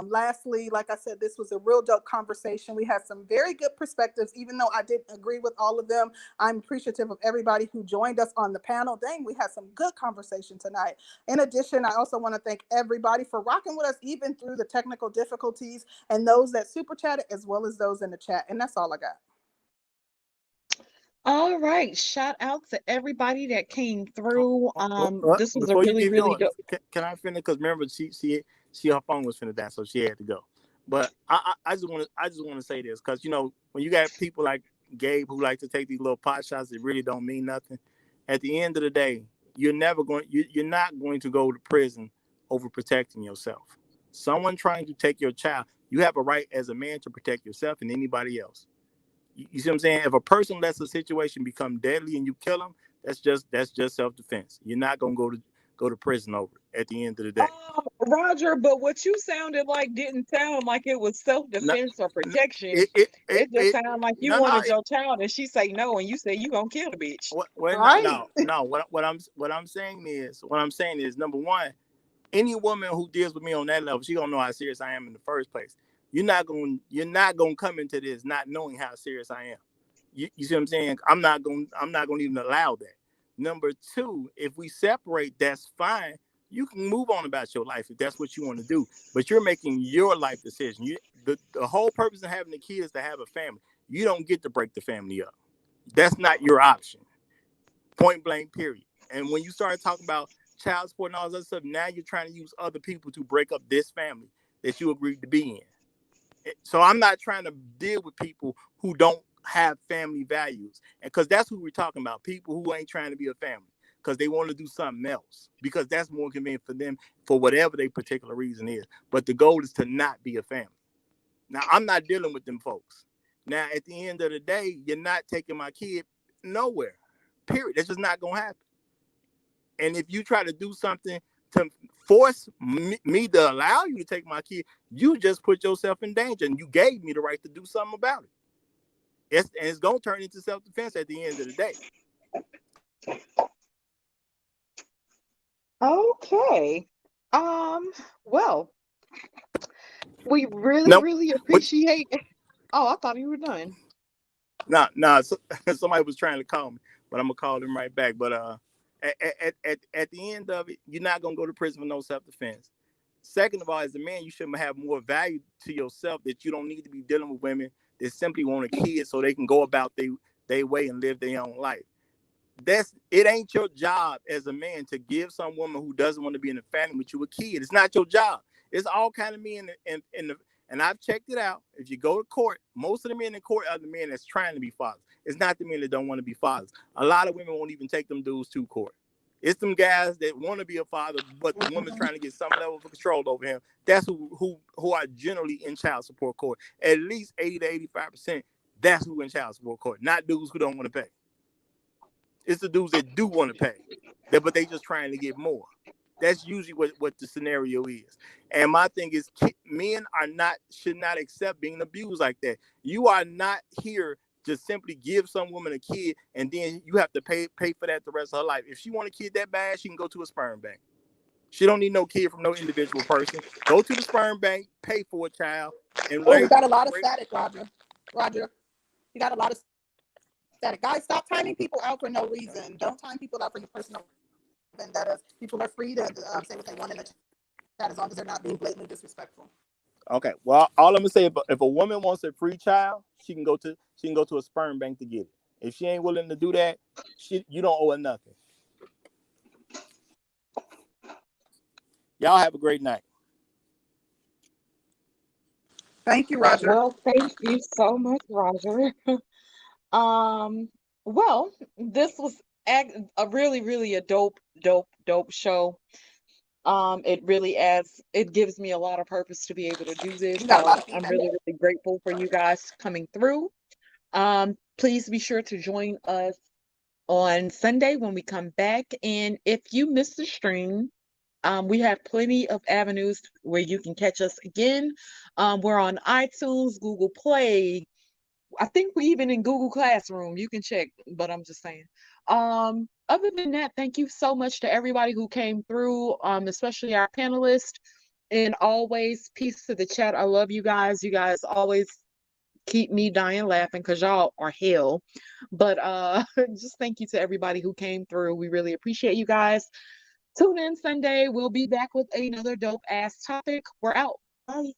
lastly, like I said, this was a real dope conversation. We had some very good perspectives, even though I didn't agree with all of them. I'm appreciative of everybody who joined us on the panel. Dang, we had some good conversation tonight. In addition, I also want to thank everybody for rocking with us, even through the technical difficulties, and those that super chatted, as well as those in the chat. And that's all I got. All right. Shout out to everybody that came through. This was a Before you really, keep really going, dope. can I finish? Because remember, she her phone was finna die, so she had to go. But I just want to say this, because when you got people like Gabe who like to take these little pot shots that really don't mean nothing, at the end of the day, you're not going to go to prison over protecting yourself. Someone trying to take your child, you have a right as a man to protect yourself and anybody else. You see what I'm saying? If a person lets a situation become deadly and you kill them, that's just self-defense. You're not gonna go to prison over it at the end of the day. Roger, but what you sounded like didn't sound like it was self-defense or protection. It just sounded like you wanted your child, and she say no, and you say you gonna kill the bitch. No. What I'm saying is, number one, any woman who deals with me on that level, she gonna know how serious I am in the first place. You're not gonna come into this not knowing how serious I am. You see what I'm saying? I'm not gonna even allow that. Number two, if we separate, that's fine. You can move on about your life if that's what you want to do. But you're making your life decision. The whole purpose of having the kid is to have a family. You don't get to break the family up. That's not your option. Point blank, period. And when you start talking about child support and all that stuff, now you're trying to use other people to break up this family that you agreed to be in. So I'm not trying to deal with people who don't have family values, and because that's who we're talking about, people who ain't trying to be a family because they want to do something else, because that's more convenient for them for whatever their particular reason is. But the goal is to not be a family. Now, I'm not dealing with them folks. Now, at the end of the day, you're not taking my kid nowhere, period. That's just not going to happen. And if you try to do something to force me to allow you to take my kid, you just put yourself in danger, and you gave me the right to do something about it. It's going to turn into self-defense at the end of the day. Okay. Well, we really appreciate. Oh, I thought you were done. No. Somebody was trying to call me, but I'm gonna call them right back. But at the end of it, you're not gonna go to prison for no self-defense. Second of all, as a man, you should have more value to yourself, that you don't need to be dealing with women that simply want a kid so they can go about their way and live their own life. It ain't your job as a man to give some woman who doesn't want to be in a family with you a kid. It's not your job. It's all kind of men and I've checked it out. If you go to court, most of the men in court are the men that's trying to be fathers. It's not the men that don't want to be fathers. A lot of women won't even take them dudes to court. It's them guys that want to be a father, but the woman's trying to get some level of control over him. That's who are generally in child support court. At least 80 to 85%, that's who in child support court, not dudes who don't want to pay. It's the dudes that do want to pay, but they just trying to get more. That's usually what the scenario is. And my thing is, men should not accept being abused like that. You are not here to simply give some woman a kid and then you have to pay for that the rest of her life. If she want a kid that bad, she can go to a sperm bank. She don't need no kid from no individual person. Go to the sperm bank, pay for a child, and you got a lot of static, Roger. You got a lot of static. Guys, stop timing people out for no reason. Don't time people out for your personal vendettas. People are free to say what they want in the chat as long as they're not being blatantly disrespectful. Okay. Well, all I'm gonna say, if a woman wants a free child, she can go to a sperm bank to get it. If she ain't willing to do that, you don't owe her nothing. Y'all have a great night. Thank you, Roger. Well, thank you so much, Roger. Well, this was a really a dope show. It gives me a lot of purpose to be able to do this. So I'm really grateful for you guys coming through. Please be sure to join us on Sunday when we come back. And if you missed the stream, we have plenty of avenues where you can catch us again. We're on iTunes, Google Play. I think we even in Google Classroom. You can check, but I'm just saying. other than that, thank you so much to everybody who came through, especially our panelists. And always, peace to the chat. I love you guys. You guys always keep me dying laughing because y'all are hell. But just thank you to everybody who came through. We really appreciate you guys. Tune in Sunday. We'll be back with another dope ass topic. We're out. Bye.